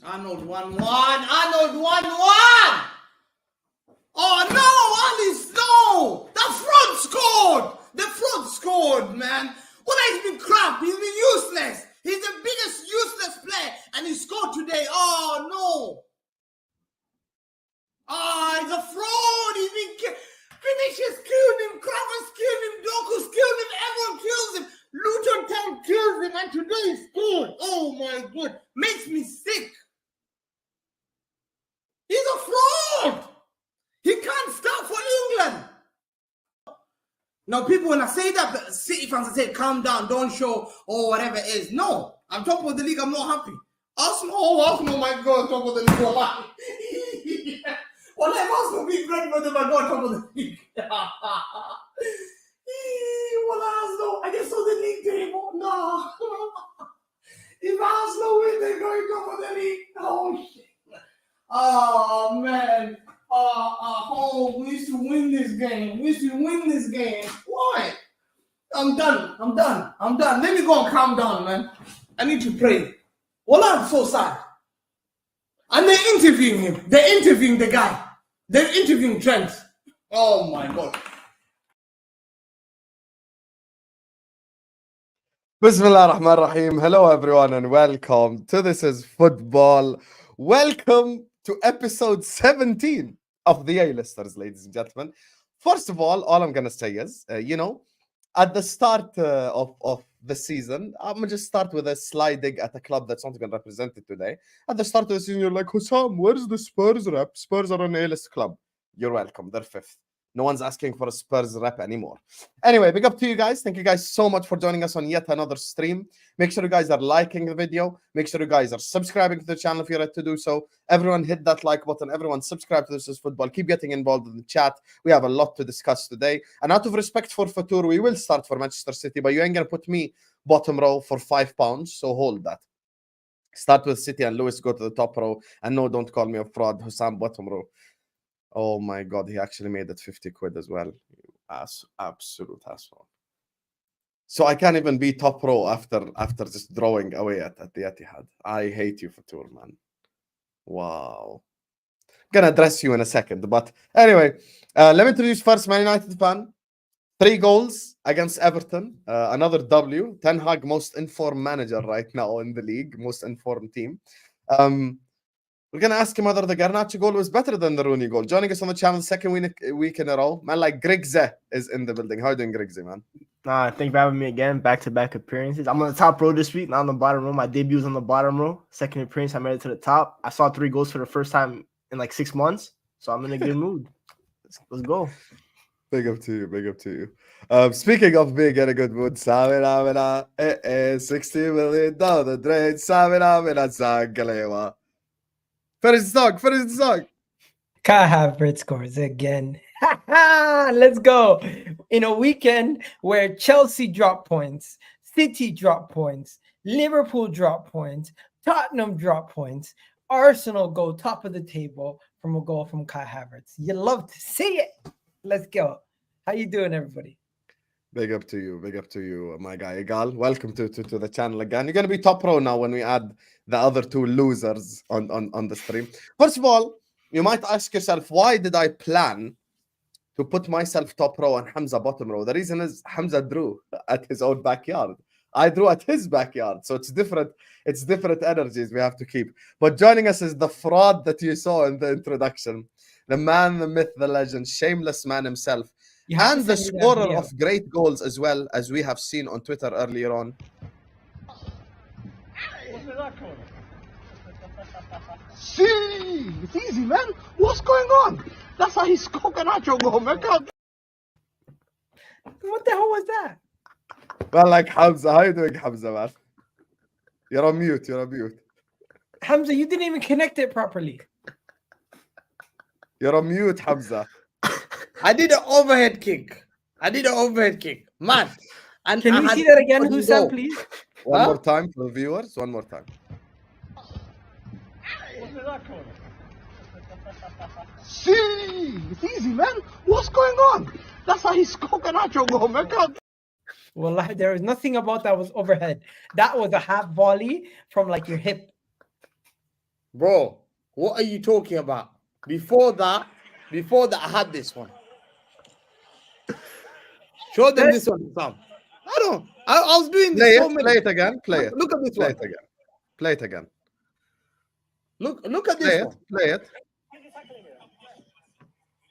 Arnold 1-1. Arnold 1-1. Oh no, Alice, no! The front scored! The front scored, man. Well, he's been crap. He's been useless. He's the biggest useless player, and he scored today. Oh no! He's a fraud. He's been Vinicius killed him. Kravas killed him. Doku's killed him. Everyone kills him. Luton Town kills him, and today he scored. Oh my god, makes me sick. He's a fraud. He can't start for England. Now, people, when I say that, City fans say, calm down, don't show, or whatever it is. No, I'm top of the league, I'm not happy. Arsenal, my God, top of the league. Well, if Arsenal beat Brentford, then my God, top of the league. Well, Arsenal, I just saw the league table. No. If Arsenal win, they're going top of the league. Oh, shit. Oh, man. We used to win this game. Why? I'm done. Let me go and calm down, man. I need to pray. Well, I'm so sad. And they're interviewing him. They're interviewing the guy. They're interviewing Trent. Oh, my God. Bismillah ar-Rahman ar-Rahim. Hello, everyone, and welcome to This Is Football. Welcome to episode 17 of the A-listers, ladies and gentlemen. First of all I'm going to say is, at the start of the season, I'm going to just start with a sly dig at a club that's not even represented today. At the start of the season, you're like, Hussam, where's the Spurs rep? Spurs are an A-list club. You're welcome. They're fifth. No one's asking for a Spurs rep anymore. Anyway, big up to you guys. Thank you guys so much for joining us on yet another stream. Make sure you guys are liking the video. Make sure you guys are subscribing to the channel if you're ready to do so. Everyone hit that like button. Everyone subscribe to This Is Football. Keep getting involved in the chat. We have a lot to discuss today. And out of respect for Fatur, we will start for Manchester City, but you ain't going to put me bottom row for £5, so hold that. Start with City and Lewis go to the top row. And no, don't call me a fraud. Hussam, bottom row. Oh my God, he actually made it 50 quid as well. Absolute asshole. So I can't even be top row after just drawing away at the Etihad. I hate you, Fatur, man. Wow. I'm gonna address you in a second. But anyway, let me introduce first Man United fan. 3 goals against Everton. Another W. Ten Hag, most informed manager right now in the league. Most informed team. We're going to ask him whether the Garnacho goal was better than the Rooney goal. Joining us on the channel, second week in a row. Man like Grigs is in the building. How are you doing, Grigs, man? Thank you for having me again. Back-to-back appearances. I'm on the top row this week, not on the bottom row. My debut was on the bottom row. Second appearance, I made it to the top. I saw 3 goals for the first time in like 6 months. So I'm in a good mood. Let's go. Big up to you. Speaking of being in a good mood, 60 million trade. Finish the song. Kai Havertz scores again. Let's go. In a weekend where Chelsea dropped points, City dropped points, Liverpool dropped points, Tottenham dropped points, Arsenal go top of the table from a goal from Kai Havertz. You love to see it. Let's go. How you doing, everybody? Big up to you, my guy Egal. Welcome to the channel again. You're gonna be top row now when we add the other 2 losers on the stream. First of all, you might ask yourself, why did I plan to put myself top row and Hamza bottom row? The reason is Hamza drew at his own backyard. I drew at his backyard, so it's different energies we have to keep. But joining us is the fraud that you saw in the introduction, the man, the myth, the legend, shameless man himself, and the scorer of great goals as well, as we have seen on Twitter earlier on. See, it's easy, man. What's going on? That's how he's Garnacho goal, man. What the hell was that? Well, like Hamza, how you doing, Hamza, man? You're on mute. Hamza, you didn't even connect it properly. You're on mute, Hamza. I did an overhead kick. Man. And can we see that again, Hussam, please? One more time for the viewers. One more time. See, it's easy, man. What's going on? That's how he's Garnacho goal, man. Well, there was nothing about that was overhead. That was a half volley from like your hip. Bro, what are you talking about? Before that, I had this one. Show them this one, Sam. I was doing this so many. Play it again. Play it. Look at this Play one. it again. Play it again. Look at Play this it. one. Play it.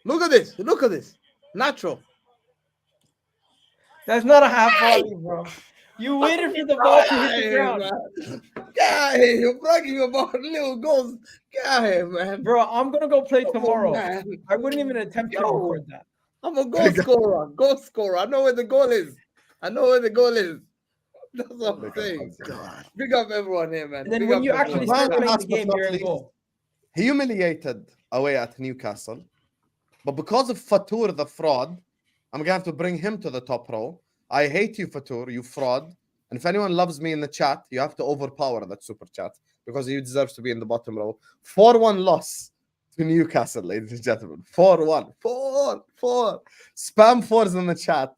Look at this. Look at this. Natural. That's not a half volley, bro. You waited for the ball to hit the ground. Get out here. You're bragging about little goals. Get out here, man. Bro, I'm going to go play Come on, tomorrow. man. I wouldn't even attempt to Yo. record that. I'm a goal scorer. Goal scorer. I know where the goal is. That's what I'm saying. Big up everyone here, man. And then Big when up you everyone. actually Man, start playing last the but game, not you're in least, goal. Humiliated away at Newcastle. But because of Fatur, the fraud, I'm going to have to bring him to the top row. I hate you, Fatur, you fraud. And if anyone loves me in the chat, you have to overpower that super chat because he deserves to be in the bottom row. 4-1 loss to Newcastle, ladies and gentlemen. 4-1. 4. Spam 4s in the chat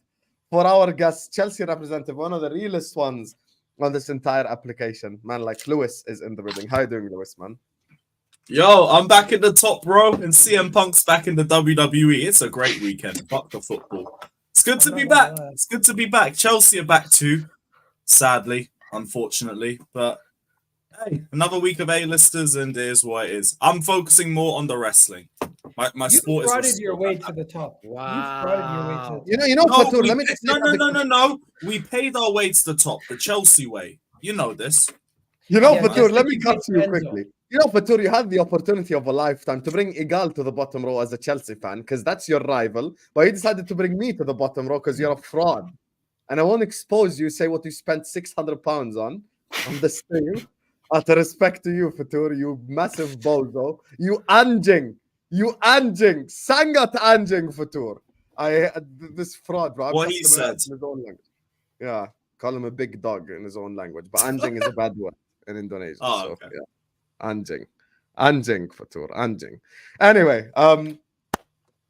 for our guest, Chelsea representative, one of the realest ones on this entire application. Man, like Lewis is in the building. How you doing, Lewis, man? Yo, I'm back in the top row and CM Punk's back in the WWE. It's a great weekend. Fuck the football. It's good to be back. It's good to be back. Chelsea are back too, sadly, unfortunately. But hey, another week of A-listers and it is what it is. I'm focusing more on the wrestling. My You sport is prodded your way to the top. Wow. You prodded your way to the top. You know, No, Fatur, let me just say no. We paid our way to the top, the Chelsea way. You know this. You know, Yeah, Fatur, just let like me you cut did to you Enzo. quickly. You know, Fatur, you had the opportunity of a lifetime to bring Egal to the bottom row as a Chelsea fan because that's your rival. But you decided to bring me to the bottom row because you're a fraud. And I won't expose you, say what you spent £600 on the stream. Out of respect to you, Fatur, you massive bozo. You anjing. Sangat anjing, Fatur. This fraud, bro. What he said. In his own language. Yeah, call him a big dog in his own language. But anjing is a bad word in Indonesia. Oh, so, okay. yeah. Anjing, Fatur, anjing. Anyway,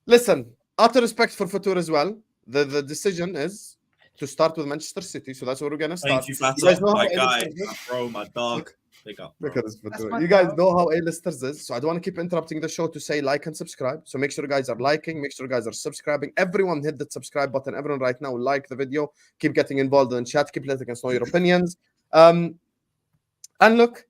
listen, out of respect for Fatur as well, the decision is to start with Manchester City. So that's where we're going to start. Thank you, guys Fatta. know how My guy, A-listers is? my bro, my dog. Big up, bro. Look at this, Fatur. my You guys dog. know how A-listers is. So I don't want to keep interrupting the show to say like and subscribe. So make sure you guys are liking, make sure you guys are subscribing. Everyone hit the subscribe button. Everyone right now like the video. Keep getting involved in chat. Keep letting us know your opinions. And look,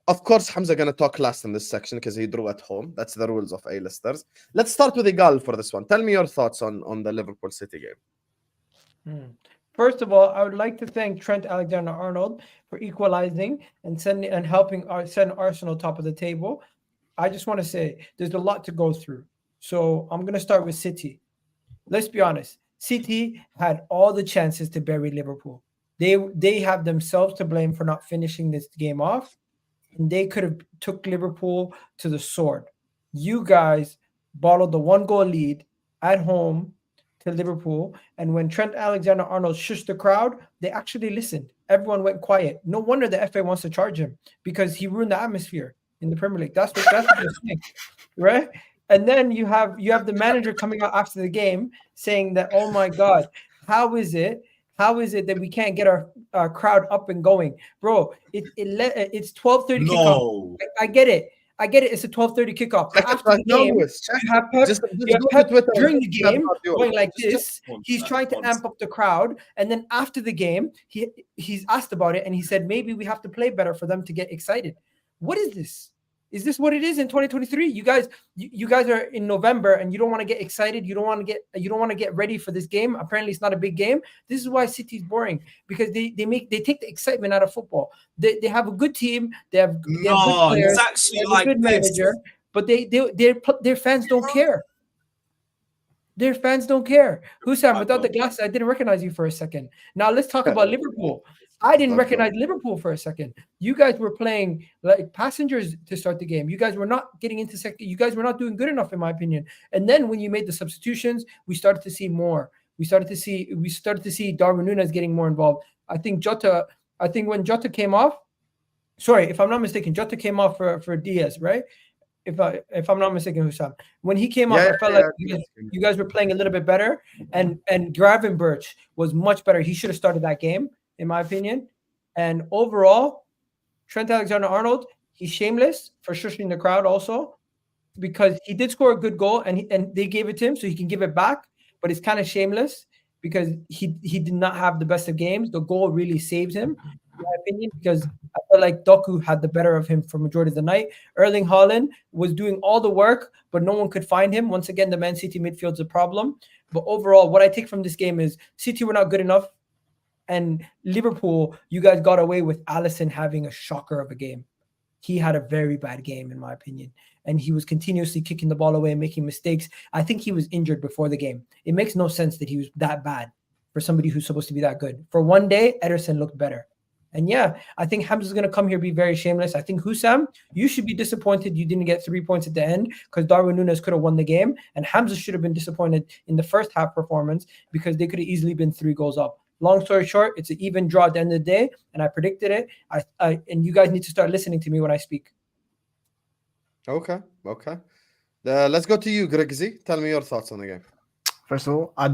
of course, Hamza going to talk last in this section because he drew at home. That's the rules of A-listers. Let's start with Egal for this one. Tell me your thoughts on the Liverpool City game. First of all, I would like to thank Trent Alexander-Arnold for equalizing and helping send Arsenal top of the table. I just want to say there's a lot to go through. So I'm going to start with City. Let's be honest. City had all the chances to bury Liverpool. They have themselves to blame for not finishing this game off. And they could have took Liverpool to the sword. You guys bottled the 1-goal lead at home to Liverpool, and when Trent Alexander-Arnold shushed the crowd, they actually listened. Everyone went quiet. No wonder the FA wants to charge him because he ruined the atmosphere in the Premier League. That's what they're saying, right? And then you have the manager coming out after the game saying that, oh my God, how is it that we can't get our crowd up and going, bro? It's 12:30 No. kickoff. I get it. It's a 12:30 kickoff. Check it After right the now, game, Lewis. Check. you have Pep, Just you go have to Pep Twitter. during the game Just going like Just this. He's check trying to one amp up the crowd, and then after the game, he's asked about it, and he said maybe we have to play better for them to get excited. What is this? Is this what it is in 2023? You guys are in November and you don't want to get excited. You don't want to get ready for this game. Apparently, it's not a big game. This is why City's boring because they take the excitement out of football. They have a good team. They have good players. It's actually they have like a good manager, but their fans don't care. Their fans don't care. Hussam, without the glasses, I didn't recognize you for a second. Now let's talk about Liverpool. I didn't recognize Liverpool for a second. You guys were playing like passengers to start the game. You guys were not getting into second. You guys were not doing good enough, in my opinion. And then when you made the substitutions, we started to see more. We started to see Darwin Núñez getting more involved. I think when Jota came off, sorry, if I'm not mistaken, Jota came off for Diaz, right? If I'm not mistaken, Hussam. When he came off, I felt like you guys were playing a little bit better, and Gravenberch was much better. He should have started that game, in my opinion. And overall, Trent Alexander-Arnold, he's shameless for shushing the crowd also, because he did score a good goal and they gave it to him so he can give it back, but it's kind of shameless because he did not have the best of games. The goal really saved him, in my opinion, because I felt like Doku had the better of him for majority of the night. Erling Haaland was doing all the work, but no one could find him. Once again, the Man City midfield's a problem. But overall, what I take from this game is City were not good enough. And Liverpool, you guys got away with Alisson having a shocker of a game. He had a very bad game, in my opinion. And he was continuously kicking the ball away and making mistakes. I think he was injured before the game. It makes no sense that he was that bad for somebody who's supposed to be that good. For one day, Ederson looked better. And yeah, I think Hamza's going to come here be very shameless. I think Hussam, you should be disappointed you didn't get 3 points at the end because Darwin Núñez could have won the game. And Hamza should have been disappointed in the first half performance because they could have easily been 3 goals up. Long story short, it's an even draw at the end of the day, and I predicted it. And you guys need to start listening to me when I speak. Okay. Let's go to you, Grigsy. Tell me your thoughts on the game. First of all, I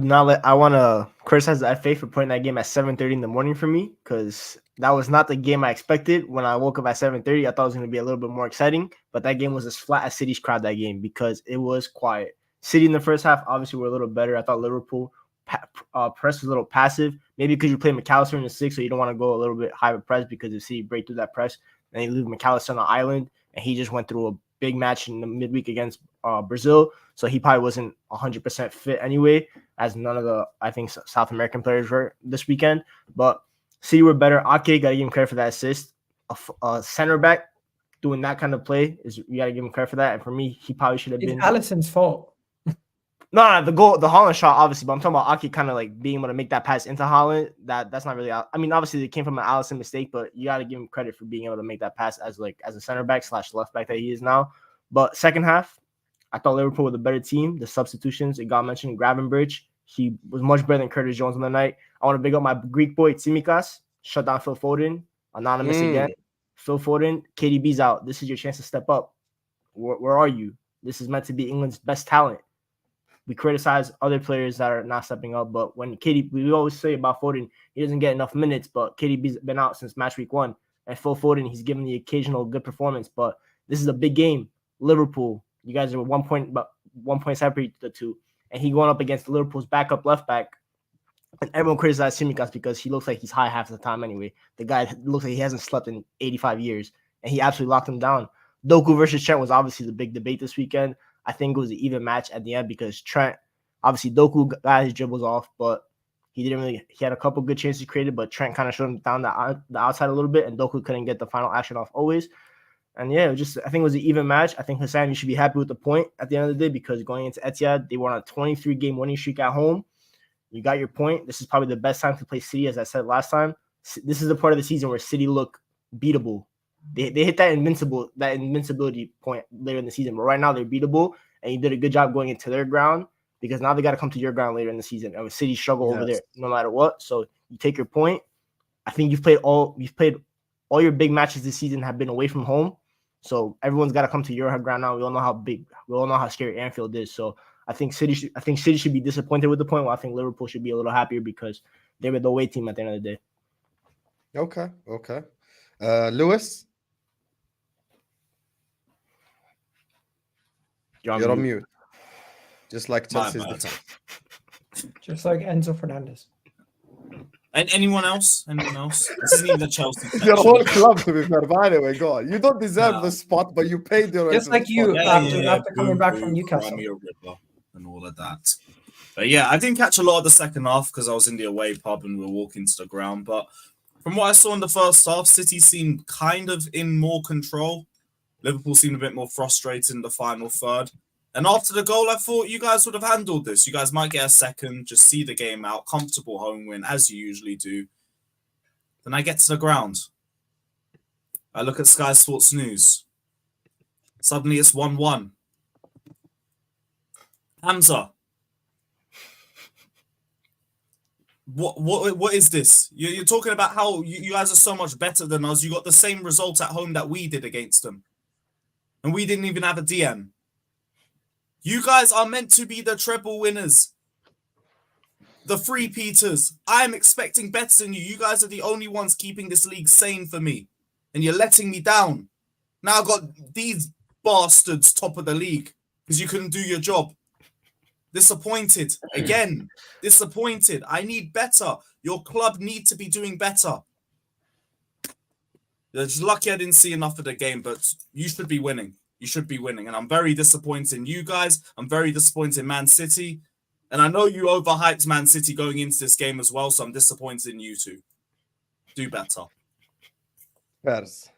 want to criticize the FA for putting that game at 7:30 in the morning for me, because that was not the game I expected. When I woke up at 7:30, I thought it was going to be a little bit more exciting, but that game was as flat as City's crowd that game because it was quiet. City in the first half obviously were a little better. I thought Liverpool press was a little passive, maybe because you play McAllister in the 6, so you don't want to go a little bit higher press because if City break through that press, then you leave McAllister on the island, and he just went through a big match in the midweek against Brazil, so he probably wasn't 100% fit anyway, as none of the, I think, South American players were this weekend. But City were better. Ake, got to give him credit for that assist. A center back doing that kind of play, is you got to give him credit for that. And for me, he probably should have been. It's Alisson's fault. No, the goal, the Haaland shot, obviously, but I'm talking about Ake kind of like being able to make that pass into Haaland. That's not really. I mean, obviously, it came from an Alisson mistake, but you got to give him credit for being able to make that pass as a center back / left back that he is now. But second half, I thought Liverpool were the better team. The substitutions, Egal mentioned, Gravenberch, he was much better than Curtis Jones on the night. I want to big up my Greek boy Tsimikas, shut down Phil Foden, anonymous again. Phil Foden, KDB's out. This is your chance to step up. Where are you? This is meant to be England's best talent. We criticize other players that are not stepping up, but when we always say about Foden, he doesn't get enough minutes, but KDB's been out since match week 1. And Phil Foden, he's given the occasional good performance, but this is a big game. Liverpool, you guys are 1 point separate the two, and he going up against Liverpool's backup left back, and everyone criticized Tsimikas because he looks like he's high half the time anyway. The guy looks like he hasn't slept in 85 years, and he absolutely locked him down. Doku versus Trent was obviously the big debate this weekend. I think it was an even match at the end because Trent, obviously Doku got his dribbles off, but he had a couple good chances created, but Trent kind of showed him down the outside a little bit, and Doku couldn't get the final action off always. And yeah, I think it was an even match. I think Hassan, you should be happy with the point at the end of the day because going into Etihad, they were on a 23-game winning streak at home. You got your point. This is probably the best time to play City, as I said last time. This is the part of the season where City look beatable. They hit that invincibility point later in the season, but right now they're beatable, and you did a good job going into their ground because now they got to come to your ground later in the season. And City struggle over there no matter what. So you take your point. I think you've played all your big matches this season have been away from home. So everyone's got to come to your ground now. We all know how scary Anfield is. So I think City should be disappointed with the point. While I think Liverpool should be a little happier because they were the away team at the end of the day. Okay. Lewis, you're on mute. Just like Chelsea's. Just like Enzo Fernandez. And anyone else? This isn't even the Chelsea section. Your whole club, to be fair. By the way, God, you don't deserve the spot, but you paid your just like you after coming back from Newcastle and all of that. But yeah, I didn't catch a lot of the second half because I was in the away pub and we were walking to the ground. But from what I saw in the first half, City seemed kind of in more control. Liverpool seemed a bit more frustrated in the final third. And after the goal, I thought you guys would have handled this. You guys might get a second, just see the game out, comfortable home win, as you usually do. Then I get to the ground. I look at Sky Sports News. Suddenly it's 1-1. Hamza. What is this? You're talking about how you guys are so much better than us. You got the same result at home that we did against them. And we didn't even have a DM. You guys are meant to be the treble winners. The three-peaters. I'm expecting better than you. You guys are the only ones keeping this league sane for me. And you're letting me down. Now I got these bastards top of the league because you couldn't do your job. Disappointed again. Disappointed. I need better. Your club need to be doing better. You're just lucky I didn't see enough of the game, but you should be winning. You should be winning. And I'm very disappointed in you guys. I'm very disappointed in Man City. And I know you overhyped Man City going into this game as well, so I'm disappointed in you two. Do better. Fairs.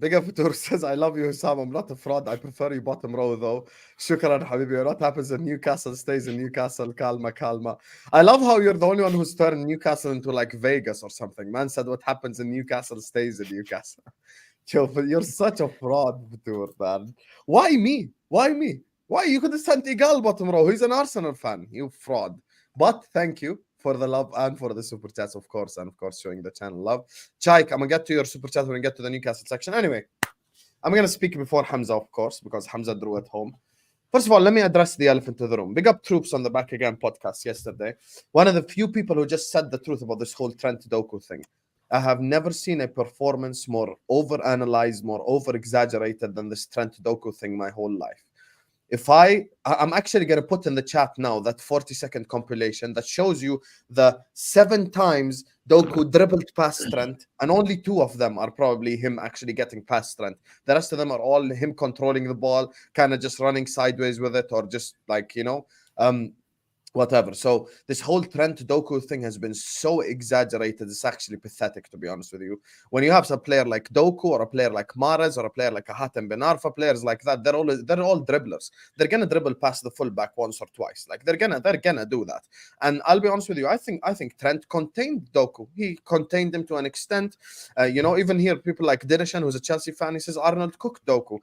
Big up Futur says, I love you, Sam. I'm not a fraud. I prefer you bottom row, though. Shukran, Habibi. What happens in Newcastle stays in Newcastle. Calma. I love how you're the only one who's turned Newcastle into like Vegas or something. Man said, what happens in Newcastle stays in Newcastle. You're such a fraud, Futur, man. Why me? Why you could have sent Egal bottom row? He's an Arsenal fan. You fraud. But thank you for the love and for the super chats, of course, and of course showing the channel love. Chaik, I'm gonna get to your super chat when we get to the Newcastle section. Anyway, I'm gonna speak before Hamza, of course, because Hamza drew at home. First of all, let me address the elephant in the room. Big up Troops on the Back Again podcast yesterday. One of the few people who just said the truth about this whole Trent Doku thing. I have never seen a performance more over-analyzed, more over-exaggerated than this Trent Doku thing my whole life. If I'm actually going to put in the chat now that 40-second compilation that shows you the 7 times Doku dribbled past Trent, and only 2 of them are probably him actually getting past Trent. The rest of them are all him controlling the ball, kind of just running sideways with it, or just like, whatever. So this whole Trent Doku thing has been so exaggerated. It's actually pathetic, to be honest with you. When you have a player like Doku or a player like Mahrez or a player like Hatem Ben Arfa, players like that, they're all dribblers. They're gonna dribble past the fullback once or twice. Like they're gonna do that. And I'll be honest with you, I think Trent contained Doku. He contained him to an extent. Even here people like Dirishan, who's a Chelsea fan, he says Arnold cooked Doku.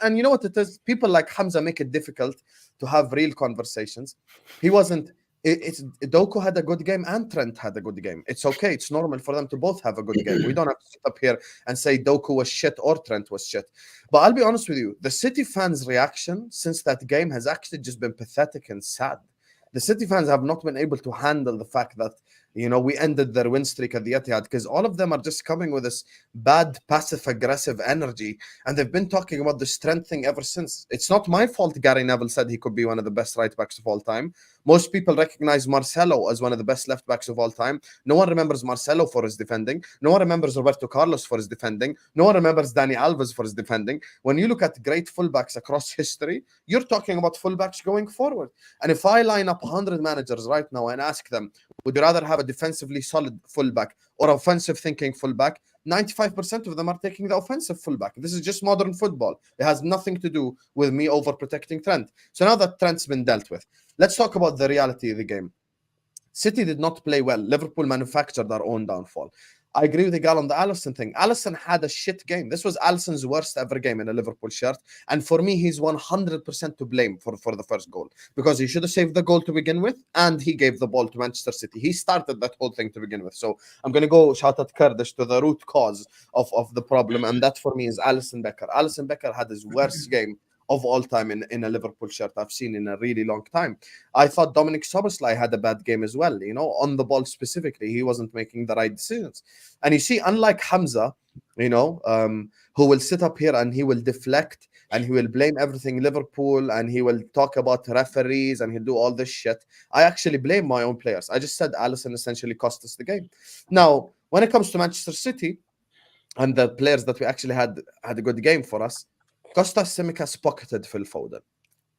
And you know what it is? People like Hamza make it difficult to have real conversations. Doku had a good game and Trent had a good game. It's okay. It's normal for them to both have a good game. We don't have to sit up here and say Doku was shit or Trent was shit. But I'll be honest with you, the City fans' reaction since that game has actually just been pathetic and sad. The City fans have not been able to handle the fact that, we ended their win streak at the Etihad, because all of them are just coming with this bad, passive-aggressive energy, and they've been talking about the strength thing ever since. It's not my fault Gary Neville said he could be one of the best right-backs of all time. Most people recognize Marcelo as one of the best left-backs of all time. No one remembers Marcelo for his defending. No one remembers Roberto Carlos for his defending. No one remembers Dani Alves for his defending. When you look at great fullbacks across history, you're talking about fullbacks going forward. And if I line up 100 managers right now and ask them, would you rather have a defensively solid fullback or offensive thinking fullback? 95% of them are taking the offensive fullback. This is just modern football. It has nothing to do with me overprotecting Trent. So now that Trent's been dealt with, let's talk about the reality of the game. City did not play well. Liverpool manufactured their own downfall. I agree with Egal on the Alisson thing. Alisson had a shit game. This was Alisson's worst ever game in a Liverpool shirt. And for me, he's 100% to blame for the first goal. Because he should have saved the goal to begin with. And he gave the ball to Manchester City. He started that whole thing to begin with. So I'm going to go shout at Kurdish to the root cause of the problem. And that for me is Alisson Becker. Alisson Becker had his worst game of all time in a Liverpool shirt I've seen in a really long time. I thought Dominic Szoboszlai had a bad game as well, on the ball specifically. He wasn't making the right decisions. And you see, unlike Hamza, who will sit up here and he will deflect and he will blame everything Liverpool and he will talk about referees and he'll do all this shit. I actually blame my own players. I just said Alisson essentially cost us the game. Now, when it comes to Manchester City and the players that we actually had a good game for us, Kostas Tsimikas pocketed Phil Foden.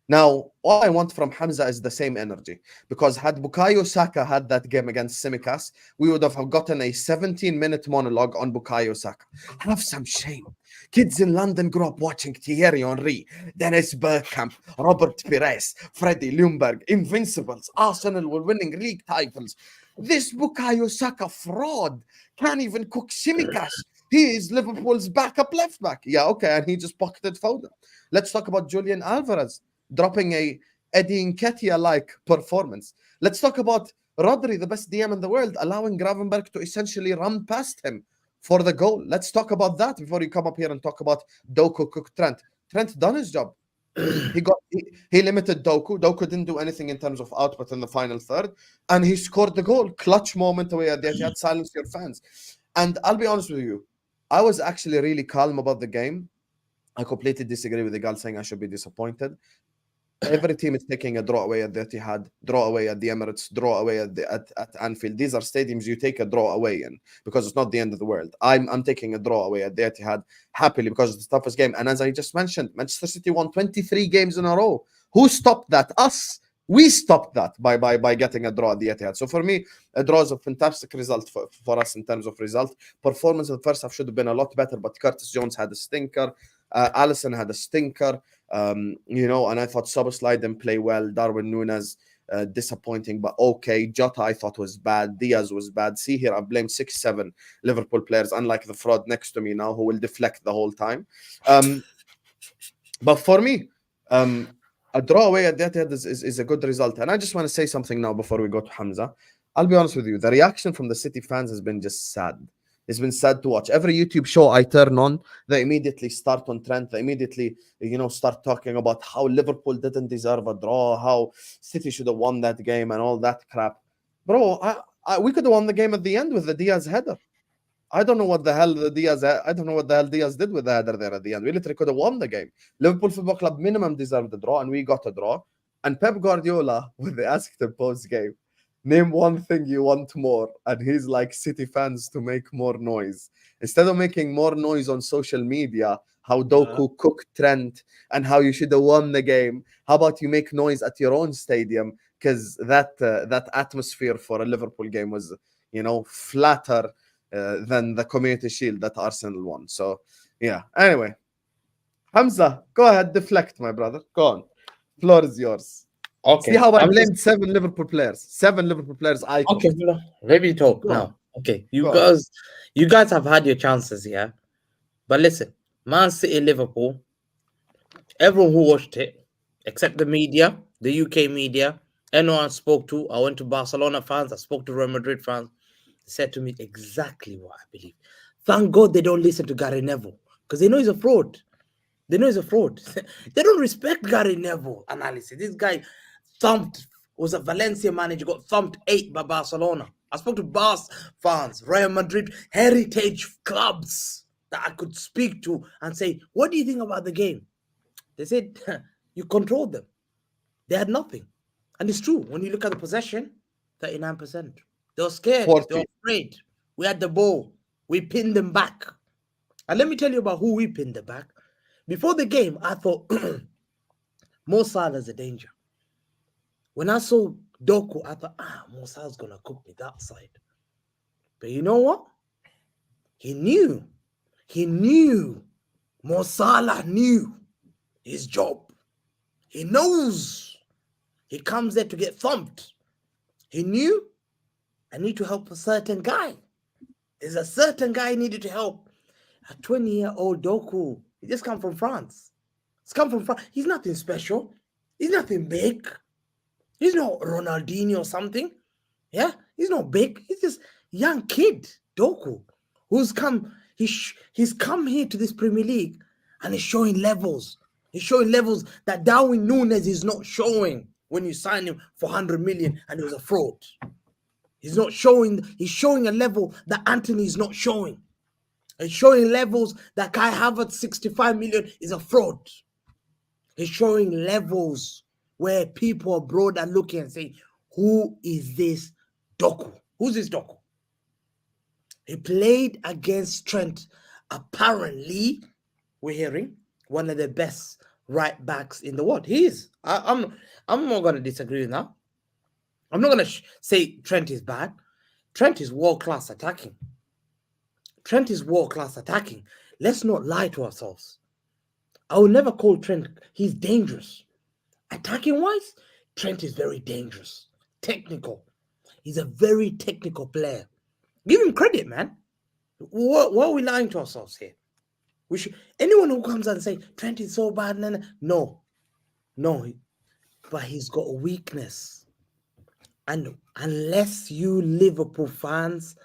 Now, all I want from Hamza is the same energy. Because had Bukayo Saka had that game against Tsimikas, we would have gotten a 17-minute monologue on Bukayo Saka. Have some shame. Kids in London grew up watching Thierry Henry, Dennis Bergkamp, Robert Pires, Freddie Ljungberg, Invincibles. Arsenal were winning league titles. This Bukayo Saka fraud can't even cook Tsimikas. He is Liverpool's backup left back. Yeah, okay, and he just pocketed Foden. Let's talk about Julian Alvarez dropping a Eddie Nketiah-like performance. Let's talk about Rodri, the best DM in the world, allowing Gravenberg to essentially run past him for the goal. Let's talk about that before you come up here and talk about Doku cooked Trent. Trent done his job. He limited Doku. Doku didn't do anything in terms of output in the final third, and he scored the goal. Clutch moment away at the Etihad. Silence your fans. And I'll be honest with you, I was actually really calm about the game. I completely disagree with Egal saying I should be disappointed. Every team is taking a draw away at the Etihad, draw away at the Emirates, draw away at Anfield. These are stadiums you take a draw away in because it's not the end of the world. I'm taking a draw away at the Etihad happily because it's the toughest game. And as I just mentioned, Manchester City won 23 games in a row. Who stopped that? Us. We stopped that by getting a draw at the Etihad. So for me, a draw is a fantastic result for us in terms of result. Performance in the first half should have been a lot better, but Curtis Jones had a stinker. Alisson had a stinker. You know, and I thought Szoboszlai didn't play well. Darwin Núñez, disappointing, but okay. Jota, I thought was bad. Diaz was bad. See here, I've blamed 6-7 Liverpool players, unlike the fraud next to me now, who will deflect the whole time. But for me, a draw away at the Etihad is a good result. And I just want to say something now before we go to Hamza. I'll be honest with you. The reaction from the City fans has been just sad. It's been sad to watch. Every YouTube show I turn on, they immediately start on Trent. They immediately, you know, start talking about how Liverpool didn't deserve a draw, how City should have won that game and all that crap. Bro, we could have won the game at the end with the Diaz header. I don't know what the hell Diaz did with the header there at the end. We literally could have won the game. Liverpool Football Club minimum deserved the draw, and we got a draw. And Pep Guardiola, when they asked him post-game, name one thing you want more, and he's like, City fans to make more noise. Instead of making more noise on social media, how Doku cooked Trent and how you should have won the game, how about you make noise at your own stadium? Because that atmosphere for a Liverpool game was, you know, flatter than the Community Shield that Arsenal won. So, yeah. Anyway, Hamza, go ahead, deflect, my brother. Go on. Floor is yours. Okay. See how I blamed 7 Liverpool players. 7 Liverpool players. Okay, let me talk now. Okay, you guys have had your chances here, but listen, Man City, Liverpool. Everyone who watched it, except the media, the UK media, anyone I spoke to, I went to Barcelona fans, I spoke to Real Madrid fans, said to me exactly what I believe. Thank God they don't listen to Gary Neville because they know he's a fraud. They know he's a fraud. They don't respect Gary Neville analysis. This guy was a Valencia manager, got thumped 8 by Barcelona. I spoke to Barca fans, Real Madrid, heritage clubs that I could speak to and say, what do you think about the game? They said, you controlled them. They had nothing. And it's true. When you look at the possession, 39%. They were scared. 40. They were afraid. We had the ball. We pinned them back. And let me tell you about who we pinned them back. Before the game, I thought Mo Salah's a danger. When I saw Doku, I thought, Mo Salah's going to cook me that side. But you know what? He knew. Mo Salah knew his job. He knows. He comes there to get thumped. He knew I need to help a certain guy. There's a certain guy I needed to help. A 20-year-old Doku. He just come from France. He's come from France. He's nothing special. He's nothing big. He's not Ronaldinho or something. Yeah, he's not big. He's just young kid, Doku, who's come. He's come here to this Premier League and he's showing levels. He's showing levels that Darwin Núñez is not showing when you sign him for 100 million and he was a fraud. He's not showing. He's showing a level that Anthony is not showing. He's showing levels that Kai Havertz 65 million is a fraud. He's showing levels where people abroad are looking and saying, who is this Doku? Who's this Doku? He played against Trent, apparently, we're hearing, one of the best right backs in the world. He is. I'm not going to disagree with that. I'm not going to say Trent is bad. Trent is world-class attacking. Let's not lie to ourselves. I will never call Trent, he's dangerous. Attacking-wise, Trent is very dangerous. Technical. He's a very technical player. Give him credit, man. What are we lying to ourselves here? Anyone who comes out and say Trent is so bad, no. But he's got a weakness. And unless you Liverpool fans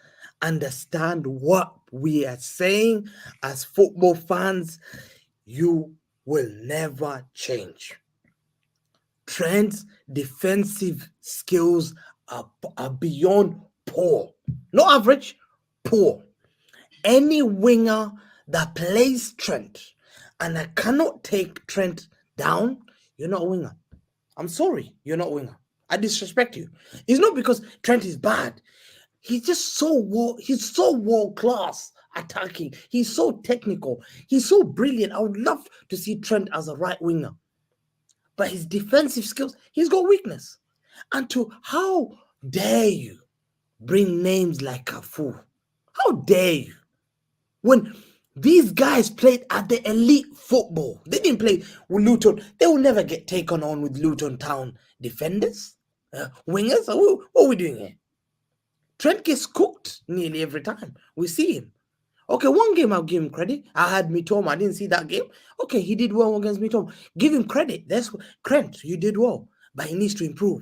understand what we are saying as football fans, you will never change. Trent's defensive skills are beyond poor. Not average, poor. Any winger that plays Trent, and I cannot take Trent down, you're not a winger. I'm sorry, you're not a winger. I disrespect you. It's not because Trent is bad. He's just he's so world class attacking. He's so technical. He's so brilliant. I would love to see Trent as a right winger. But his defensive skills, he's got weakness. And how dare you bring names like Cafu? How dare you? When these guys played at the elite football, they didn't play with Luton. They will never get taken on with Luton Town defenders, wingers. What are we doing here? Trent gets cooked nearly every time we see him. Okay, one game I'll give him credit. I had Mitoma. I didn't see that game. Okay, he did well against Mitoma. Give him credit. That's Trent. You did well, but he needs to improve.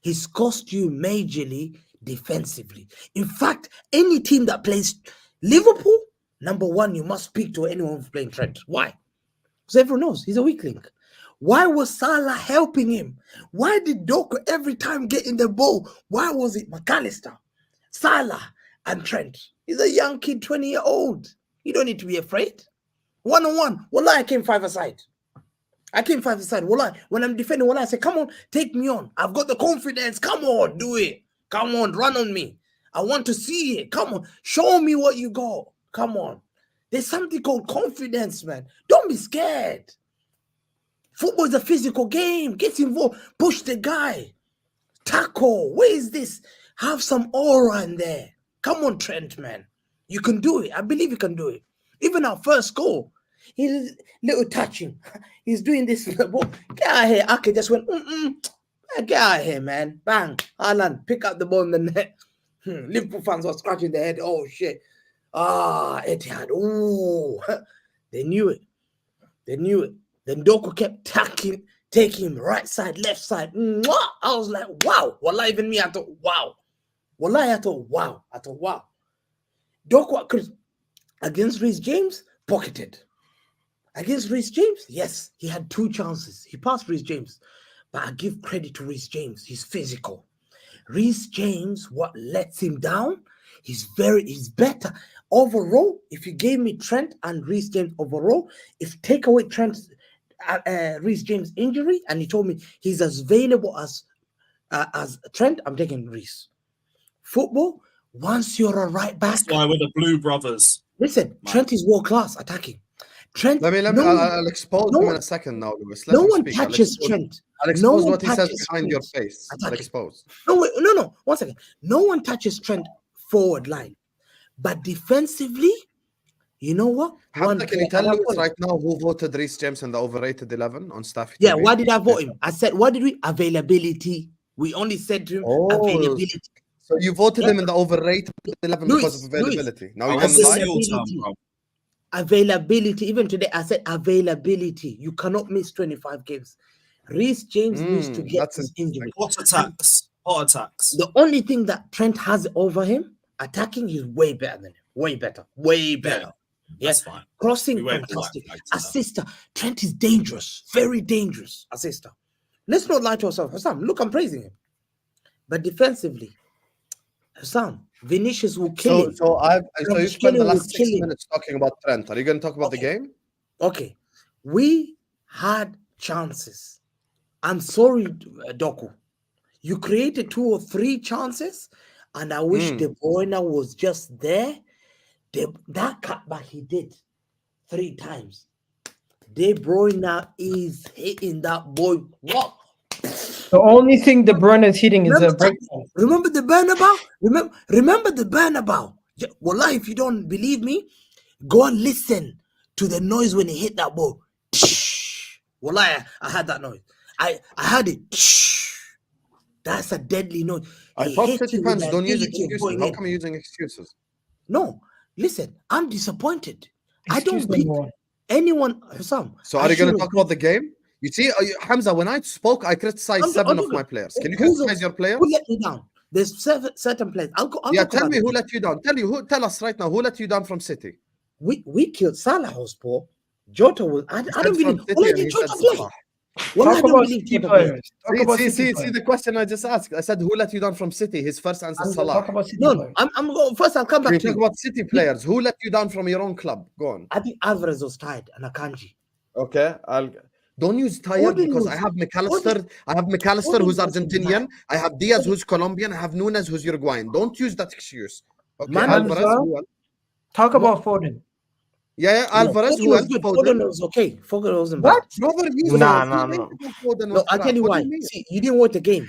He's cost you majorly defensively. In fact, any team that plays Liverpool, number one, you must speak to anyone who's playing Trent. Why? Because everyone knows he's a weak link. Why was Salah helping him? Why did Doku every time get in the ball? Why was it McAllister, Salah, and Trent? He's a young kid, 20-year-old. You don't need to be afraid. One-on-one. Wallah, I came five-a-side. Wallah, when I'm defending, Wallah, I say, come on, take me on. I've got the confidence. Come on, do it. Come on, run on me. I want to see it. Come on, show me what you got. Come on. There's something called confidence, man. Don't be scared. Football is a physical game. Get involved. Push the guy. Tackle. Where is this? Have some aura in there. Come on, Trent, man. You can do it. I believe you can do it. Even our first goal, he's little touching. He's doing this. Get out of here. Ake just went, Get out of here, man. Bang. Haaland, pick up the ball in the net. Liverpool fans were scratching their head. Oh, shit. Etihad. Oh, they knew it. Then Doku kept taking him right side, left side. I was like, wow. Wallah, even me, I thought, wow. Wallah, I thought, wow. Doku against Reece James, pocketed. Against Reece James, yes, he had 2 chances. He passed Reece James. But I give credit to Reece James. He's physical. Reece James, what lets him down, he's better. Overall, if you gave me Trent and Reece James overall, if take away Reece James injury, and he told me he's as available as Trent, I'm taking Reece. Football, once you're a right back. That's why we're the Blue Brothers. Listen, Trent is world class attacking. Trent. I'll expose him in a second now, Lewis. No one touches Trent. I'll expose what he says behind your face. I'll expose. No. 1 second. No one touches Trent forward line. But defensively, you know what? Hamza, can you tell us right now who voted Reece James in the overrated 11 on staff? Yeah, why did I vote him? I said, what did we? Availability. We only said to him availability. So you voted him in the overrated 11 because of availability. Now you can lie. Availability. Even today, I said availability. You cannot miss 25 games. Reece James needs to get his injury. Hot attacks. The only thing that Trent has over him, attacking, he's way better than him. Way better. Yeah, that's fine. Crossing, fantastic. Assister. Trent is dangerous. Very dangerous. Assister. Let's not lie to ourselves. Hassam, look, I'm praising him. But defensively, Hassam, Vinicius will kill him. So you spent the last 6 minutes talking about Trent. Are you going to talk about the game? Okay. We had chances. I'm sorry, Doku. You created 2 or 3 chances, and I wish De Bruyne was just there. That cutback he did 3 times. De Bruyne is hitting that boy. What? The only thing De Bruyne is hitting is a break. Remember the Bernabeu? Remember the Bernabeu? Wallah, if you don't believe me, go and listen to the noise when he hit that ball. Wallah, I had that noise. I had it. That's a deadly noise. I thought City fans don't use excuses. How come you're using excuses? No, listen, I'm disappointed. I don't pick anyone, Hassam. So are you going to talk about the game? You see, Hamza, when I spoke, I criticized 7 of my players. Can you criticize your players? Who let me down? There's certain players. Tell me who let you down. Tell us right now who let you down from City. We killed Salah was poor. Jota was. I don't really. Why did Jota play? Well, I Talk don't about believe City Tottenham. players. Talk about City See players. the question I just asked. I said, who let you down from City? His first answer, Hamza, Salah. talk about City No, players. I'm going first. I'll come Can back you to talk you. about City players? Who let you down from your own club? Go on. I think Alvarez was tired and Akanji. Okay, don't use tired Foden because was- I have Foden- McAllister Foden who's wasn't Argentinian. bad. I have Diaz who's Colombian. I have Nunes who's Uruguayan. Don't use that excuse. Okay, Man, Alvarez. Hamza, Who else? talk about Foden. Yeah, Alvarez. Foden Who was else? good. Foden. Foden was okay. Foden wasn't What? bad. Brother, you Nah, said nah, you nah. think Foden No, was I'll crap. tell you What why. do you mean? See, you didn't watch the game.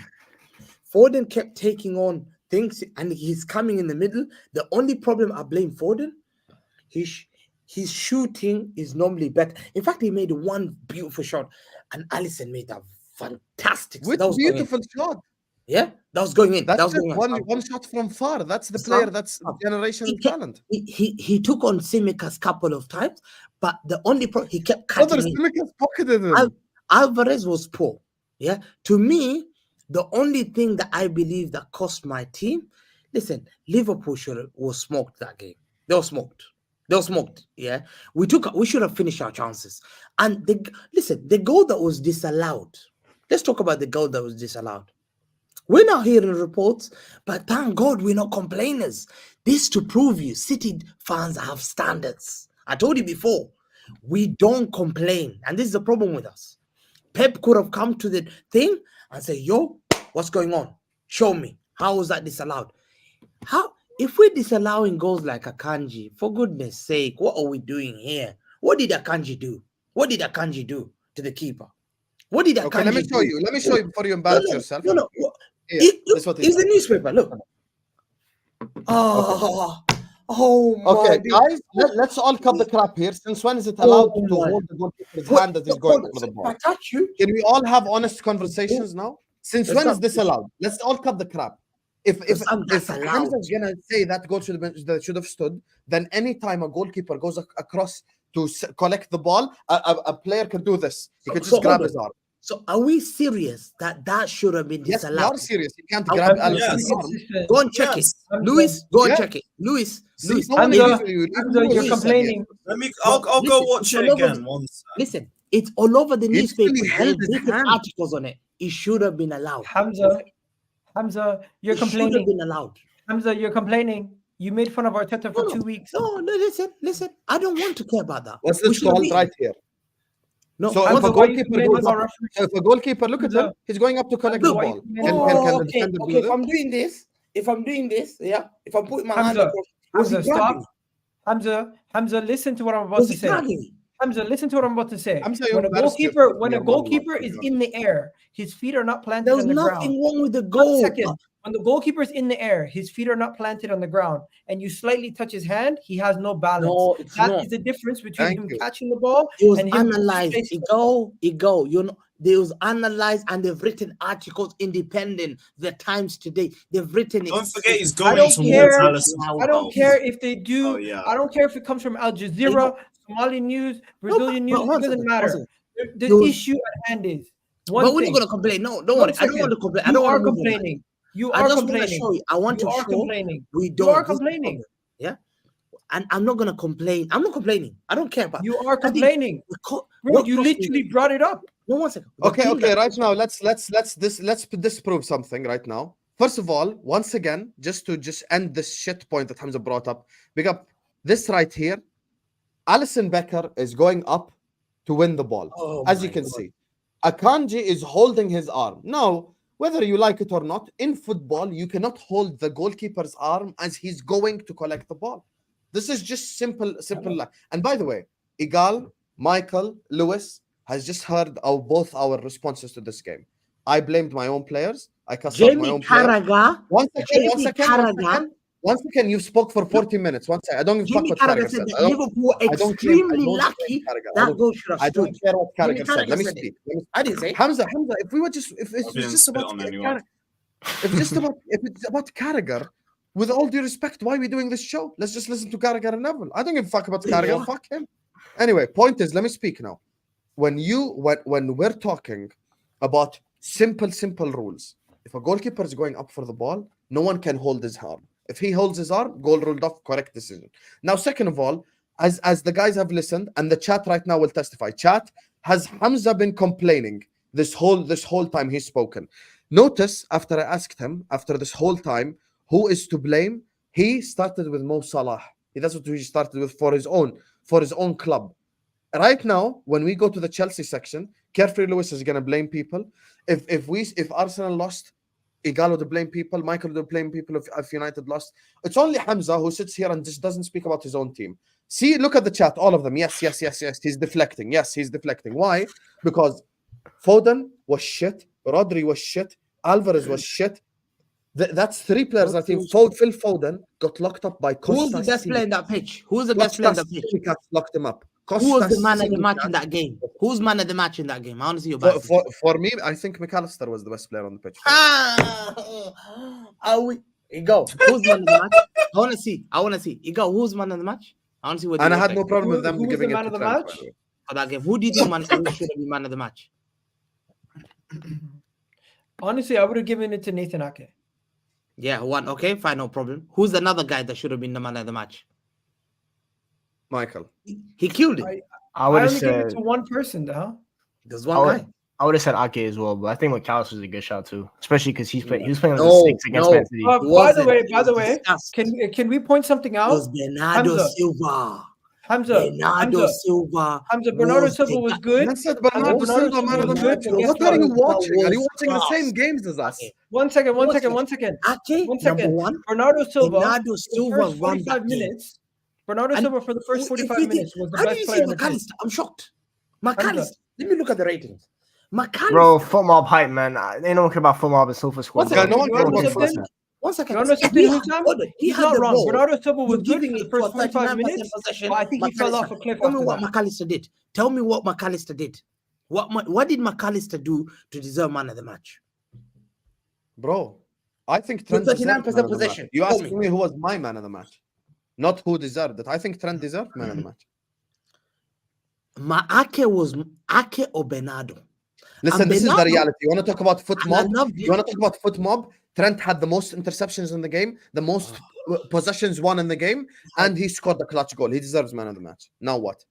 Foden kept taking on things, and he's coming in the middle. The only problem I blame Foden, his shooting is normally better. In fact, he made one beautiful shot, and Alisson made a fantastic. Which that was going in. beautiful shot. Yeah, that was going in. That's that was just going in. one shot from far. That's the It's player. not- That's not. generational He kept- talent. He took on Simicas a couple of times, but the only problem he kept Brother, cutting in. Simikas pocketed him. Alvarez was poor. Yeah. To me, the only thing that I believe that cost my team, listen, Liverpool was smoked that game. They were smoked. They were smoked. Yeah. We should have finished our chances. And the goal that was disallowed. Let's talk about the goal that was disallowed. We're not hearing reports, but thank God we're not complainers. This to prove you, City fans have standards. I told you before, we don't complain. And this is the problem with us. Pep could have come to the thing and say, yo, what's going on? Show me. How was that disallowed? How? If we're disallowing goals like Akanji, for goodness sake, what are we doing here? What did Akanji do? What did Akanji do to the keeper? What did Akanji Okay, let me show do? you. Let me show you before you embarrass yourself. No. Here, that's what he It's did. a newspaper. Look. Oh my Okay, God. guys, let's all cut the crap here. Since when is it allowed to my- hold the goalkeeper's What- hand as he's no, going hold for the on. ball? If I touch you, Can we all have honest conversations now? Since Let's when not- is this allowed? Let's all cut the crap. If That's allowed. Hamza's gonna say that goal should have stood, then anytime a goalkeeper goes across to collect the ball, a player can do this. He can So just grab hold his arm. So are we serious that should have been Yes, we disallowed? are serious. You can't I- grab I'm- Alisson's Yes. arm. Go and check Yes. it. Luis, go and Yeah. check it. Luis, See, no one Hamza, believes you. Even Hamza, Luis you're said complaining. Let me. No, I'll go listen, watch it's it all over again the- once. listen, it's all over the He literally newspapers. held There's his different hand. articles on it. It should have been allowed. Hamza, you're It should have complaining. been allowed. Hamza, you're complaining. You made fun of Arteta for 2 weeks. No, listen. I don't want to care about that. What's We this should have called beaten. right here? No, So Hamza, if a why you goalkeeper complaining goes about up, referees? if a goalkeeper, look at him, Hamza, he's going up to collect the Hamza, why ball. you Can complaining the okay. defender do If that? I'm doing this, yeah. If I'm putting my hand Hamza, across, was he Hamza, stop. grabbing? Hamza, listen to what I'm about Was to he say. grabbing? Hamza, listen to what I'm about to say. Hamza, you When a embarrassed goalkeeper, yourself when in a your one goalkeeper match, is to be in the air, his feet are not planted There was on the nothing ground. wrong with the 1 goal. second. When the goalkeeper is in the air, his feet are not planted on the ground, and you slightly touch his hand, he has no balance. No, it's That not. is the difference between Thank him you. catching the ball It was and him analyzed. displacing It go. You know, they was analyzed and they've written articles independent. The Times today, they've written it. Don't forget he's I going don't towards care. Alisson's I don't goals. care if they do. Oh, yeah. I don't care if it comes from Al Jazeera, Somali news, Brazilian news. It doesn't matter. The There was- issue at hand is But one we're thing. not gonna complain. No, don't One worry. I don't want to second. complain. I You don't want are to move on. complaining. You I are just want to complaining. show you. I want You to are show complaining. we You don't. are This is the complaining. problem, Yeah, and I'm not gonna complain. I'm not complaining. I don't care about. You are I think complaining. Bro, Bro, you literally brought it up. No, 1 second. The Okay, thing okay. that- Right now, let's disprove something right now. First of all, once again, just to end this shit point that Hamza brought up, big up this right here. Alisson Becker is going up to win the ball, Oh as my you can God. see. Akanji is holding his arm. Now, whether you like it or not, in football, you cannot hold the goalkeeper's arm as he's going to collect the ball. This is just simple. And by the way, Egal, Michael, Lewis has just heard both our responses to this game. I blamed my own players. I cussed out my Jamie own players. Carragher. One second. Carragher. One second. You spoke for 40 minutes. One second. I don't give a fuck Jimmy what Carragher Carragher said said. that I don't Liverpool were I don't claim- extremely I don't lucky claim Carragher. that goal should have I stood. don't care what Jimmy Carragher said. Let me said it. speak. I didn't say. Hamza, if we were just if I it was didn't just spit about on anyone. if it's about Carragher, with all due respect, why are we doing this show? Let's just listen to Carragher and Neville. I don't give a fuck about Carragher. Yeah. Fuck him. Anyway, point is, let me speak now. When we're talking about simple rules, if a goalkeeper is going up for the ball, no one can hold his arm. If he holds his arm, goal ruled off, correct decision. Now, second of all, as the guys have listened, and the chat right now will testify, chat, has Hamza been complaining this whole time he's spoken. Notice after I asked him, after this whole time, who is to blame? He started with Mo Salah. That's what he started with for his own club. Right now, when we go to the Chelsea section, Carefree Lewis is gonna blame people. If Arsenal lost, Egal would blame people. Michael would blame people if United lost. It's only Hamza who sits here and just doesn't speak about his own team. See, look at the chat, all of them. Yes. He's deflecting. Yes, he's deflecting. Why? Because Foden was shit. Rodri was shit. Alvarez was shit. That's 3 players. I think Phil Foden got locked up by Costa. Who's the best player in that pitch? Who's the best player in that pitch? Locked him up. Who was the man of the match in that game? Who's man of the match in that game? I want to see your best. For me, I think McAllister was the best player on the pitch. Are we? Egal, who's man of the match? I want to see. Egal, who's man of the match? I want to see what. And I had no problem with them who was giving the it man to of the Trent, match? For that game, who did you man? Who should have been man of the match? Honestly, I would have given it to Nathan Ake. Yeah, one. Okay, fine, no problem. Who's another guy that should have been the man of the match? Michael. He killed it. I would have only gave it said to one person, though. There's one guy. I would have said Ake as well, but I think McAllister was a good shot too, especially because he was playing on No, the 6 against no. Man City. By the way, discussed. can we point something It out? was Bernardo Hamza. Silva. Hamza, Bernardo Silva. Bernardo was Silva the was guy. good. I said Bernardo Bernardo Silva, man of the Silva match. was good. What are you Guess what? watching? Are you watching the Class. same games as us? One second. Ake, One second. number one. Bernardo Silva. Bernardo Silva First won 45 that game. minutes. Bernardo And Silva for the first if 45 we did- minutes was the How do best you player see on the team. McAllister? I'm shocked. McAllister. Let me look at the ratings. McAllister. Bro, foot mob hype, man. Ain't no one care about foot mob and Sofa Squad. What's that? No one You cares wanna about know something? football. One second. You know something, Hussam? He He's had not the wrong. ball. Bernardo Silva was You're good giving for the it first for 45 39% minutes, possession. but I think he fell off a cliff Tell me after what that. McAllister did. Tell me what McAllister did. What did McAllister do to deserve man of the match? Bro, I think With Trent deserved 39% man of the possession. match. You Tell asking me who was my man of the match, not who deserved it. I think Trent deserved man of the match. Ake was Ake or Bernardo. Listen, And this is the Bernardo- reality. You want to talk about foot And I mob? love You want to talk about foot mob? Trent had the most interceptions in the game, the most possessions won in the game, and he scored the clutch goal. He deserves man of the match. Now what?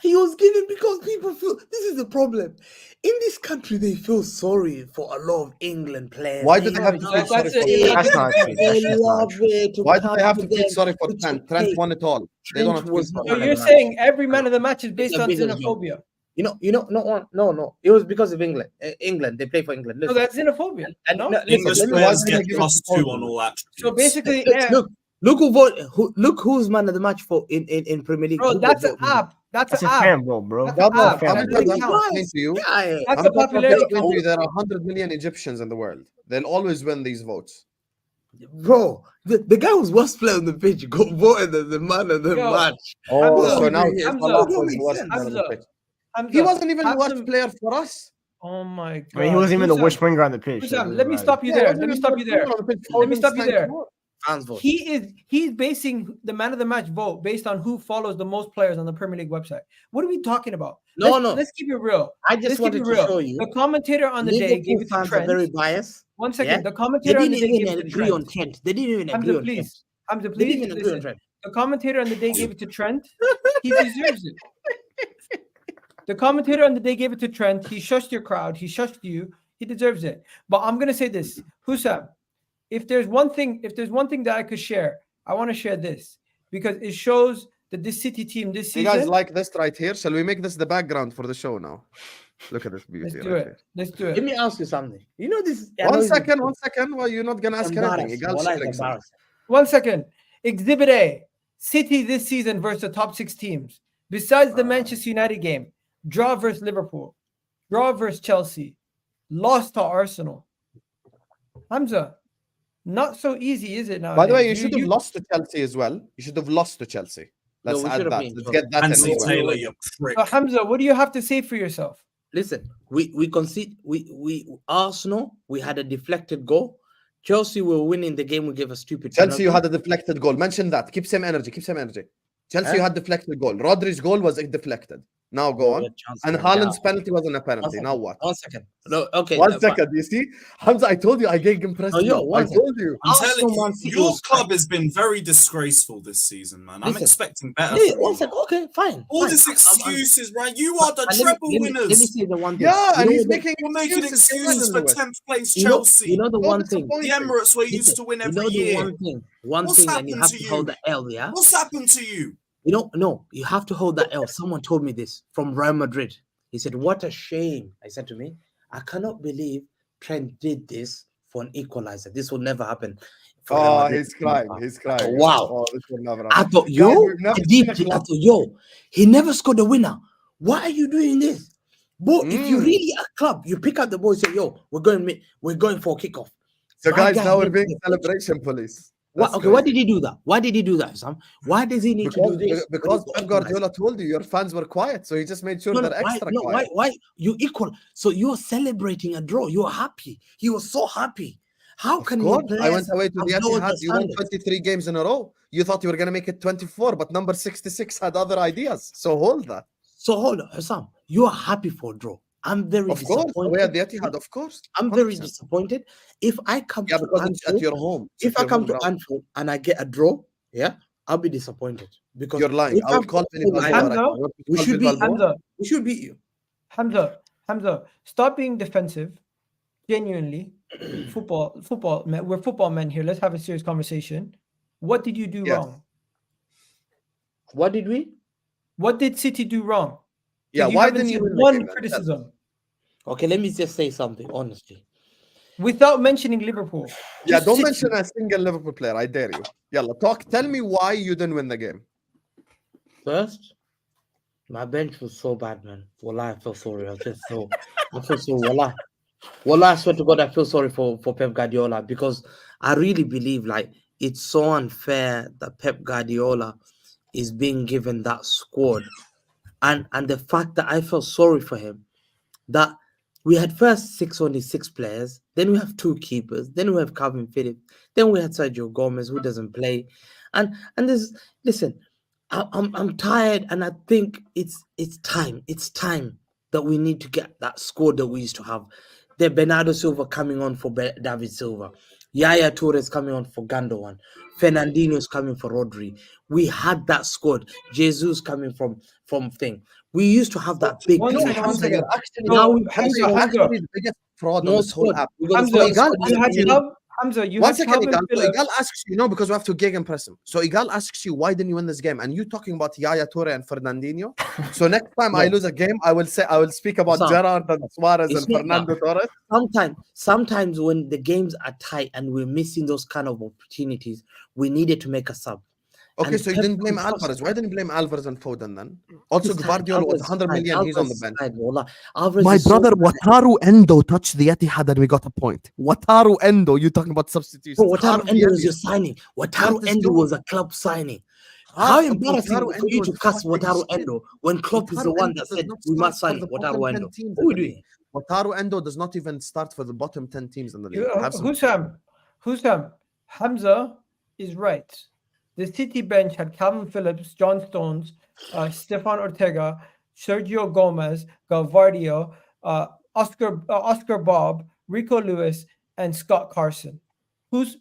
He was given because people feel this is the problem. In this country, they feel sorry for a lot of England players. Why do they have to feel That's sorry it. for That's not true. They That's just not love true. it to Why do come they have to to feel them. sorry for It's Trent? okay. Trent won it all. They don't have to feel was sorry. So man you're of the saying every man of the match is based It's a on big as well. xenophobia? No. It was because of England. England, they play for England. No, Listen. that's xenophobia. And No? listen, English let me- players why did get they give it to +2 Foden? on all attributes. So basically, look who vote. Look who's man of the match for in Premier League. bro, Who that's an voted? app. That's That's an a app. fan vote, bro. That's No, an no, app. fan I'm vote. just Guys, explaining to you. Yeah, That's I'm a just popularity explaining to you vote. there are 100 million Egyptians in the world. They'll always win these votes. bro. The guy who's worst player on the pitch got voted as the man of the Yo, match. Oh, Hamza, so now Hamza, Salah that was makes the worst sense. player on the pitch. Hamza, He wasn't even the have worst some- player for us. Oh my god. I mean, he wasn't even the Hussam, worst winger on the pitch. so it Hussam, doesn't let me matter. stop you Yeah, there. wasn't Let me even stop the you worst there. player on the pitch. Let me Foden stop you snanked there. more. Fans vote. He's basing the man of the match vote based on who follows the most players on the Premier League website. What are we talking about? No, Let's keep it real. I Let's just keep wanted it to real. show you. The commentator on the day gave Liverpool it to fans are Trent. very biased. One second. Yeah? The They commentator on didn't the day gave even it to agree on Trent. Trent. They didn't even agree Hamza, on Trent. please. Hamza, They please. didn't even agree on Listen. Trent. The commentator on the day gave it to Trent. He deserves it. The commentator on the day gave it to Trent. He shushed your crowd. He shushed you. He deserves it. But I'm gonna say this, Hussam. If there's one thing that I could share, I want to share this because it shows that this City team this You season. guys like this right here? Shall we make this the background for the show now? Look at this beauty. Let's do right it. here. Let's do Let it. me ask you something. You know this. One second. Well, you're not gonna ask anything. Embarrassing. Egal Wallah, sharing it's something. embarrassing. 1 second. Exhibit A. City this season versus the top 6 teams. Besides the Manchester United game, draw versus Liverpool, draw versus Chelsea, lost to Arsenal. Hamza, not so easy, is it now? By the way, you should have lost to Chelsea as well. You should have lost to Chelsea. No, Let's we add should have that. been, Let's sure. get that in Anthony as well. Taylor, you prick. Hamza, what do you have to say for yourself? Listen, we concede. We Arsenal. We had a deflected goal. Chelsea were winning the game. We gave a stupid. Chelsea, you penalty. had a deflected goal. Mention that. Keep same energy. Chelsea, Eh? you had deflected goal. Rodri's goal was deflected. Now go on. And Haaland's penalty wasn't a One penalty. second. Now what? 1 second. No, okay. 1 second. You see, Hamza, I told you I gave him press. No, yo, I 1 second. told you. I'm telling Arsenal, you, Man City your was club tight. has been very disgraceful this season, man. I'm Listen. expecting better. Yeah, from 1 you. second. Okay, fine. All fine. this I'm- excuses, right? You are the but treble let me winners. say the one thing. Yeah, and know he's the- making You're making excuses for 10th place you know, Chelsea. you know the So one thing. disappointing. The Emirates were used Listen, to win you every know the year. one What's thing, and you happened have to to you? hold the L, yeah? What's happened to you? You know, no, you have to hold that L. Someone told me this from Real Madrid. He said, "What a shame." I said to me, "I cannot believe Trent did this for an equalizer. This will never happen." for Real Oh, Madrid." he's crying. He's crying. Wow. Oh, this will never I happen. thought, Guys, yo, we've never I seen a thought, club. yo, he never scored a winner. Why are you doing this? But if you Mm. really a club, you pick up the ball and say, yo, we're going for a kickoff. So, My guys, guy now we're did being the- celebration police. What, That's okay, why crazy. did he do that? Why did he do that, Sam? Why does he need to do this? Because Pep Guardiola told you your fans were quiet, so he just made sure they're extra quiet. Why you equal? So you're celebrating a draw. You're happy. He was so happy. How Of can your course, I went players away to the have lowered Etihad. You won standards? 23 games in a row. You thought you were going to make it 24, but number 66 had other ideas. So hold that. So hold on, Sam. You are happy for a draw. I'm very Of course, disappointed. away at the Etihad, of course. I'm very 100%. disappointed. If I come Yeah, to because it's at Anfield, your home. It's if at I your come home to ground. Anfield and I get a draw, yeah, I'll be disappointed because You're lying. if I would I'm call full Bilbao line, right Hamza, now. What we call should be- Bilbao? Hamza, we should beat you. Hamza, stop being defensive. Genuinely, football men. We're football men here. Let's have a serious conversation. What did you do Yes. wrong? What did we? What did City do wrong? Yeah, You why haven't didn't you said win the one game then? criticism Okay, let me just say something honestly. without mentioning Liverpool? Yeah, Just don't City. mention a single Liverpool player. I dare you. Yalla, talk. Tell me why you didn't win the game. First, my bench was so bad, man. Wallah, I feel sorry. I feel so wallah. Wallah, I swear to God, I feel sorry for Pep Guardiola because I really believe like it's so unfair that Pep Guardiola is being given that squad. And the fact that I felt sorry for him, that we had first only six players, then we have two keepers, then we have Calvin Phillips, then we had Sergio Gomez who doesn't play, and this. Listen, I'm tired, and I think it's time that we need to get that squad that we used to have. The Bernardo Silva coming on for David Silva, Yaya Torres coming on for Gundogan, Fernandinho's coming for Rodri. We had that squad. Jesus coming from thing. We used to have that big. One No, second, one Hamza, second. you're actually, No, Now we Hamza, you're Hamza. actually the biggest fraud on No this whole squad. app. We got a Hamza, squad. Egal, you had Hamza, you One had second, Calvin Egal. So Phillips. Egal asks you, because we have to gegenpress him. So Egal asks you, why didn't you win this game? And you talking about Yaya Toure and Fernandinho. So next time I No. lose a game, I will speak about Sam, Gerrard and Suarez it's and not Fernando Torres. Sometimes when the games are tight and we're missing those kind of opportunities, we needed to make a sub. Okay, And so you Pep didn't blame was first. Alvarez. Why didn't you blame Alvarez and Foden then? Also, This Guardiola was Alvarez 100 side, million. He's on the Alvarez bench. side, wallah. Alvarez My is so brother, bad. Wataru Endo touched the Etihad and we got a point. Wataru Endo, you talking about substitutions. Bro, Wataru Harvey Endo was Elliott. your signing. Wataru What is Endo doing? was a club signing. How embarrassing Wataru for you Endo to is cast fucking Wataru shit. Endo when Klopp is Wataru the one Endo that does said not we start must sign for the Wataru bottom Endo. 10 teams What are we in the doing? league. Wataru Endo does not even start for the bottom 10 teams in the league. Have some- Husam, Hamza is right. The City bench had Calvin Phillips, John Stones, Stefan Ortega, Sergio Gomez, Galvardio, Oscar Bob, Rico Lewis, and Scott Carson.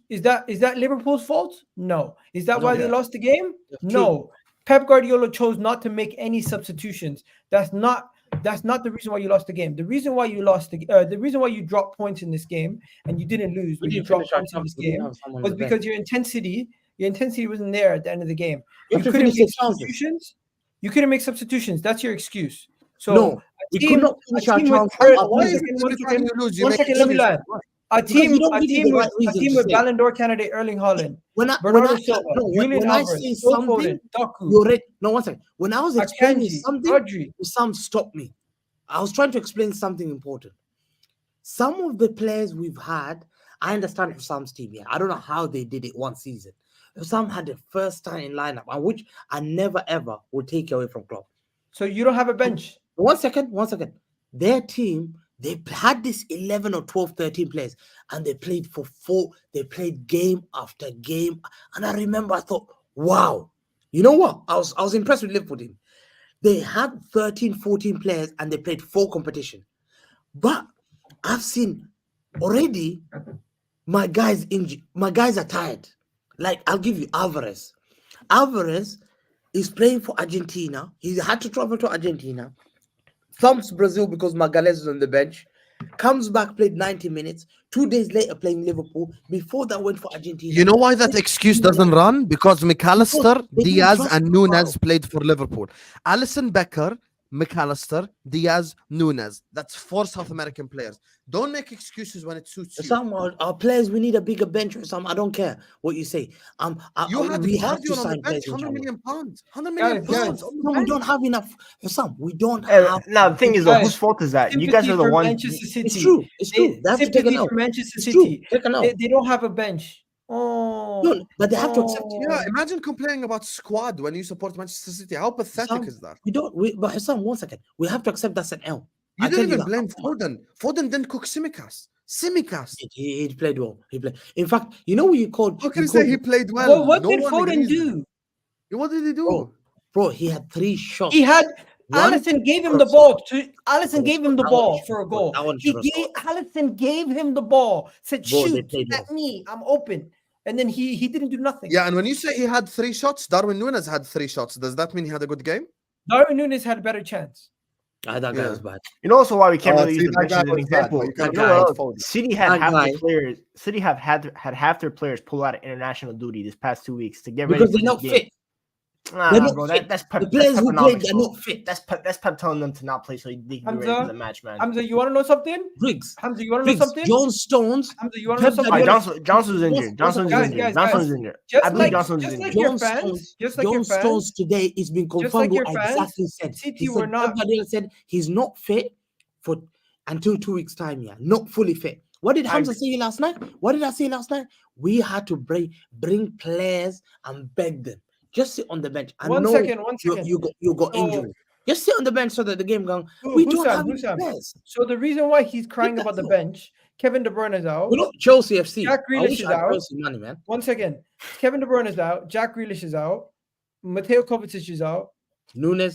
Is that Liverpool's fault? No. Is that why they lost the game? No. Pep Guardiola chose not to make any substitutions. That's not the reason why you lost the game. The reason why you the reason why you dropped points in this game and you didn't lose, but you dropped points in this game was because your intensity wasn't there at the end of the game. You couldn't make substitutions. You couldn't make substitutions. That's your excuse. So No, we could not finish our chance. Why is it every time you lose, you one make second, let me excuses? land. A team right with Ballon d'Or candidate Erling Haaland, Bernardo Silva, Julian I Alvarez, say Phil something, Foden, Doku, you're right. No, one second. When I was explaining Akanji, something, Rodri. Sam stopped me. I was trying to explain something important. Some of the players we've had, I understand for Sam's team. Yeah, I don't know how they did it one season. Some had the first starting lineup, and which I never ever will take away from Klopp. So you don't have a bench. One second. Their team, they had this 11 or 12, 13 players, and they played for 4. They played game after game. And I remember I thought, wow, you know what? I was impressed with Liverpool team. They had 13, 14 players and they played 4 competition. But I've seen already my guys are tired. Like, I'll give you Alvarez. Alvarez is playing for Argentina. He had to travel to Argentina. Thumps Brazil because Magalhães is on the bench. Comes back, played 90 minutes. 2 days later, playing Liverpool. Before that, went for Argentina. You know why that excuse doesn't run? Because McAllister, They didn't Diaz, trust and him, Nunes bro. played for Liverpool. Alisson Becker, McAllister, Diaz, Nunes. That's 4 South American players. Don't make excuses when it suits you. Some our players, we need a bigger bench or something. I don't care what you say. You had We have to Guardiola on the sign players bench, in 100 January. million pounds. 100 million Guys, pounds. on the No, we bench. don't have enough. For some, we don't have. Now the thing is, though, Guys, whose fault is that? You Sympathy guys are the for ones. Manchester City. It's true. It's true. They have to take Sympathy an L. for Manchester It's true. City. Take an L. They don't have a bench. Oh, No, but they have to accept it. Yeah, imagine complaining about squad when you support Manchester City. How pathetic Some, is that? we don't. But Hassan, 1 second. We have to accept that's an L. You I tell didn't even that. blame Foden. Foden didn't cook Simicast. He played well. He played. In fact, you know what you called? How can you called- say he played well? well, what No did one Foden agrees do? with you. What did he do? Bro, he had 3 shots. He had One Alisson gave him for the a ball. Alisson gave him the That one ball should for a have goal. scored. That one He should have gave scored. Alisson gave him the ball. Said Bro, they shoot played at well. me. I'm open. And then he didn't do nothing. Yeah, and when you say he had 3 shots, Darwin Nunes had 3 shots. Does that mean he had a good game? Darwin Nunes had a better chance. That guy Yeah. was bad. You know also why we can't really see, use the that bench guy as an was bad, example. but you can't You know what fault else? Foden. City had That half guy- their players. City have had half their players pull out of international duty this past 2 weeks to get ready Because for they're this not game. fit. Nah, They're not bro, fit. that's The players who played, Peponomics, they're bro. not fit. That's Pep telling them to not play so they can be ready for Hamza, the match, man. Hamza, you want to know something? Griggs. Hamza, you want to know Griggs. something? John Stones. Hamza, you want to know Pep something? Guardiola- Johnson's injured. Johnson's Guys, injured. guys, Johnson's guys. injured. Just I believe like- Johnson's just injured. like your John fans, Stones, just like John your fans, Stones today is being just confirmed like your what fans, exactly said. City He were said, not- Pep Guardiola said he's not fit for until 2 weeks' time. Yeah, not fully fit. What did I Hamza agree. say last night? What did I say last night? We had to bring players and beg them. Just sit on the bench. I One know second. you got So- injury. Just sit on the bench so that the game going. We don't have any Hussam. players. So the reason why he's crying that about the out. bench, Kevin De Bruyne is out. We're not Chelsea FC. Jack I Grealish wish is I had out. Chelsea money, man. 1 second. Kevin De Bruyne is out. Jack Grealish is out. Mateo Kovacic is out. Nunes,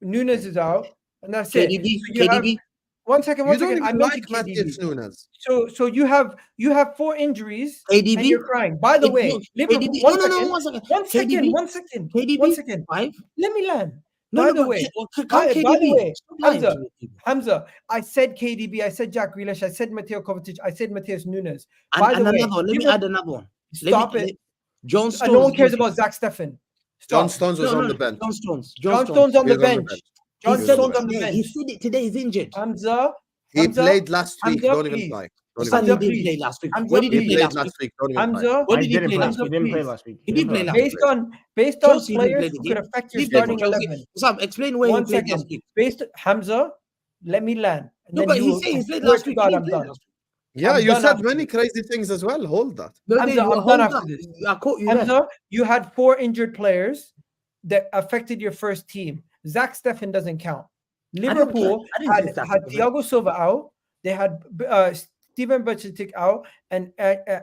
Nunes is out. And that's it. KDB, So you have- KDB. 1 second. You 1 don't second. I even mentioned like KDB. Matheus Nunes. So you have 4 injuries and KDB. you're crying. By the way, Liverpool. KDB. 1 No, second. 1 second. 1 second. KDB. 1 second. KDB. 1 second. 5. Let me land. No, By no, the but way, can't by the KDB. way, Stop lying Hamza, to me, people. Hamza, I said KDB, I said Jack Grealish, I said Mateo Kovacic, I said Matheus Nunes. And, By the and way, another one. Let me Liverpool- add another one. Stop it. John Stones. No one cares is about Zach Steffen. John Stop. Stones was on the bench. John Stones. John Stones on He the was on the bench. bench. John He He said Stones it on the today. He bench. said it today. He's injured. Hamza, He Hamza, played last week. Hamza, Don't even please. lie. Don't Son, even he lie. didn't please. play last week. Hamza, What did He he play played last week? last week. Don't even lie. Hamza, What I did he didn't play play. last He week? didn't play please. last week. He didn't play last based week. on Chelsea didn't players play the who game. could affect He your played for starting Chelsea. 11. Sam, explain where he 1 played second. last week. Based Hamza, let me land. And No, then but you he's will- saying he played swear last to week. God, He I'm didn't play done. last week. Yeah, I'm you done said after many this. crazy things as well. Hold that. No, Hamza, you I'm were done hold after up. this. I caught you there. Hamza, you had 4 injured players that affected your first team. Zach Steffen doesn't count. Liverpool I didn't say Zach had Steffen. Thiago Silva out. They had Steven Bajcetic out and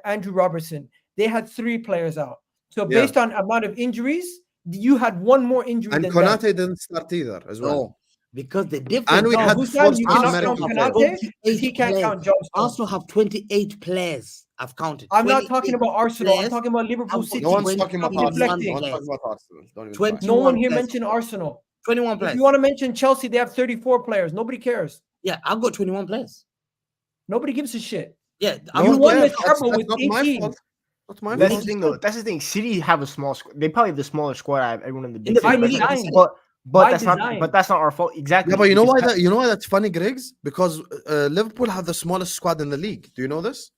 Andrew Robertson. They had 3 players out. So Yeah. based on amount of injuries, you had 1 more injury And than Konate them. didn't start either as well. No, because the difference. And we No, had Hussam, 4 you South cannot American count players. Konate because he can't count John Stones. Arsenal have 28 players. I've counted. I'm not talking 28 about Arsenal. I'm players. talking about Liverpool I've got City. No one's 20 talking about Stop Arsenal. deflecting. No one's talking about Arsenal. Don't even 20 try. No one here players. mentioned Arsenal. 21 If players. you want to mention Chelsea, they have 34 players. Nobody cares. Yeah, I've got 21 players. Nobody gives a shit. Yeah, No I've You one got won cares. the 21. treble with not my 18. fault. Not my That's fault. the thing, though. That's the thing. City have a small squad. They probably have the smallest squad out of everyone in the big the six. Premier But- League. But By that's design. not. But that's not our fault. Exactly. Yeah, but you know why Because- that? You know why that's funny, Griggs? Because Liverpool have the smallest squad in the league. Do you know this?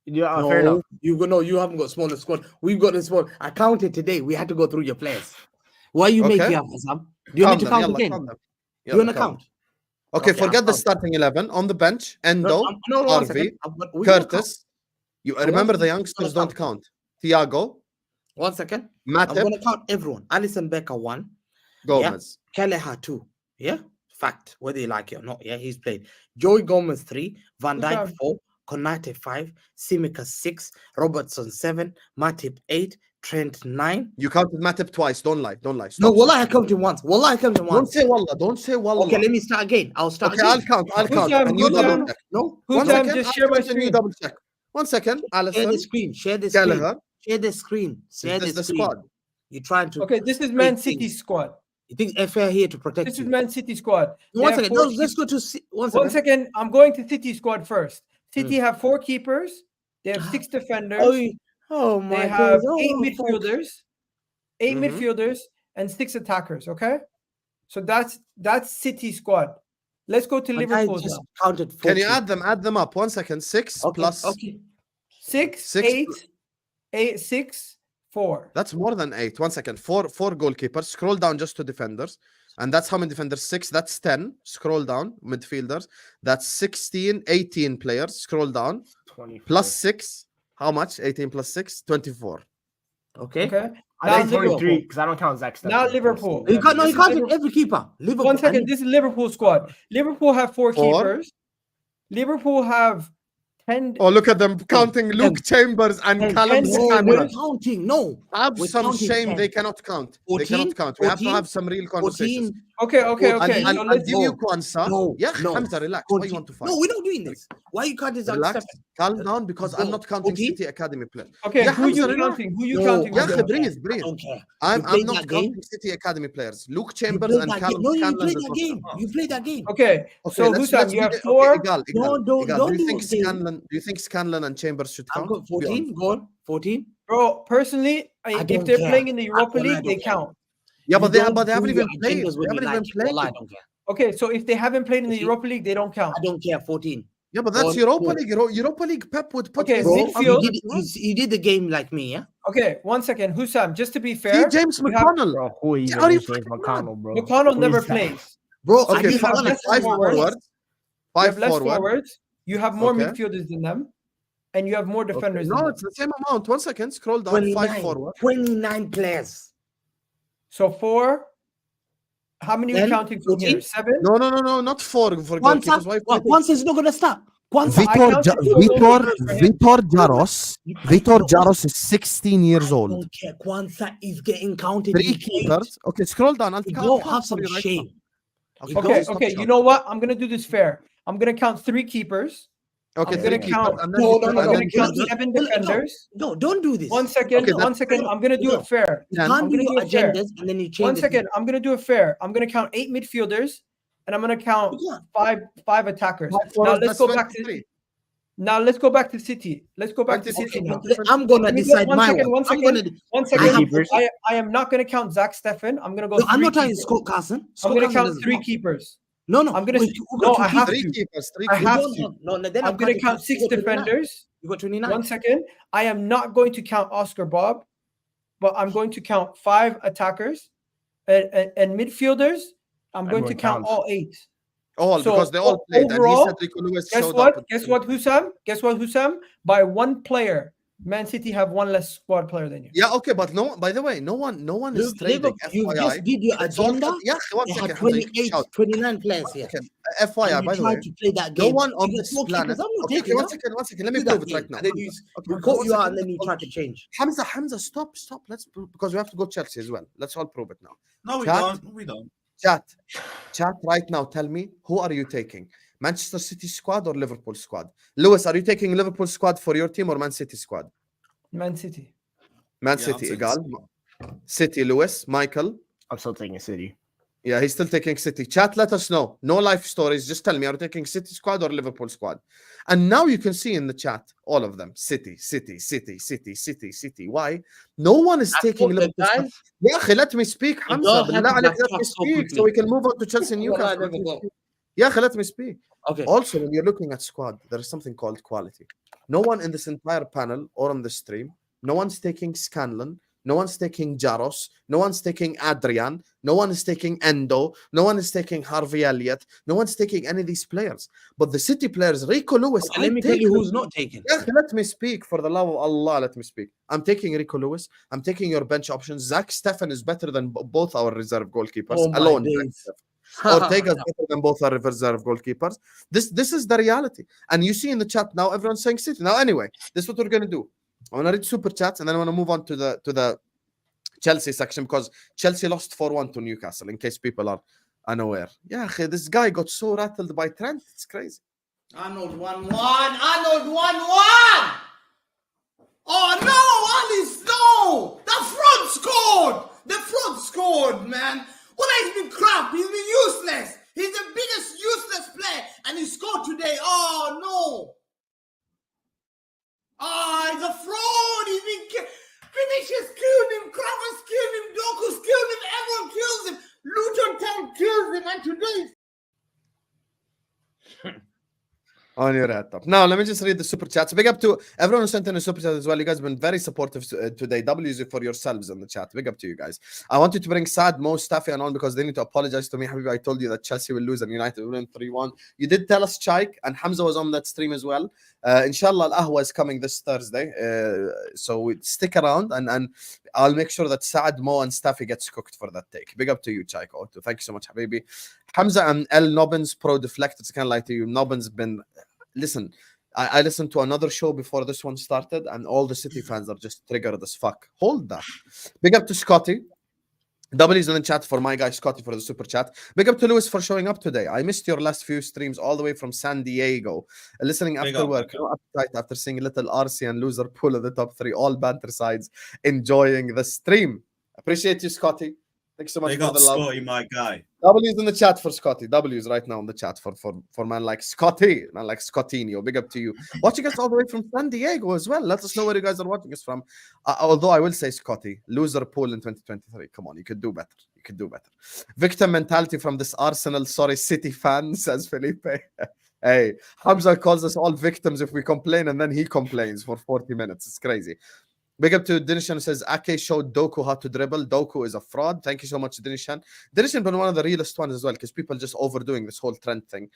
Yeah, fair enough. You haven't got smaller squad. We've got a small. I counted today. We had to go through your players. Why you Okay. making up, Sam? Do you want me to Calm count down, again? calm down. Do you want to calm count? down. Okay, Okay, forget I'll the count. starting 11. On the bench, Endo, No, one Harvey, second. We gotta count. Curtis. You I remember want the you to youngsters count. don't count. Thiago, 1 second. I'm Matip, gonna count everyone. Alisson Becker 1. Gomez. Kelleher 2. Yeah, fact. Whether you like it or not. Yeah, he's played. Joey Gomez 3. Van Dijk Okay. 4. Konate 5. Simica 6. Robertson 7. Matip 8. Trent 9. You counted Matip twice. Don't lie. Don't lie. No, Stop, wallah, I stop. counted once. Wallah, I counted Don't once. say wallah. Don't say wallah. Okay, let me start again. I'll start Okay, again. I'll count. I'll count. Hussam, And you Hussam. double check. No. One Hussam, second. just I'll share my count and you screen. double check. 1 second. Share Allison. the screen. Share the screen. Gallagher. Share the screen. Share Is this the the screen. squad? You're trying to. Okay, this is Man Wait, City things. squad. You think FA here to protect This you? is Man City squad. They One have second. four No, let's go to one One second. second. I'm going to City squad first. City have 4 keepers. They have 6 defenders. Oh my They have days. Oh, 8 fuck. midfielders, 8 Mhm. midfielders, and 6 attackers. Okay, so that's City squad. Let's go to But I Liverpool. just Now. counted 14. Can you add them up? 1 second. 6 Okay, plus. okay. 6, Six 8, 6, 4. That's more than 8. 1 second. Four goalkeepers. Scroll down just to defenders. And that's how many defenders? 6. That's 10. Scroll down. Midfielders. That's 16, 18 players. Scroll down. 24. Plus 6. How much? 18 plus 6? 24. Okay. Okay. I Now think 23 Liverpool. because I don't count Zach Steffen. Now Liverpool. You can't. No, This you is counted Liverpool. every keeper. Liverpool. 1 second. This is Liverpool squad. Liverpool have 4 Four. keepers. Liverpool have 10. Oh, look at them counting Luke Chambers and Ten. Callum Ten. No, we're Scanlon. counting. No. Have We're some counting shame. 10. They cannot count. 14, They cannot count. We have to 14, have some real conversations. 14. Okay. And So I'll let's give you go. Kwanzaa. No, Yeah, no. Hamza, relax. Why 14. you want to fight? No, we're not doing this. Why you counting Zach Relax. Steffen? Calm down because I'm Go. not counting 14. City Academy players. Okay, Yeah, who you Hamza, relax. counting? Who you No, counting? Yeah, I don't care. breathe. I don't care. I'm played not that game. counting City Academy players. Luke You Chambers played and that Callum game. No, you Scanlon. played does that not game. count. You played that game. Okay, so let's Hussam, you have begin- 4. Okay, Egal. Don't Do you do think it, Dave. Scanlon? Do you think Scanlon and Chambers should I've count? got Be honest. 14. Go on. 14. Bro, personally, I if don't they're care. playing in the Europa I League, don't they care. count. Yeah, You but they don't haven't do even your played. agendas They when you haven't like even it. played. Wallah, I don't care. Okay, so if they haven't played in the See? Europa League, they don't count. I don't care. 14. Yeah, but Go that's on, Europa go on. League. Europa League. Pep would put Okay, his Bro, midfield- you did the game like me, yeah? Okay, 1 second. Hussam, just to be See fair, James you have- McConnell. Bro, who even Are you is James fucking McConnell, bro? McConnell Who never is that? plays. Bro, Okay, I give have Haaland less 5 forwards. forwards. You 5 have less forward. forwards. You have more Okay. midfielders than them, and you have more Okay. defenders No, than it's them. the same amount. 1 second. Scroll down. 29. 5 forward. 29 players. So 4. How many are we 10, counting from here? 14? 7. No. Not 4 for goalkeepers. Why? Kwanzaa is not going to stop. Kwanzaa. I counted 2 goalkeepers for him. Vitor Jaros is 16 years I old. don't care. Kwanzaa is getting counted. 3 in games. keepers. Okay, scroll down. I'll You count. go count have for some you right shame. now. You Okay, go- okay. You know what? I'm gonna do this fair. I'm gonna count 3 keepers. Okay, I'm 3 gonna keepers. count- And then No, you no, can- no, and I'm then gonna you count can- 7 no, no. defenders. No, don't do this. 1 second. Okay, 1 second. I'm gonna do no. it fair. You And- can't I'm do gonna your do it fair. agendas and then you change 1 the second. I'm gonna do it fair. I'm gonna count 8 midfielders, and I'm gonna count thing. You can't. five attackers. Five Now forwards, let's that's go back to 23. Now let's go back to City. Let's go back to 23. City now. I'm gonna Let me go- decide 1 my second, one. 1 I'm second. gonna. 1 Three second. keepers. I am not gonna count Zach Steffen. I'm gonna go. No, I'm 3 not talking keepers. Scott Carson. I'm Scott gonna Carson count doesn't 3 count. keepers. No, I'm gonna- wait, you got no, two I have keepers. 3 to. keepers. 3 I keepers. have No, to. no, no, then I'm gonna count 6 you got 29. defenders. You got 29. 1 second. I am not going to count Oscar Bob, but I'm going to count 5 attackers and midfielders. I'm going to Everyone count counts. all 8. All So, because they all played. And overall, he said Rico Lewis Guess showed what? up. Guess what, Hussam? Guess what, Hussam? By 1 player, Man City have 1 less squad player than you. Yeah, okay, but no. By the way, no one is trading. Liverpool, you FYI. just did your It's all- agenda. Yeah, 1 They second. had Hamza, you can 28, shout. 29 players here. Okay, FYI, And by you the way, tried to play that no game. one on You got this 4 keepers. planet. I'm not Okay, taking 1 that. second. Let me Do that prove it game. right now. And then you Okay, we caught one you out second. and then you tried to change. Hamza, stop. Let's because we have to go Chelsea as well. Let's all prove it now. No, we Chat. don't. We don't. Chat right now. Tell me, who are you taking? Manchester City squad or Liverpool squad? Lewis, are you taking Liverpool squad for your team or Man City squad? Man City. Man Yeah, City, I'm taking Egal. City, Lewis, Michael. I'm still taking City. Yeah, he's still taking City. Chat, let us know. No life stories. Just tell me, are you taking City squad or Liverpool squad? And now you can see in the chat all of them. City. Why? No one is taking thought the Liverpool squad. guys- Yeah, akhi, let me speak, don't Hamza. have Billah to عليك, back let me up so speak quickly. so we can move on to Chelsea and Wallah, I Newcastle. never go. Yeah, akhi, let me speak. Okay. Also, when you're looking at squad, there is something called quality. No one in this entire panel or on the stream, no one's taking Scanlon, no one's taking Jaros, no one's taking Adrian, no one is taking Endo, no one is taking Harvey Elliott, no one's taking any of these players. But the City players, Rico Lewis, Okay, let me tell you who's not taken. Yeah, let me speak. For the love of Allah, let me speak. I'm taking Rico Lewis. I'm taking your bench options. Zach Steffen is better than both our reserve goalkeepers Oh my alone. days. Ortega's better than both our reserve goalkeepers. This is the reality. And you see in the chat now, everyone's saying City. Now, anyway, this is what we're going to do. I want to read super chats, and then I want to move on to the Chelsea section because Chelsea lost 4-1 to Newcastle. In case people are unaware, yeah, this guy got so rattled by Trent. It's crazy. Arnold 1-1. Arnold 1-1. Oh no, Alice, no! The front scored! The front scored, man! Well, he's been crap, he's been useless! He's the biggest useless player, and he scored today. Oh no! Ah, he's a fraud! He's been Vinicius killed him, Kravitz killed him, Doku's killed him, everyone kills him, Luton Town kills him, and today On your head top. Now, let me just read the super chats. Big up to everyone who sent in a super chat as well. You guys have been very supportive today. W's for yourselves in the chat. Big up to you guys. I want you to bring Saad, Mo, Staffy, and on because they need to apologize to me. Habibi, I told you that Chelsea will lose and United will win 3-1. You did tell us, Chaik, and Hamza was on that stream as well. Inshallah, Al-Ahwa is coming this Thursday. So we stick around and I'll make sure that Saad, Mo, and Staffy gets cooked for that take. Big up to you, Chaik. Thank you so much, Habibi. Hamza and El Nobbins pro deflect. It's kind of like to you. Nobbins been... Listen, I listened to another show before this one started, and all the City fans are just triggered as fuck. Hold that. Big up to Scotty. W's in the chat for my guy Scotty for the super chat. Big up to Lewis for showing up today. I missed your last few streams all the way from San Diego. Listening after work. No appetite after seeing little RC and loser pull of the top three. All banter sides. Enjoying the stream. Appreciate you, Scotty. Thanks so much for the love. Scotty, my guy. W's in the chat for Scotty. W's right now in the chat for man like Scotty, man like Scottinho. Big up to you. Watching us all the way from San Diego as well. Let us know where you guys are watching us from. Although I will say, Scotty, loser pool in 2023. Come on, you could do better. You could do better. Victim mentality from this Arsenal, City fan, says Felipe. Hey, Hamza calls us all victims if we complain, and then he complains for 40 minutes. It's crazy. Big up to Dinishan who says, Ake showed Doku how to dribble. Doku is a fraud. Thank you so much, Dinishan. Dinishan been one of the realest ones as well because people just overdoing this whole trend thing.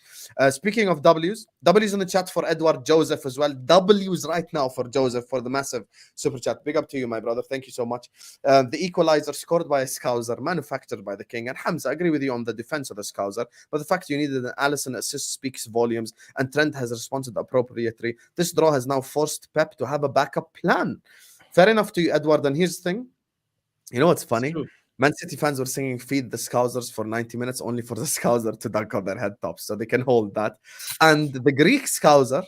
Speaking of W's in the chat for Edward Joseph as well. W's right now for Joseph for the massive super chat. Big up to you, my brother. Thank you so much. The equalizer scored by a Scouser, manufactured by the King. And Hamza, I agree with you on the defense of the Scouser, but the fact you needed an Alisson assist speaks volumes, and Trent has responded appropriately. This draw has now forced Pep to have a backup plan. Fair enough to you, Edward. And here's the thing. You know what's funny? Man City fans were singing Feed the Scousers for 90 minutes only for the Scouser to dunk on their head tops. So they can hold that. And the Greek Scouser,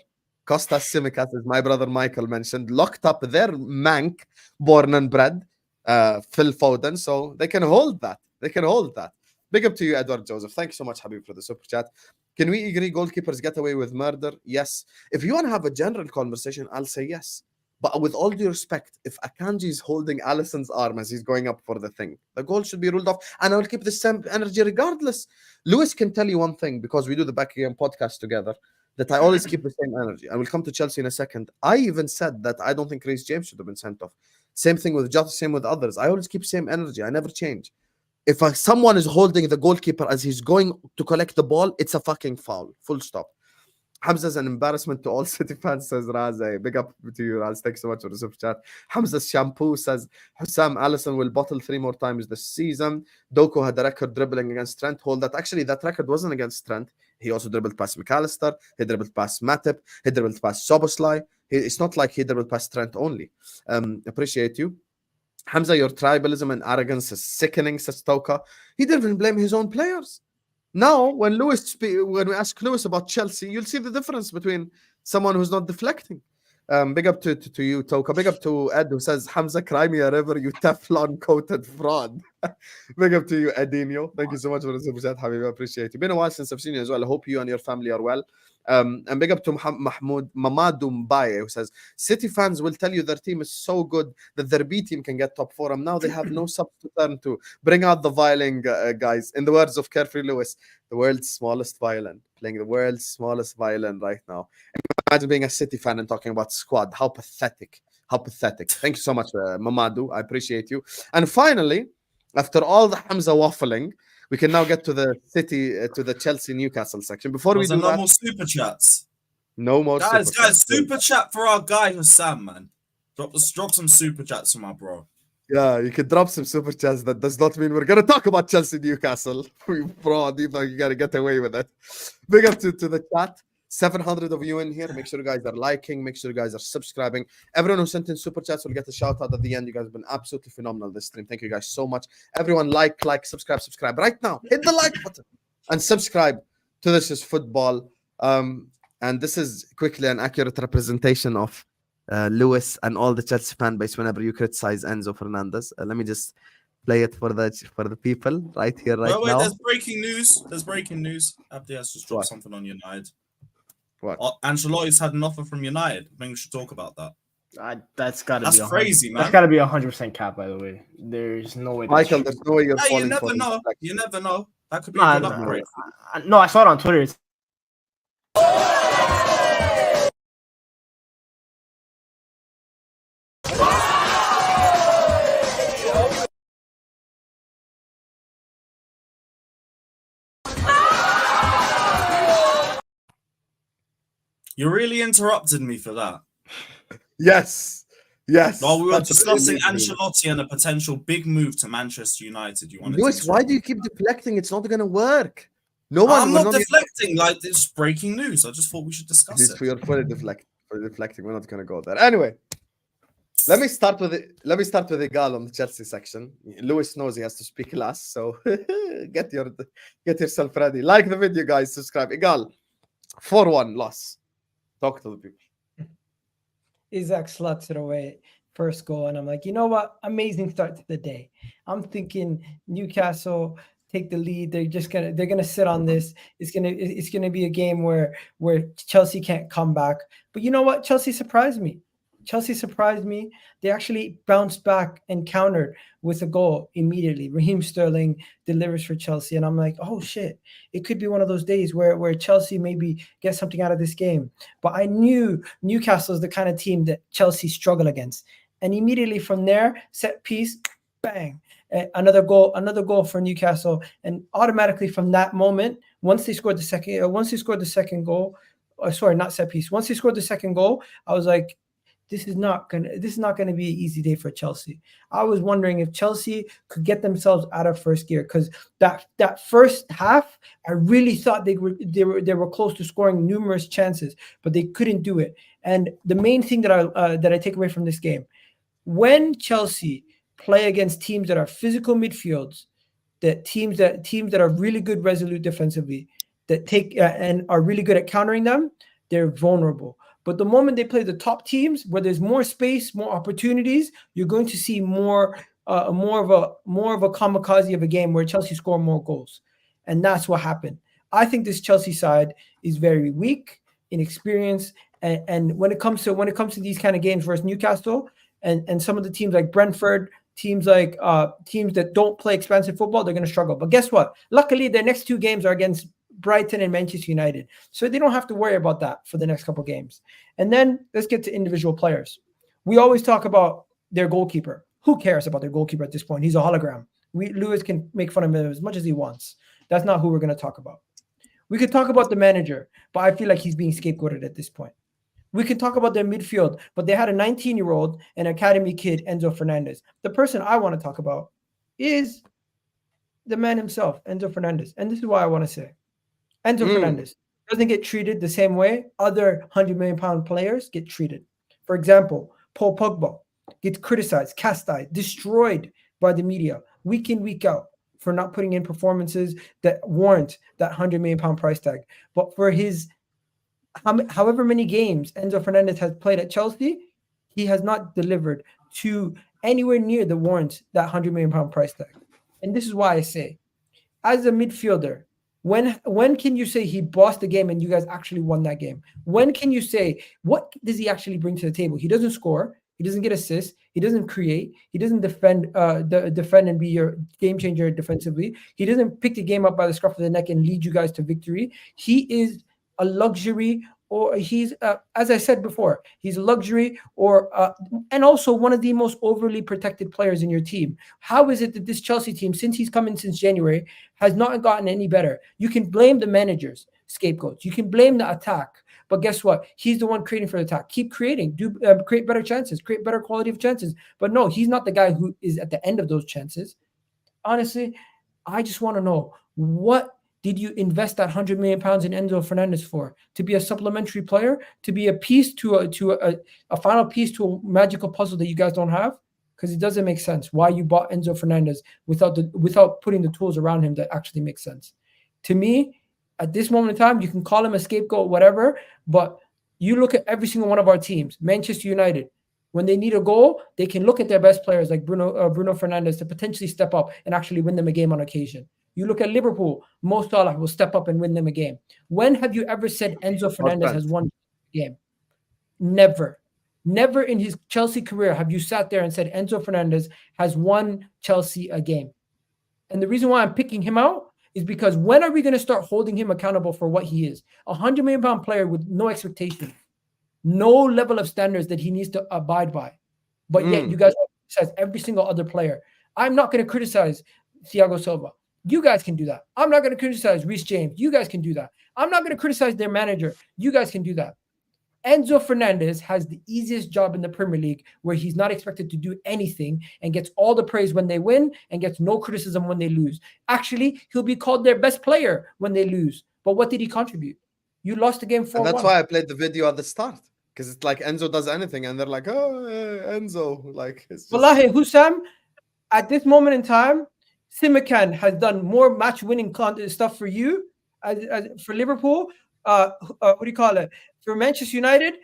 Kostas Tsimikas, as my brother Michael mentioned, locked up their mank, born and bred, Phil Foden. So they can hold that. They can hold that. Big up to you, Edward Joseph. Thank you so much, Habib, for the super chat. Can we agree goalkeepers get away with murder? Yes. If you want to have a general conversation, I'll say yes. But with all due respect, if Akanji is holding Alisson's arm as he's going up for the thing, the goal should be ruled off. And I will keep the same energy regardless. Lewis can tell you one thing, because we do the Back Again podcast together, that I always keep the same energy. I will come to Chelsea in a second. I even said that I don't think Reece James should have been sent off. Same thing with Jota, same with others. I always keep same energy. I never change. If someone is holding the goalkeeper as he's going to collect the ball, it's a fucking foul. Full stop. Hamza's an embarrassment to all City fans, says Raz. Big up to you, Raz. Thanks so much for the super chat. Hamza's shampoo says Hussam Alisson will bottle 3 more times this season. Doku had a record dribbling against Trent. Hold that. Actually, that record wasn't against Trent. He also dribbled past McAllister. He dribbled past Matip. He dribbled past Soboslai. It's not like he dribbled past Trent only. Appreciate you. Hamza, your tribalism and arrogance is sickening, says Toka. He didn't even blame his own players. Now, when we ask Lewis about Chelsea, you'll see the difference between someone who's not deflecting. Big up to you, Toka. Big up to Ed, who says, Hamza, cry me a river, you Teflon-coated fraud. Big up to you, Edinho. Thank you so much for the super chat, Habib. I appreciate it. It's been a while since I've seen you as well. I hope you and your family are well. And big up to Mamadou Mbaye, who says, City fans will tell you their team is so good that their B team can get top 4, and now they have no sub to turn to. Bring out the violin, guys. In the words of Carefree Lewis, the world's smallest violin. Playing the world's smallest violin right now. Imagine being a City fan and talking about squad. How pathetic. How pathetic. Thank you so much, Mamadou. I appreciate you. And finally, after all the Hamza waffling, we can now get to the Chelsea Newcastle section. Before we do no that, more super chats. No more guys, super chats. Super chat for our guy Hussam, man. Drop some super chats for my bro. Yeah, you can drop some super chats. That does not mean we're gonna talk about Chelsea Newcastle. Bro, you gotta get away with it. Big up to the chat. 700 of you in here. Make sure you guys are liking. Make sure you guys are subscribing. Everyone who sent in super chats will get a shout out at the end. You guys have been absolutely phenomenal this stream. Thank you guys so much. Everyone like, subscribe right now. Hit the like button and subscribe to This Is Football. And this is quickly an accurate representation of Lewis and all the Chelsea fan base whenever you criticize Enzo Fernandez. Let me just play it for the people right here, right wait, now. there's breaking news. Abdi has just dropped something on United. What? Ancelotti's had an offer from United. I think we should talk about that. That's gotta be crazy, man. That's gotta be 100% cap, by the way. There's no way. Michael, there's no way you're you falling never for know. this. You never know. That could be a good upgrade. No, I saw it on Twitter. It's You really interrupted me for that. Yes. While we were That's discussing amazing. Ancelotti and a potential big move to Manchester United, you wanted Lewis, to why do you keep deflecting? It's not going to work. No one. I'm will not deflecting. Like, it's breaking news. I just thought we should discuss it. You're fully deflecting. We're not going to go there. Anyway, let me start with Egal on the Chelsea section. Lewis knows he has to speak last, so get yourself ready. Like the video, guys. Subscribe. Egal, 4-1 loss. Talk to the people. Isaac sluts it away, first goal, and I'm like, you know what? Amazing start to the day. I'm thinking Newcastle take the lead. They're gonna sit on this. It's gonna be a game where Chelsea can't come back. But you know what? Chelsea surprised me. They actually bounced back and countered with a goal immediately. Raheem Sterling delivers for Chelsea, and I'm like, oh shit, it could be one of those days where Chelsea maybe gets something out of this game. But I knew Newcastle is the kind of team that Chelsea struggle against. And immediately from there, set piece, bang, another goal for Newcastle. And automatically from that moment, once they scored the second goal, sorry, not set piece. Once they scored the second goal, I was like, this is not gonna be an easy day for Chelsea. I was wondering if Chelsea could get themselves out of first gear, because that first half, I really thought they were close to scoring numerous chances, but they couldn't do it. And the main thing that I take away from this game, when Chelsea play against teams that are physical midfields, that teams that are really good, resolute defensively, that take and are really good at countering them, they're vulnerable. But the moment they play the top teams, where there's more space, more opportunities, you're going to see more of a kamikaze of a game where Chelsea score more goals, and that's what happened. I think this Chelsea side is very weak, inexperienced, and when it comes to these kind of games versus Newcastle and some of the teams like Brentford, teams that don't play expansive football, they're going to struggle. But guess what? Luckily, their next two games are against Brighton and Manchester United, so they don't have to worry about that for the next couple games. And then let's get to individual players. We always talk about their goalkeeper. Who cares about their goalkeeper at this point? He's a hologram. Lewis can make fun of him as much as he wants. That's not who we're going to talk about. We could talk about the manager, but I feel like he's being scapegoated at this point. We can talk about their midfield, but they had a 19-year-old, an academy kid, Enzo Fernandez. The person I want to talk about is the man himself, Enzo Fernandez. And this is why I want to say, Enzo Fernandez doesn't get treated the same way other £100 million players get treated. For example, Paul Pogba gets criticized, chastised, destroyed by the media week in, week out for not putting in performances that warrant that £100 million price tag. But for his however many games Enzo Fernandez has played at Chelsea, he has not delivered to anywhere near the warrant that £100 million price tag. And this is why I say, as a midfielder, when can you say he bossed the game and you guys actually won that game? When can you say, what does he actually bring to the table? He doesn't score. He doesn't get assists. He doesn't create. He doesn't defend and be your game changer defensively. He doesn't pick the game up by the scruff of the neck and lead you guys to victory. He is a luxury, or he's, as I said before, he's a luxury, and also one of the most overly protected players in your team. How is it that this Chelsea team, since he's come in since January, has not gotten any better? You can blame the managers, scapegoats. You can blame the attack. But guess what? He's the one creating for the attack. Keep creating. Create better chances. Create better quality of chances. But no, he's not the guy who is at the end of those chances. Honestly, I just want to know, what did you invest that £100 million in Enzo Fernandez for? To be a supplementary player? To be a piece to a final piece to a magical puzzle that you guys don't have? Because it doesn't make sense why you bought Enzo Fernandez without putting the tools around him that actually make sense. To me, at this moment in time, you can call him a scapegoat, whatever, but you look at every single one of our teams, Manchester United, when they need a goal, they can look at their best players like Bruno Fernandes to potentially step up and actually win them a game on occasion. You look at Liverpool, Mo Salah will step up and win them a game. When have you ever said Enzo Fernandez has won a game? Never. Never in his Chelsea career have you sat there and said Enzo Fernandez has won Chelsea a game. And the reason why I'm picking him out is because when are we going to start holding him accountable for what he is? A £100 million player with no expectation, no level of standards that he needs to abide by. But yet you guys criticize every single other player. I'm not going to criticize Thiago Silva. You guys can do that. I'm not going to criticize Reece James. You guys can do that. I'm not going to criticize their manager. You guys can do that. Enzo Fernandez has the easiest job in the Premier League where he's not expected to do anything and gets all the praise when they win and gets no criticism when they lose. Actually, he'll be called their best player when they lose. But what did he contribute? You lost the game 4-1. And that's why I played the video at the start. Because it's like Enzo does anything and they're like, oh, Enzo. Like, it's just... Wallahi, Hussam, at this moment in time, Simikan has done more match-winning stuff for you, for Liverpool. What do you call it? For Manchester United,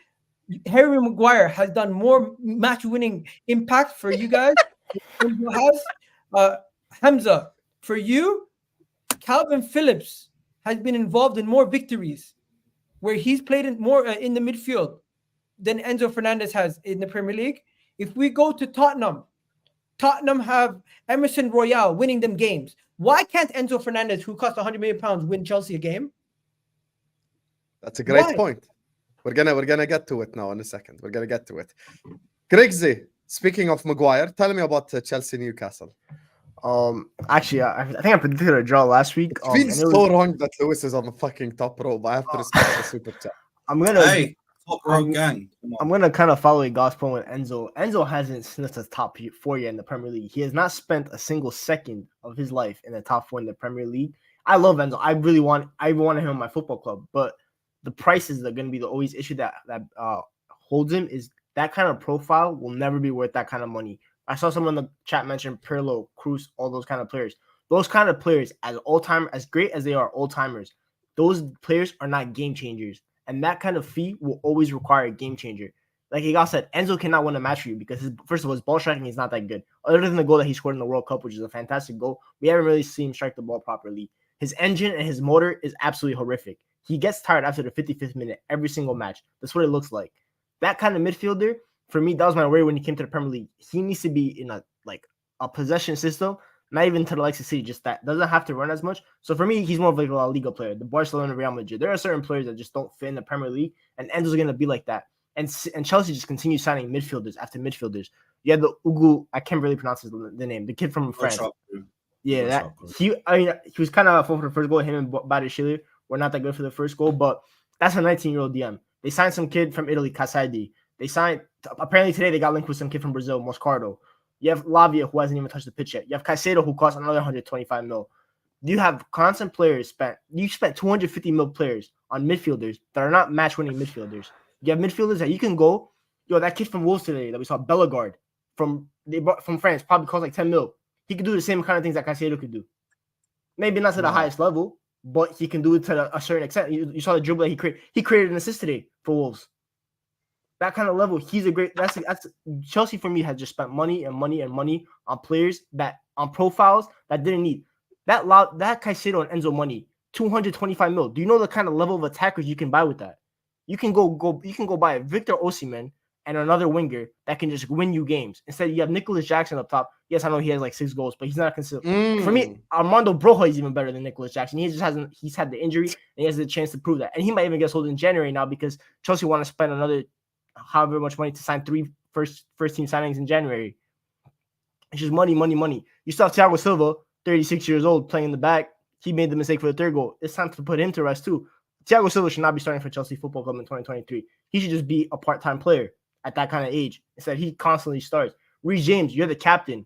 Harry Maguire has done more match-winning impact for you guys. Hamza, for you, Calvin Phillips has been involved in more victories where he's played in more in the midfield than Enzo Fernandez has in the Premier League. If we go to Tottenham have Emerson Royale winning them games. Why can't Enzo Fernandez, who cost £100 million, win Chelsea a game? That's a great point. We're gonna get to it now in a second. We're gonna get to it. Grigsy, speaking of Maguire, tell me about Chelsea Newcastle. Actually, I think I predicted a draw last week. It feels so wrong that Lewis is on the fucking top row, but I have to respect the super chat. Top row gang. I'm gonna kind of follow a gospel with Enzo. Enzo hasn't sniffed the top 4 yet in the Premier League. He has not spent a single second of his life in the top 4 in the Premier League. I love Enzo. I wanted him in my football club, but the prices are going to be the always issue that holds him. Is that kind of profile will never be worth that kind of money. I saw someone in the chat mention Pirlo, Cruz, all those kind of players. Those kind of players, as great as they are, old timers, those players are not game changers, and that kind of fee will always require a game changer. Like Egal said, Enzo cannot win a match for you because first of all, his ball striking is not that good. Other than the goal that he scored in the World Cup, which is a fantastic goal, we haven't really seen him strike the ball properly. His engine and his motor is absolutely horrific. He gets tired after the 55th minute every single match. That's what it looks like. That kind of midfielder, for me, that was my worry when he came to the Premier League. He needs to be in a possession system, not even to the likes of City, just that doesn't have to run as much. So for me, he's more of like a La Liga player, the Barcelona, Real Madrid. There are certain players that just don't fit in the Premier League, and Enzo's going to be like that. And Chelsea just continues signing midfielders after midfielders. You had the Ugu, I can't really pronounce the name, the kid from France. Yeah, he was kind of for the first goal. Him and Badiashile were not that good for the first goal, but that's a 19-year-old DM. They signed some kid from Italy, Casadi. They signed, apparently today they got linked with some kid from Brazil, Moscardo. You have Lavia, who hasn't even touched the pitch yet. You have Caicedo, who cost another 125 mil. You have constant players you spent 250 mil players on midfielders that are not match-winning midfielders. You have midfielders that you can go, that kid from Wolves today that we saw, Bellegarde, from France, probably cost like 10 mil. He could do the same kind of things that Caicedo could do. Maybe not to the highest level, but he can do it to a certain extent. You saw the dribble that he created. He created an assist today for Wolves. That kind of level, he's a great. That's Chelsea for me has just spent money and money and money on players on profiles that didn't need that Caicedo and Enzo money. 225 mil. Do you know the kind of level of attackers you can buy with that? You can go buy Victor Osimhen and another winger that can just win you games. Instead, you have Nicholas Jackson up top. Yes, I know he has like 6 goals, but he's not consistent. For me, Armando Broja is even better than Nicholas Jackson. He's had the injury and he has the chance to prove that. And he might even get sold in January now because Chelsea want to spend another however much money to sign 3 first team signings in January. It's just money. You still have Thiago Silva, 36 years old, playing in the back. He made the mistake for the 3rd goal. It's time to put him to rest too. Thiago Silva should not be starting for Chelsea Football Club in 2023. He should just be a part-time player at that kind of age. Instead, he constantly starts. Reece James, you're the captain.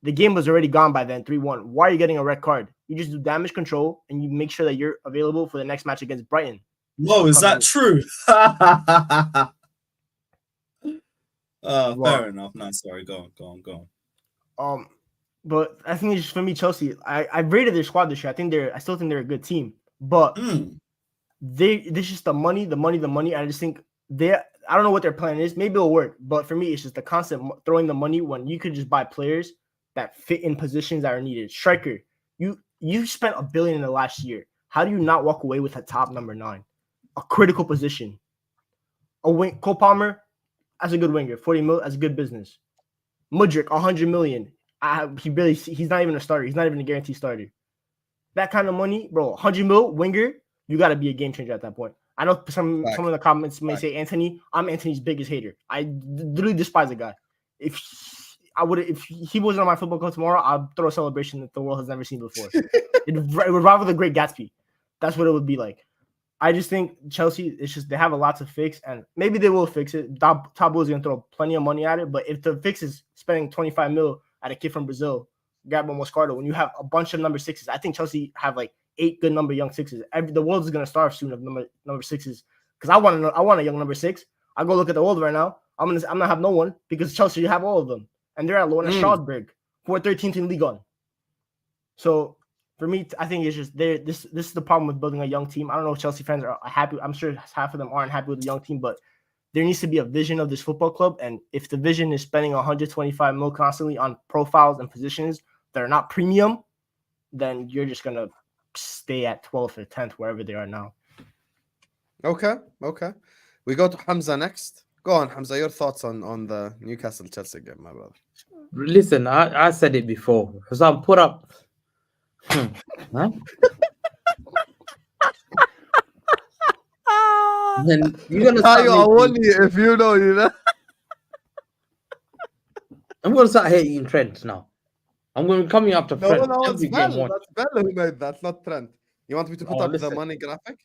the game was already gone by then, 3-1. Why are you getting a red card? You just do damage control and you make sure that you're available for the next match against Brighton. Whoa, is that true? Fair enough. No, sorry. Go on. But I think it's just, for me, Chelsea. I rated their squad this year. I still think they're a good team, but this just the money. I just think I don't know what their plan is. Maybe it'll work, but for me, it's just the constant throwing the money when you could just buy players that fit in positions that are needed. Striker, you spent $1 billion in the last year. How do you not walk away with a top number 9, a critical position? Cole Palmer as a good winger, 40 mil as a good business. Mudryk, 100 million. He's not even a starter. He's not even a guaranteed starter. That kind of money, bro, 100 mil winger, you got to be a game changer at that point. I know some of the comments may say Anthony. I'm Anthony's biggest hater. I literally despise the guy. If he wasn't on my football club tomorrow, I'd throw a celebration that the world has never seen before. It would rival the Great Gatsby. That's what it would be like. I just think Chelsea, it's just they have a lot to fix, and maybe they will fix it. Tabo is going to throw plenty of money at it, but if the fix is spending 25 mil at a kid from Brazil, Gabriel Moscardo, when you have a bunch of number 6s, I think Chelsea have like 8 good number young 6s. The world is going to starve soon of number 6s, because I want a young number 6. I go look at the world right now. I'm gonna have no one, because Chelsea have all of them, and they're at Lorna Strasbourg, who are 13th in Ligue 1. So for me, I think it's just this is the problem with building a young team. I don't know if Chelsea fans are happy. I'm sure half of them aren't happy with the young team, but there needs to be a vision of this football club. And if the vision is spending 125 mil constantly on profiles and positions that are not premium, then you're just gonna stay at 12th or 10th, wherever they are now. Okay. We go to Hamza next. Go on, Hamza. Your thoughts on the Newcastle Chelsea game, my brother. Listen, I said it before. Because I put up. Huh? Then you're gonna start if you know. I'm gonna start hating Trent now. I'm going to be coming after Trent. No, it's Bella. That's Bella who made that, not Trent. You want me to put up the money graphic?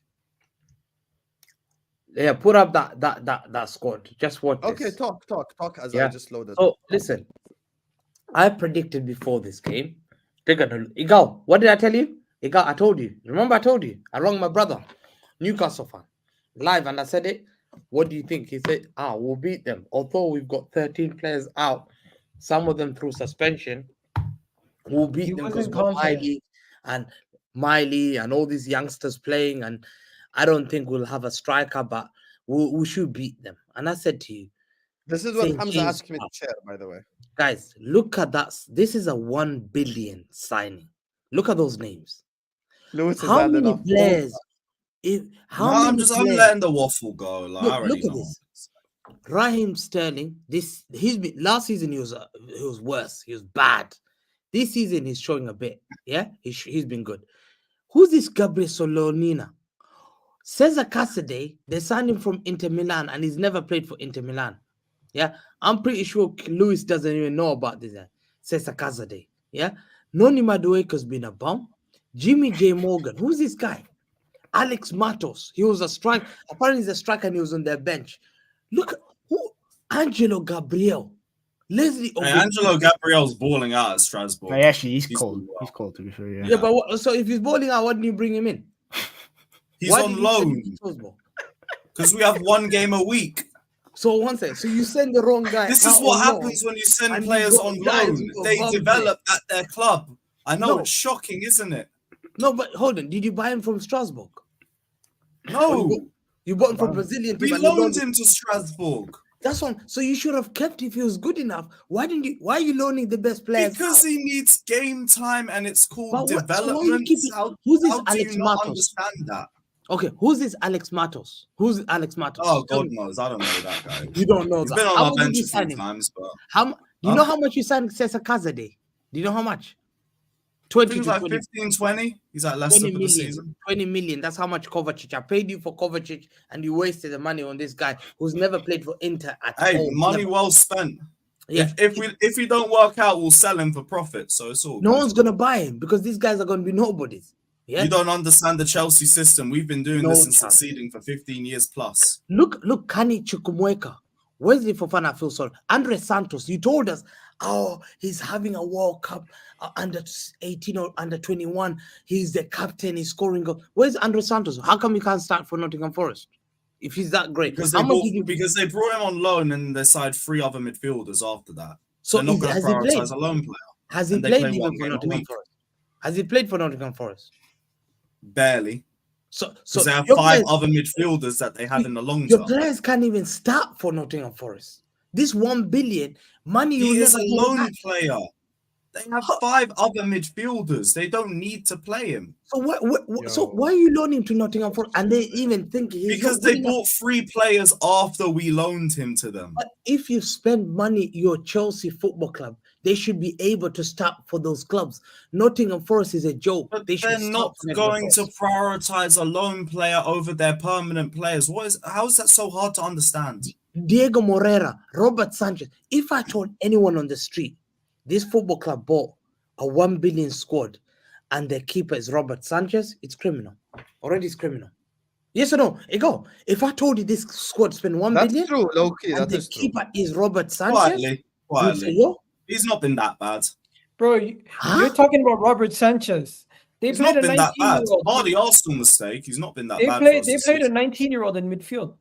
Yeah, put up that squad. Just watch this. Okay, talk as I just loaded. So listen, I predicted before this game. They're gonna Egal. What did I tell you? Egal, I told you. Remember, I told you. I rang my brother, Newcastle fan, live, and I said it. What do you think? He said, we'll beat them. Although we've got 13 players out, some of them through suspension, we'll beat them because we've got Miley and all these youngsters playing, and I don't think we'll have a striker, but we should beat them. And I said to you, this is what Hamza asked me to share, by the way. Guys, look at that. This is a 1 billion signing. Look at those names. How many players? I'm letting the waffle go. Like, look at this. Raheem Sterling. Last season he was worse. He was bad. This season he's showing a bit. Yeah, he's been good. Who's this Gabriel Solonina? Cesar Casadei. They signed him from Inter Milan, and he's never played for Inter Milan. Yeah, I'm pretty sure Luis doesn't even know about this. Cesar Casadei. Yeah, Noni Madueke's been a bum. Jimmy J. Morgan. Who's this guy? Alex Matos. He was a striker. Apparently he's a striker and he was on their bench. Look, Angelo Gabriel. Angelo Gabriel's balling out at Strasbourg. Actually, he's cold. Well. He's cold, to be fair. Yeah, but so if he's balling out, why didn't you bring him in? He's on loan. Because we have 1 game a week. So one second. So you send the wrong guy. This is what happens when you send players on loan. They develop at their club. I know it's shocking, isn't it? No, but hold on. Did you buy him from Strasbourg? No. You bought him from Brazilian. We loaned him to Strasbourg. That's one. So you should have kept if he was good enough. Why are you loaning the best players? Because he needs game time, and it's called development. Who's this Alex Matos? Understand that? Okay, who's this Alex Matos? Who's Alex Matos? Oh, God knows. I don't know that guy. You don't know He's that. been on our bench a few times, but... Do you know how much you signed Cesar Casadei? Do you know how much? 20 like 15, 20. He's at Leicester for the season. 20 million. That's how much Kovacic. I paid you for Kovacic, and you wasted the money on this guy who's never played for Inter at all. Hey, money well spent. Yeah. If we don't work out, we'll sell him for profit. So it's all. No one's gonna buy him because these guys are gonna be nobodies. Yeah? You don't understand the Chelsea system. We've been doing this and succeeding for 15 years plus. Look, Kani Chukwuemeka. Wesley Fofana, I feel sorry. Andre Santos, you told us, oh, he's having a World Cup under 18 or under 21. He's the captain. He's scoring goals. Where's Andre Santos? How come he can't start for Nottingham Forest if he's that great? Because How they, much did you? because they brought him on loan and they signed 3 other midfielders after that. So They're not going to has he played? prioritize a loan player. Has he And they played play even one for game a Nottingham week. Forest? Has he played for Nottingham Forest? Barely. So Because they have your 5 players- other midfielders that they have in the long Your term. players can't even start for Nottingham Forest. This 1 billion money you He is never a get loan back. player. They have 5 other midfielders. They don't need to play him. So why are you loaning him to Nottingham Forest? And they even think he's Because not they good enough. bought 3 players after we loaned him to them. But if you spend money, your Chelsea Football Club, they should be able to start for those clubs. Nottingham Forest is a joke. But They should they're start not for Nottingham going to Forest. prioritize a loan player over their permanent players. How is that so hard to understand? Diego Moreira, Robert Sanchez. If I told anyone on the street, this football club bought a 1 billion squad and their keeper is Robert Sanchez, it's criminal. Already it's criminal. Yes or no? Egal. If I told you this squad spent 1 That's billion true, low key. and That the is true. keeper is Robert Sanchez, you'd say, Quietly. yo, He's not been that bad. Bro, Huh? you're talking about Robert Sanchez. They He's played not a been that bad. 19-year-old. Bar the Arsenal mistake, he's not been that They bad. played. for They us played a this 19-year-old in midfield.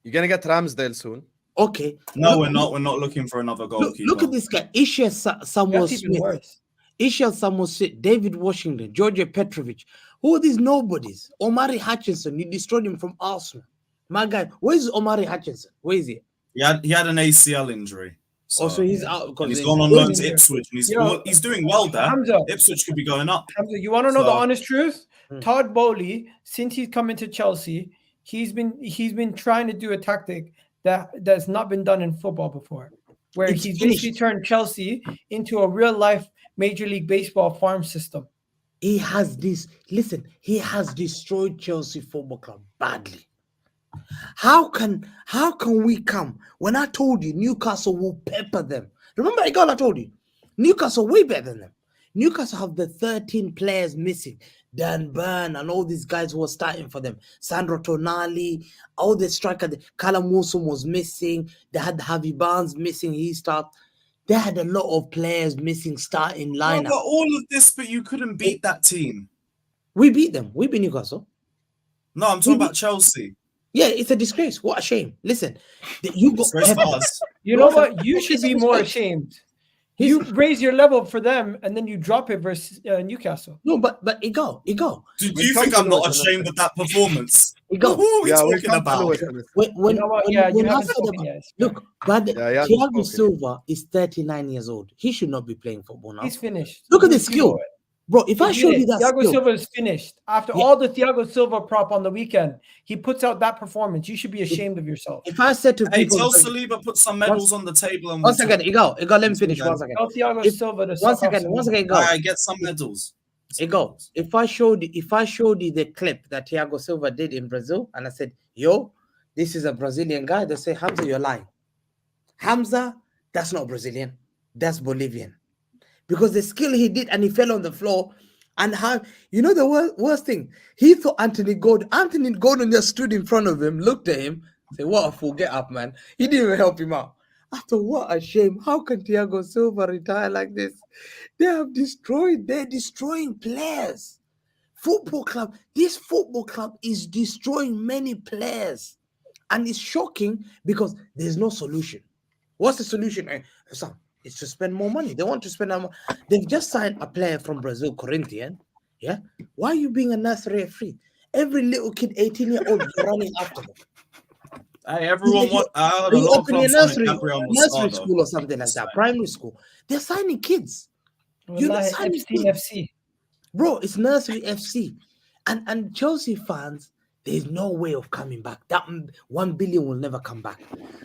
You're gonna get Ramsdale soon. okay. No, Look- we're not. We're not looking for another goalkeeper. Look at this guy, Isha Samuel That's even Smith. worse. Ishel Samuel Smith, David Washington, Georgia Petrovic. Who are these nobodies? Omari Hutchinson, you destroyed him from Arsenal. My guy, where's Omari Hutchinson? Where is he? He had an ACL injury. So, Also, he's out and because he's of gone on injury. loan to Ipswich, and Yo, he's doing well there. Hamza. Ipswich could be going up. Hamza, you want to know the So- honest truth? Hmm. Todd Bowley, since he's come into Chelsea, he's been trying to do a tactic that's not been done in football before, where It's he's basically finished. turned Chelsea into a real life Major League Baseball farm system. He has this. Listen, he has destroyed Chelsea Football Club badly. How can we come when I told you Newcastle will pepper them? Remember, Egal, I told you Newcastle way better than them. Newcastle have the 13 players missing. Dan Burn and all these guys who are starting for them. Sandro Tonali, all the strikers. Callum Wilson was missing. They had Javi Barnes missing. He started. They had a lot of players missing starting No, lineup. but all of this, but you couldn't beat that team. We beat them. We beat Newcastle. No, I'm talking about Chelsea. Yeah, it's a disgrace. What a shame. Listen, you got Disgrace to us. You know Bro, what? You should be more ashamed. You raise your level for them, and then you drop it versus Newcastle. no, but Egal. Do We you come think to I'm know not it, ashamed of that performance? Egal. Who are we Yeah, we talking come to about? know it. When You know what? Yeah, you when I haven't said spoken about, yet. look, but Yeah, he hasn't Thiago spoken. Silva is 39 years old. He should not be playing football now. He's finished. Look at the You know skill, it. bro. If I You show did you it. that Thiago skill, Silva is finished. After Yeah. all the Thiago Silva prop on the weekend, he puts out that performance. You should be ashamed of yourself. if I said to Hey, people, tell Saliba put some medals on the table and one we'll second, talk. Egal, let me finish. Then- One second, Tell Thiago If- Silva to one suck off second, some one meat. second, All Egal. right, get some medals. Egal. If I showed you the clip that Thiago Silva did in Brazil, and I said, "Yo, this is a Brazilian guy," they say, "Hamza, you're lying. Hamza, that's not Brazilian. That's Bolivian." Because the skill he did, and he fell on the floor, and how the worst thing, he thought Anthony Gordon just stood in front of him, looked at him, said, "What a fool, get up, man." He didn't even help him out. I thought, what a shame. How can Thiago Silva retire like this? They're destroying players. This football club is destroying many players. And it's shocking because there's no solution. What's the solution? Sam, it's to spend more money. They want to spend more. They've just signed a player from Brazil, Corinthians. Yeah. Why are you being a nursery free? Every little kid, 18-year-old, you're running after them. Hey, everyone You- want a Are you lot of opening a clubs wanted nursery Gabriel nursery Moscardo. school or something like that? Primary school. They're signing kids. You're not Wallahi, signing Epstein kids. FC. Bro, it's nursery FC. And Chelsea fans, there's no way of coming back. That 1 billion will never come back.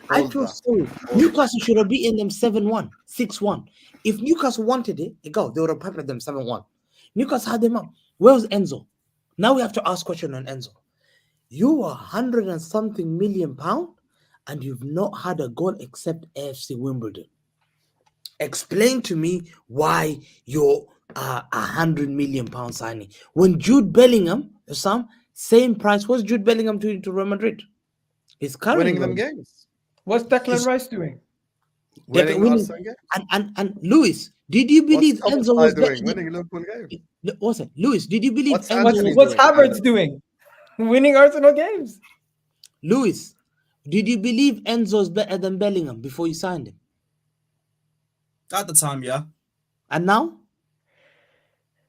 I feel sorry. Newcastle should have beaten them 7-1, 6-1. If Newcastle wanted it, they would have peppered them 7-1. Newcastle had them up. Where's Enzo? Now we have to ask question on Enzo. You are 100 and something million pound, and you've not had a goal except AFC Wimbledon. Explain to me why you're 100 million pound signing. When Jude Bellingham, same price. What's Jude Bellingham to Real Madrid? He's currently Winning them games. What's Declan Rice doing? Winning winning. Arsenal game? And Lewis, did you believe What's Enzo was better doing? Winning Liverpool game? What's it? Lewis, did you believe What's Enzo Anthony was What's doing? Havertz doing? Winning Arsenal games. Lewis, did you believe Enzo's better than Bellingham before you signed him? At the time, yeah. And now?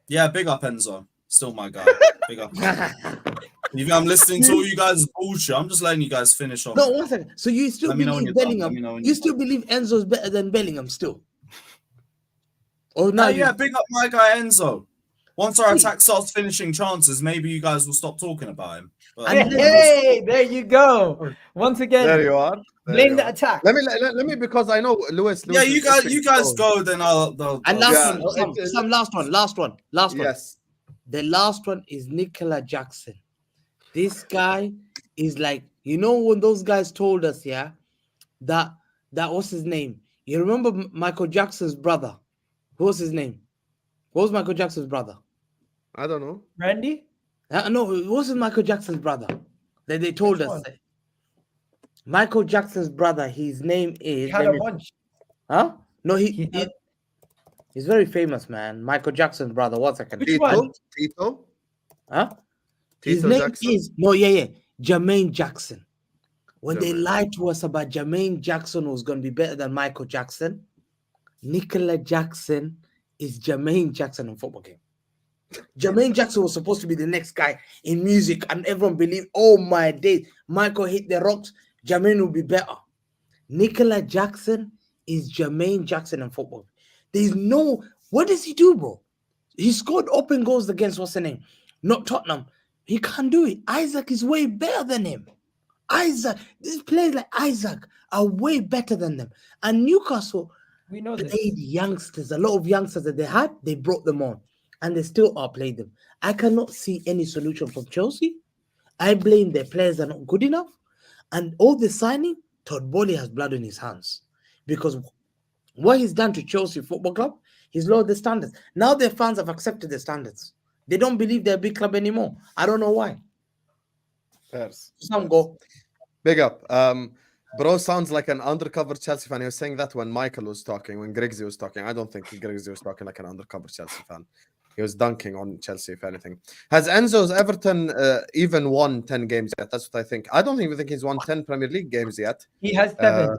Yeah, big up Enzo. Still my guy. Big up. I'm listening to all you guys' bullshit. I'm just letting you guys finish off. No, 1 second. So you still Let me know when believe you're done. Let Bellingham? me know when You you're still believe Enzo's better than Bellingham still? Or now? yeah, big up my guy Enzo. Once our See. attack starts finishing chances, maybe you guys will stop talking about him. But, And Hey, there you go. Once again, There you are. There blame you the are. attack. Let me because I know Lewis. yeah, is you guys interesting. go. Then I'll And last Yeah. one, some last one. Yes. The last one is Nicola Jackson. This guy is like, when those guys told us, yeah, that what's his name? You remember Michael Jackson's brother? What was his name? What was Michael Jackson's brother? I don't know. Randy? No, what was Michael Jackson's brother? They told Which us. one? Michael Jackson's brother, his name is... Had a bunch. Huh? No, He had- he's very famous, man. Michael Jackson's brother. 1 second. Which one? Tito. Huh? His Tito name Jackson? is... No, Jermaine Jackson. When they lied to us about Jermaine Jackson was going to be better than Michael Jackson, Nicola Jackson is Jermaine Jackson in football game. Jermaine Jackson was supposed to be the next guy in music, and everyone believed, oh my days, Michael hit the rocks, Jermaine will be better. Nicola Jackson is Jermaine Jackson in football. There's no... What does he do, bro? He scored open goals against, what's the name? Not Tottenham. He can't do it. Isaac is way better than him. These players like Isaac are way better than them. And Newcastle We know this. played youngsters. A lot of youngsters that they had, they brought them on. And they still outplayed them. I cannot see any solution from Chelsea. I blame their players are not good enough. And all the signing, Todd Bowley has blood in his hands. Because what he's done to Chelsea Football Club, he's lowered the standards. Now their fans have accepted the standards. They don't believe they're a big club anymore. I don't know why. Some go. Big up. Bro sounds like an undercover Chelsea fan. He was saying that when Michael was talking, when Grigsy was talking. I don't think Grigsy was talking like an undercover Chelsea fan. He was dunking on Chelsea, if anything. Has Enzo's Everton even won 10 games yet? That's what I think. I don't even think he's won 10 Premier League games yet. He has 7.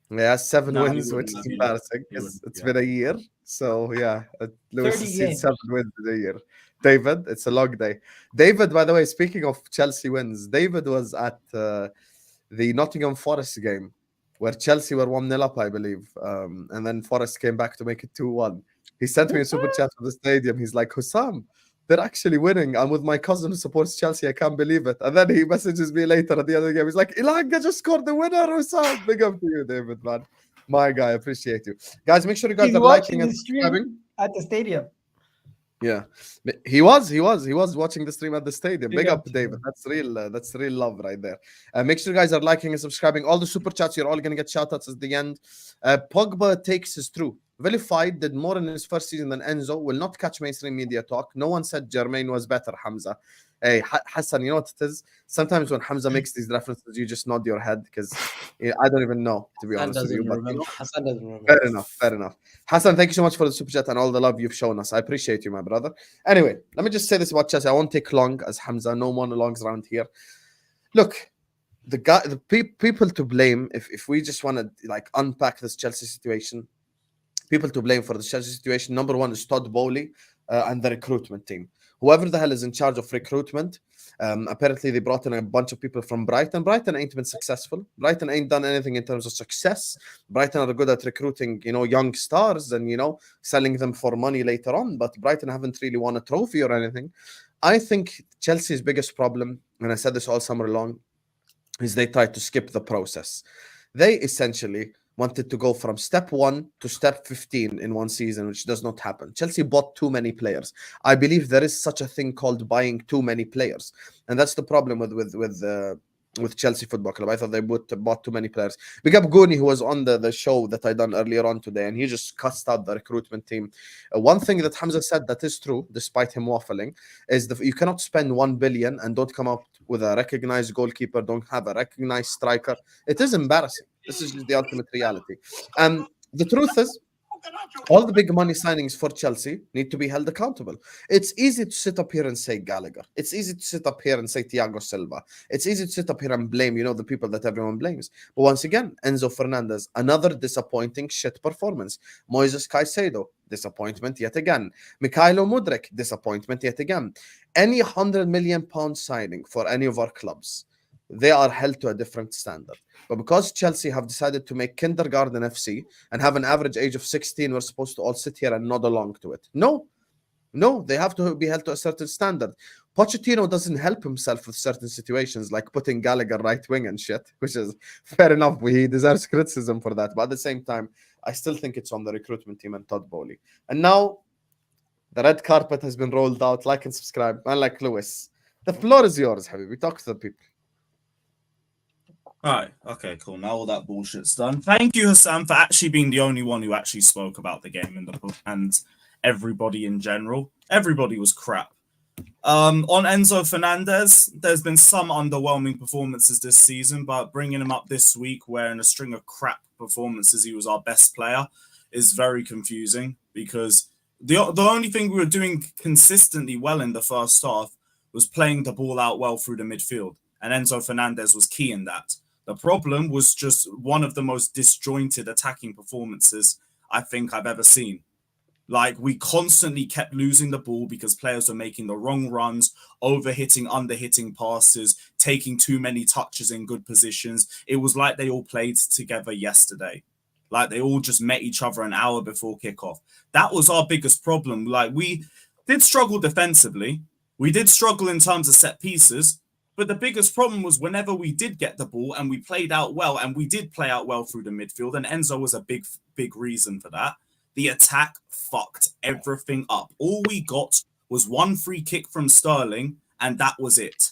He has 7 No, he wins, wouldn't which is have. embarrassing. He wouldn't, It's yeah. been a year. So, yeah. Lewis 30 has seen games. 7 wins in a year. David, it's a long day. David, by the way, speaking of Chelsea wins, David was at the Nottingham Forest game where Chelsea were 1-0 up, I believe. And then Forest came back to make it 2-1. He sent me a super chat from the stadium. He's like, Hussam, they're actually winning. I'm with my cousin who supports Chelsea. I can't believe it. And then he messages me later at the end of the game. He's like, Ilanga just scored the winner, Hussam. Big up to you, David, man. My guy, appreciate you. Guys, make sure you guys He's are liking watching and the stream subscribing. at the stadium. Yeah, he was watching the stream at the stadium. Big Big up up, to David. That's real love right there. Make sure you guys are liking and subscribing. All the super chats, you're all gonna get shout outs at the end. Pogba takes his true. Vilified did more in his first season than Enzo. Will not catch mainstream media talk. No one said Jermaine was better, Hamza. Hey, Hassan, you know what it is? Sometimes when Hamza makes these references, you just nod your head because I don't even know, to be honest with you. But Hassan doesn't remember. Fair enough. Hassan, thank you so much for the super chat and all the love you've shown us. I appreciate you, my brother. Anyway, let me just say this about Chelsea. I won't take long as Hamza. No monologues around here. Look, the people to blame, if we just want to like unpack this Chelsea situation, people to blame for the Chelsea situation, number one is Todd Bowley and the recruitment team. Whoever the hell is in charge of recruitment, apparently they brought in a bunch of people from Brighton. Brighton ain't been successful. Brighton ain't done anything in terms of success. Brighton are good at recruiting, young stars and, selling them for money later on. But Brighton haven't really won a trophy or anything. I think Chelsea's biggest problem, and I said this all summer long, is they tried to skip the process. They essentially wanted to go from step 1 to step 15 in one season, which does not happen. Chelsea bought too many players. I believe there is such a thing called buying too many players, and that's the problem with Chelsea Football Club. I thought they bought too many players. Big up Gooni, who was on the show that I done earlier on today, and he just cussed out the recruitment team. One thing that Hamza said that is true, despite him waffling, is you cannot spend 1 billion and don't come up with a recognized goalkeeper, don't have a recognized striker. It is embarrassing. This is just the ultimate reality. And the truth is, all the big money signings for Chelsea need to be held accountable. It's easy to sit up here and say Gallagher. It's easy to sit up here and say Thiago Silva. It's easy to sit up here and blame, the people that everyone blames. But once again, Enzo Fernandez, another disappointing shit performance. Moises Caicedo, disappointment yet again. Mikhailo Mudryk, disappointment yet again. Any £100 million signing for any of our clubs, they are held to a different standard. But because Chelsea have decided to make kindergarten FC and have an average age of 16, we're supposed to all sit here and nod along to it. No, they have to be held to a certain standard. Pochettino doesn't help himself with certain situations, like putting Gallagher right wing and shit, which is fair enough. He deserves criticism for that. But at the same time, I still think it's on the recruitment team and Todd Bowley. And now the red carpet has been rolled out. Like and subscribe. Man like Lewis. The floor is yours, Habibi. Talk to the people. All right. Okay, cool. Now all that bullshit's done. Thank you, Hassan, for actually being the only one who actually spoke about the game in the book, and everybody in general. Everybody was crap. On Enzo Fernandez, there's been some underwhelming performances this season, but bringing him up this week, where in a string of crap performances, he was our best player, is very confusing, because the only thing we were doing consistently well in the first half was playing the ball out well through the midfield, and Enzo Fernandez was key in that. The problem was just one of the most disjointed attacking performances I think I've ever seen. Like, we constantly kept losing the ball because players were making the wrong runs, overhitting, underhitting passes, taking too many touches in good positions. It was like they all played together yesterday. Like, they all just met each other an hour before kickoff. That was our biggest problem. Like, we did struggle defensively. We did struggle in terms of set pieces. But the biggest problem was whenever we did get the ball and we played out well, and we did play out well through the midfield, and Enzo was a big reason for that, the attack fucked everything up. All we got was one free kick from Sterling, and that was it.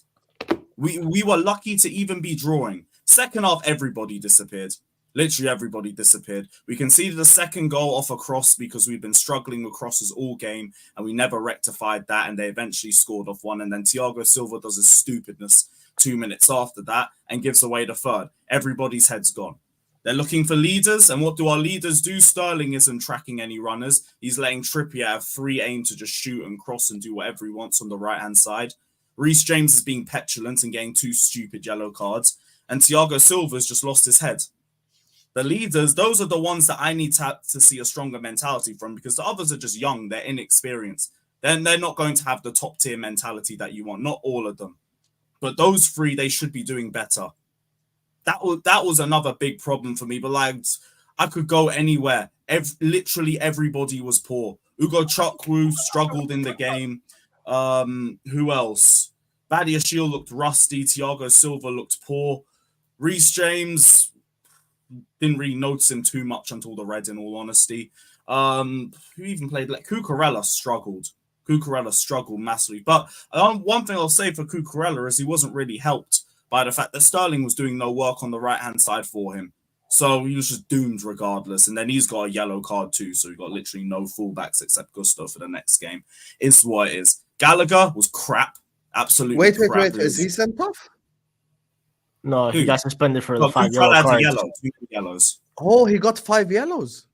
We were lucky to even be drawing. Second half, everybody disappeared. Literally everybody disappeared. We conceded the second goal off a cross because we've been struggling with crosses all game, and we never rectified that, and they eventually scored off one. And then Thiago Silva does his stupidness 2 minutes after that and gives away the third. Everybody's head's gone. They're looking for leaders, and what do our leaders do? Sterling isn't tracking any runners. He's letting Trippier have free aim to just shoot and cross and do whatever he wants on the right-hand side. Reece James is being petulant and getting 2 stupid yellow cards, and Thiago Silva's just lost his head. The leaders, those are the ones that I need to see a stronger mentality from, because the others are just young, they're inexperienced. Then they're not going to have the top tier mentality that you want. Not all of them. But those 3, they should be doing better. That was another big problem for me. But like, I could go anywhere. Literally everybody was poor. Ugo Chukwu struggled in the game. Who else? Badiashile looked rusty. Thiago Silva looked poor. Reece James, didn't really notice him too much until the red, in all honesty. Who even played? Like Cucurella struggled. Cucurella struggled massively. But one thing I'll say for Cucurella is he wasn't really helped by the fact that Sterling was doing no work on the right-hand side for him. So he was just doomed regardless. And then he's got a yellow card too. So he got literally no fullbacks except Gusto for the next game. It's what it is. Gallagher was crap. Absolutely crap. Wait. Is he sent off? No, he got suspended for the 5 yellow yellow cards. Two yellows. Oh, he got 5 yellows.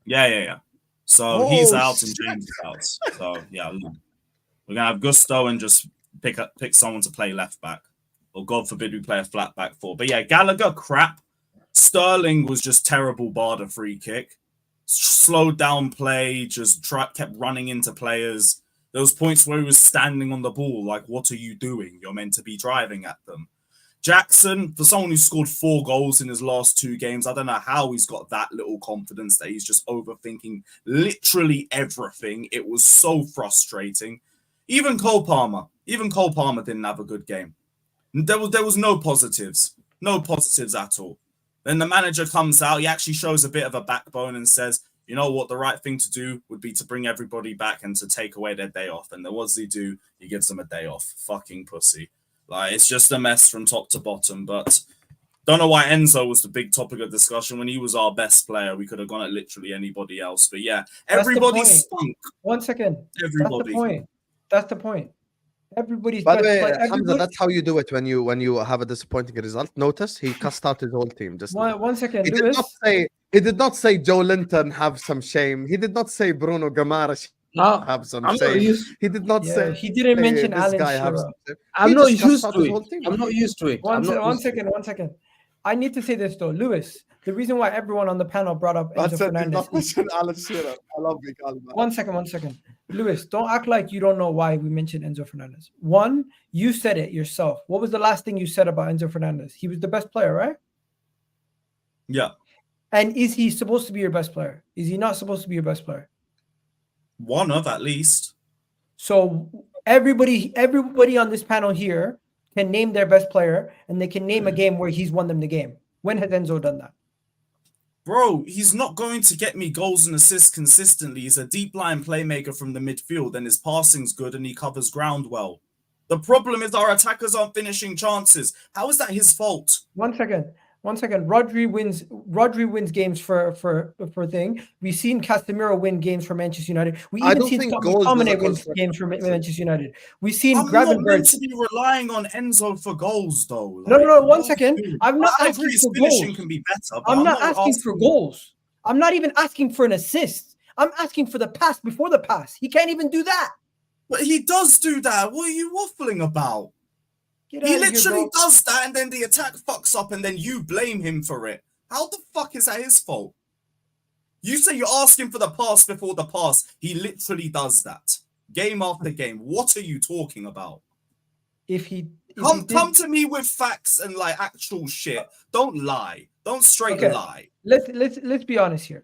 Yeah. So he's out and James is out. So yeah, we're gonna have Gusto and just pick someone to play left back, or God forbid we play a flat back 4. But yeah, Gallagher crap. Sterling was just terrible. Bar the free kick, slowed down play, just kept running into players. There was points where he was standing on the ball. Like, what are you doing? You're meant to be driving at them. Jackson, for someone who scored 4 goals in his last 2 games, I don't know how he's got that little confidence that he's just overthinking literally everything. It was so frustrating. Even Cole Palmer didn't have a good game. There was no positives at all. Then the manager comes out, he actually shows a bit of a backbone and says, you know what, the right thing to do would be to bring everybody back and to take away their day off. And then what does he do? He gives them a day off. Fucking pussy. Like, it's just a mess from top to bottom. But don't know why Enzo was the big topic of discussion. When he was our best player, we could have gone at literally anybody else. But yeah, everybody stunk. 1 second. Everybody. That's the point. Everybody's By the best way, player. Hamza, Everybody... that's how you do it when you have a disappointing result. Notice he cussed out his whole team. Just now. One second, He Lewis. did not say Joe Linton have some shame. He did not say Bruno Gamara No, have some I'm not shame. used. He did not Yeah, say he didn't mention this Alan guy have Shearer. some shame. I'm He not just cussed used out to his it. whole team. I'm not used to it. I'm not One used to it. second. I need to say this though, Lewis. The reason why everyone on the panel brought up Enzo That's it. Did Fernandez. not mention Alan Shearer. I love Egal, man. One second. Lewis, don't act like you don't know why we mentioned Enzo Fernandez. One, you said it yourself. What was the last thing you said about Enzo Fernandez? He was the best player, right? Yeah. And is he supposed to be your best player? Is he not supposed to be your best player? One of at least. So everybody on this panel here can name their best player, and they can name a game where he's won them the game. When has Enzo done that? Bro, he's not going to get me goals and assists consistently. He's a deep line playmaker from the midfield, and his passing's good and he covers ground well. The problem is our attackers aren't finishing chances. How is that his fault? One second. Rodri wins games for thing. We've seen Casemiro win games for Manchester United. We I even don't seen think Scott goals is a McTominay win construct- games for Manchester United. We've seen I'm not meant Gravenberch. to be relying on Enzo for goals, though. No, one what second. do? I'm not I asking agree his for finishing goals. can be better, but I'm not asking for goals. I'm not even asking for an assist. I'm asking for the pass before the pass. He can't even do that. But he does do that. What are you waffling about? Get He out of here, literally bro. does that, and then the attack fucks up, and then you blame him for it. How the fuck is that his fault? You say you're asking for the pass before the pass. He literally does that. Game after game. What are you talking about? Come to me with facts and like actual shit. Don't lie. Don't straight lie. Let's be honest here.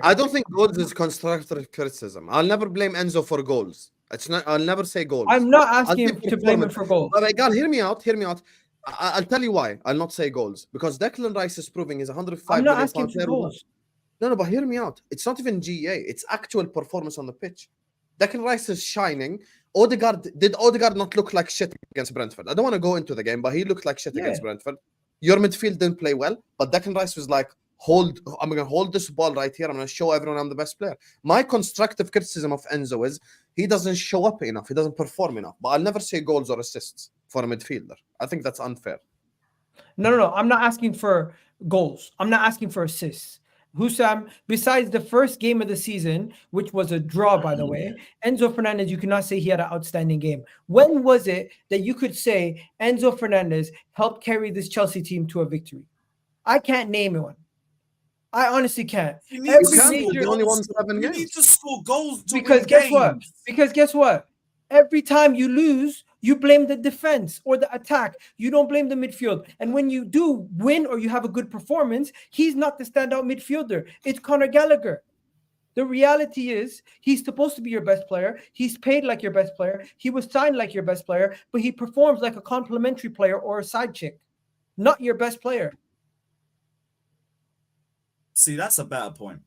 I don't think goals is constructive criticism. I'll never blame Enzo for goals. It's not. I'll never say goals. I'm not I'll asking say to blame him performance. for goals. But Egal, hear me out. I'll tell you why. I'll not say goals because Declan Rice is proving he's 105 I'm not million asking pound for player. goals. No, but hear me out. It's not even GA. It's actual performance on the pitch. Declan Rice is shining. Did Odegaard not look like shit against Brentford? I don't want to go into the game, but he looked like shit against Brentford. Your midfield didn't play well, but Declan Rice was like, I'm going to hold this ball right here. I'm going to show everyone I'm the best player. My constructive criticism of Enzo is he doesn't show up enough. He doesn't perform enough. But I'll never say goals or assists for a midfielder. I think that's unfair. No. I'm not asking for goals. I'm not asking for assists. Hussam, besides the first game of the season, which was a draw, by the way, Enzo Fernandez, you cannot say he had an outstanding game. When was it that you could say Enzo Fernandez helped carry this Chelsea team to a victory? I can't name one. I honestly can't. You need to score goals because guess what? Because guess what? Every time you lose, you blame the defense or the attack. You don't blame the midfield. And when you do win or you have a good performance, he's not the standout midfielder. It's Conor Gallagher. The reality is he's supposed to be your best player. He's paid like your best player. He was signed like your best player, but he performs like a complimentary player or a side chick, not your best player. See, that's a better point.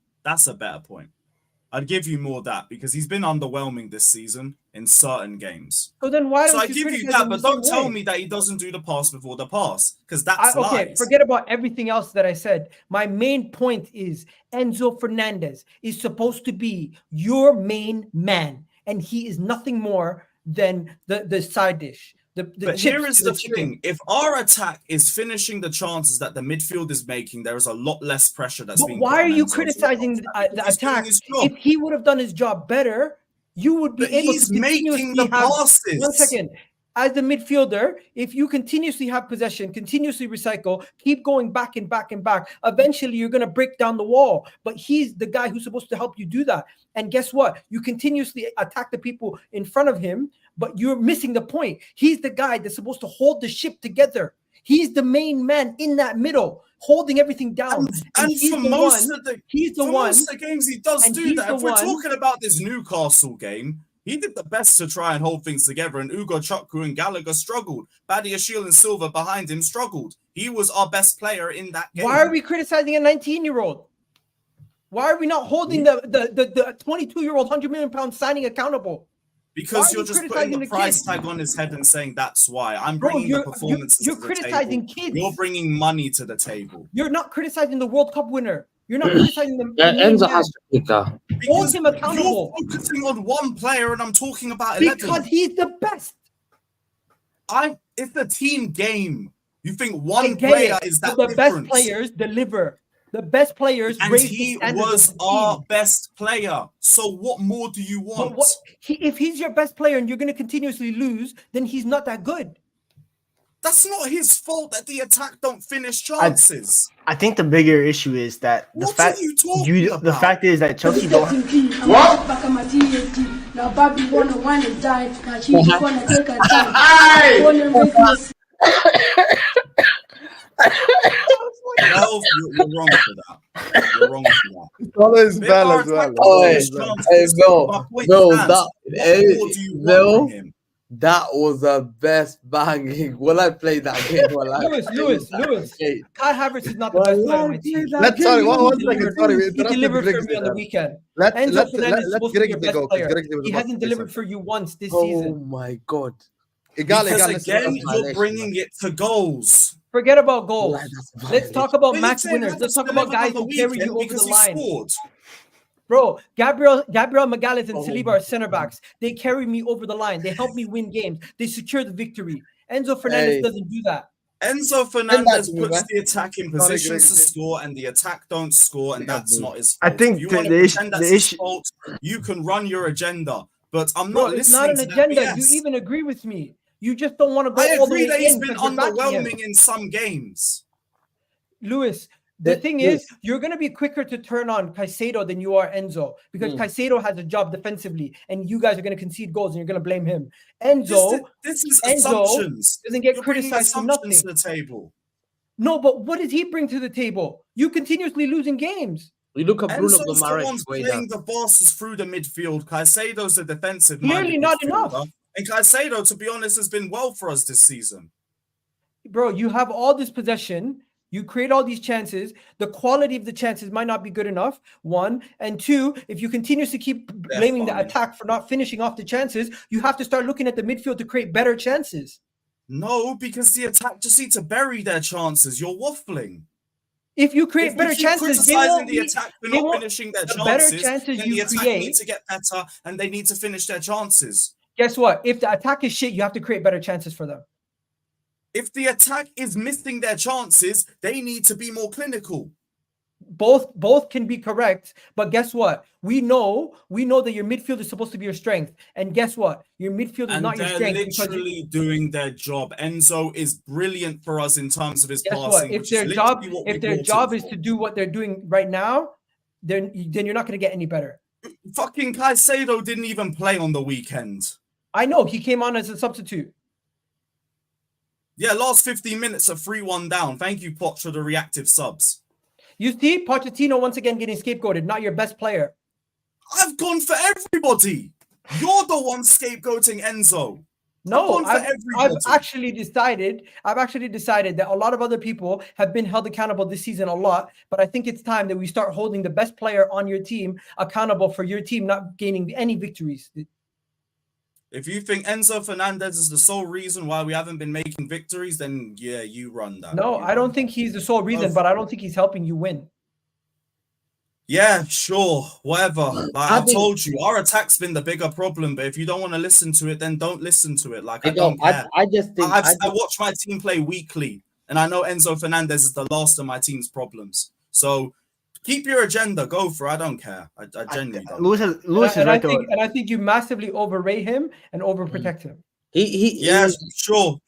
I'd give you more that because he's been underwhelming this season in certain games. So then why don't I you give you that, but don't tell me that he doesn't do the pass before the pass because that's lies. Forget about everything else that I said. My main point is Enzo Fernandez is supposed to be your main man, and he is nothing more than the side dish. But here is the thing. If our attack is finishing the chances that the midfield is making, there is a lot less pressure that's being put on. Why are you criticizing the attack? If he would have done his job better, you would be able to continuously have passes. 1 second. As the midfielder, if you continuously have possession, continuously recycle, keep going back and back and back, eventually you're going to break down the wall. But he's the guy who's supposed to help you do that. And guess what? You continuously attack the people in front of him, but you're missing the point. He's the guy that's supposed to hold the ship together. He's the main man in that middle, holding everything down. And for most of the games, he does do that. If we're talking about this Newcastle game, he did the best to try and hold things together, and Ugo Chukwu and Gallagher struggled. Badiashile and Silva behind him struggled. He was our best player in that game. Why are we criticizing a 19-year-old? Why are we not holding the 22-year-old £100 million signing accountable? Because you're just putting the price tag on his head and saying that's why. I'm bringing the performances to the table. You're criticizing kids. You're bringing money to the table. You're not criticizing the World Cup winner. You're not criticizing them. Enzo has to pick that. Hold him accountable. You're focusing on one player and I'm talking about 11. Because he's the best. It's a team game. You think I one get player it, is but that the best different? players deliver. The best players And raise the he standards of was the our team. best player. So what more do you But want? if he's your best player and you're going to continuously lose, then he's not that good. That's not his fault that the attack don't finish chances. I think the bigger issue is that the What fact are you talking the about? fact is that Chelsea don't. Well, you're wrong for that. You're wrong for that. Follow his They bell are as well. attacking Oi, his chances. hey, Bill, My point Bill, stands. that, What more do you want Bill, from him? that was the best banging. When I played that game, Lewis, Kai Havertz is not the best player on my team. Sorry, one He second. Sorry, we He interrupted delivered for Griggs me on the there. weekend. Let Enzo Fernandez is let supposed to be Griggs your best go because player. Griggs was He about hasn't to say delivered something. for you once this Oh season. my god! Egal, Because listen, again, listen, you're bringing it to goals. Forget about goals. Like, that's Let's talk about But match you said winners. Let's Havertz talk about delivered guys on who the carry weekend you over because the he line. scored. Bro, Gabriel Magalhaes and Oh Saliba are center backs. They carry me over the line. They help me win games. They secure the victory. Enzo Fernandez Hey. doesn't do that. Enzo Fernandez to me, puts man. the attack in Sorry, positions to Griggs. score, and the attack don't score, and that's not his I fault. think if you the- want to the issue- pretend the that's his issue- fault, you can run your agenda. But I'm Bro, not it's not listening an to that agenda. BS. You even agree with me. You just don't want to go I all the agree way that he's in been because you're backing him. underwhelming in some games. Lewis, the thing Lewis. is, you're going to be quicker to turn on Caicedo than you are Enzo because Caicedo has a job defensively and you guys are going to concede goals and you're going to blame him. Enzo This is Enzo assumptions. doesn't get You're bringing criticized for nothing. assumptions to the table. No, but what does he bring to the table? You continuously losing games. We look at Bruno Enzo's the Guimaraes. one's Way playing down. the bosses through the midfield. Caicedo's a defensive Clearly minded not midfielder. enough. And Caicedo, to be honest, has been well for us this season. Bro, you have all this possession. You create all these chances. The quality of the chances might not be good enough. One. And two, if you continuously keep blaming the fine. attack for not finishing off the chances, you have to start looking at the midfield to create better chances. No, because the attack just need to bury their chances. You're waffling. If you create If better we keep chances, they criticizing won't the be, attack for they not won't- finishing their the better chances, chances then you the attack create- need to get better and they need to finish their chances. Guess what? If the attack is shit, you have to create better chances for them. If the attack is missing their chances, they need to be more clinical. Both can be correct, but guess what? We know that your midfield is supposed to be your strength. And guess what? Your midfield is And not your they're strength because literally doing their job. Enzo is brilliant for us in terms of his guess passing. what? If which is their literally job what we if their brought job him is for. to do what they're doing right now, then you're not going to get any better. Fucking Caicedo didn't even play on the weekend. I know he came on as a substitute. Yeah, last 15 minutes of 3-1 down. Thank you, Poch, for the reactive subs. You see, Pochettino once again getting scapegoated, not your best player. I've gone for everybody. You're the one scapegoating Enzo. No, gone for I've everybody. actually decided that a lot of other people have been held accountable this season a lot, but I think it's time that we start holding the best player on your team accountable for your team not gaining any victories. If you think Enzo Fernandez is the sole reason why we haven't been making victories, then yeah, you run that. No, You I run don't that. think he's the sole reason, but I don't think he's helping you win. Yeah, sure, whatever. Like, I think- told you, our attack's been the bigger problem. But if you don't want to listen to it, then don't listen to it. Like I don't care. I just think I watch my team play weekly, and I know Enzo Fernandez is the last of my team's problems. So keep your agenda, go for it. I don't care. I genuinely don't. Lewis is And right though. I think you massively overrate him and overprotect him. Yeah, sure.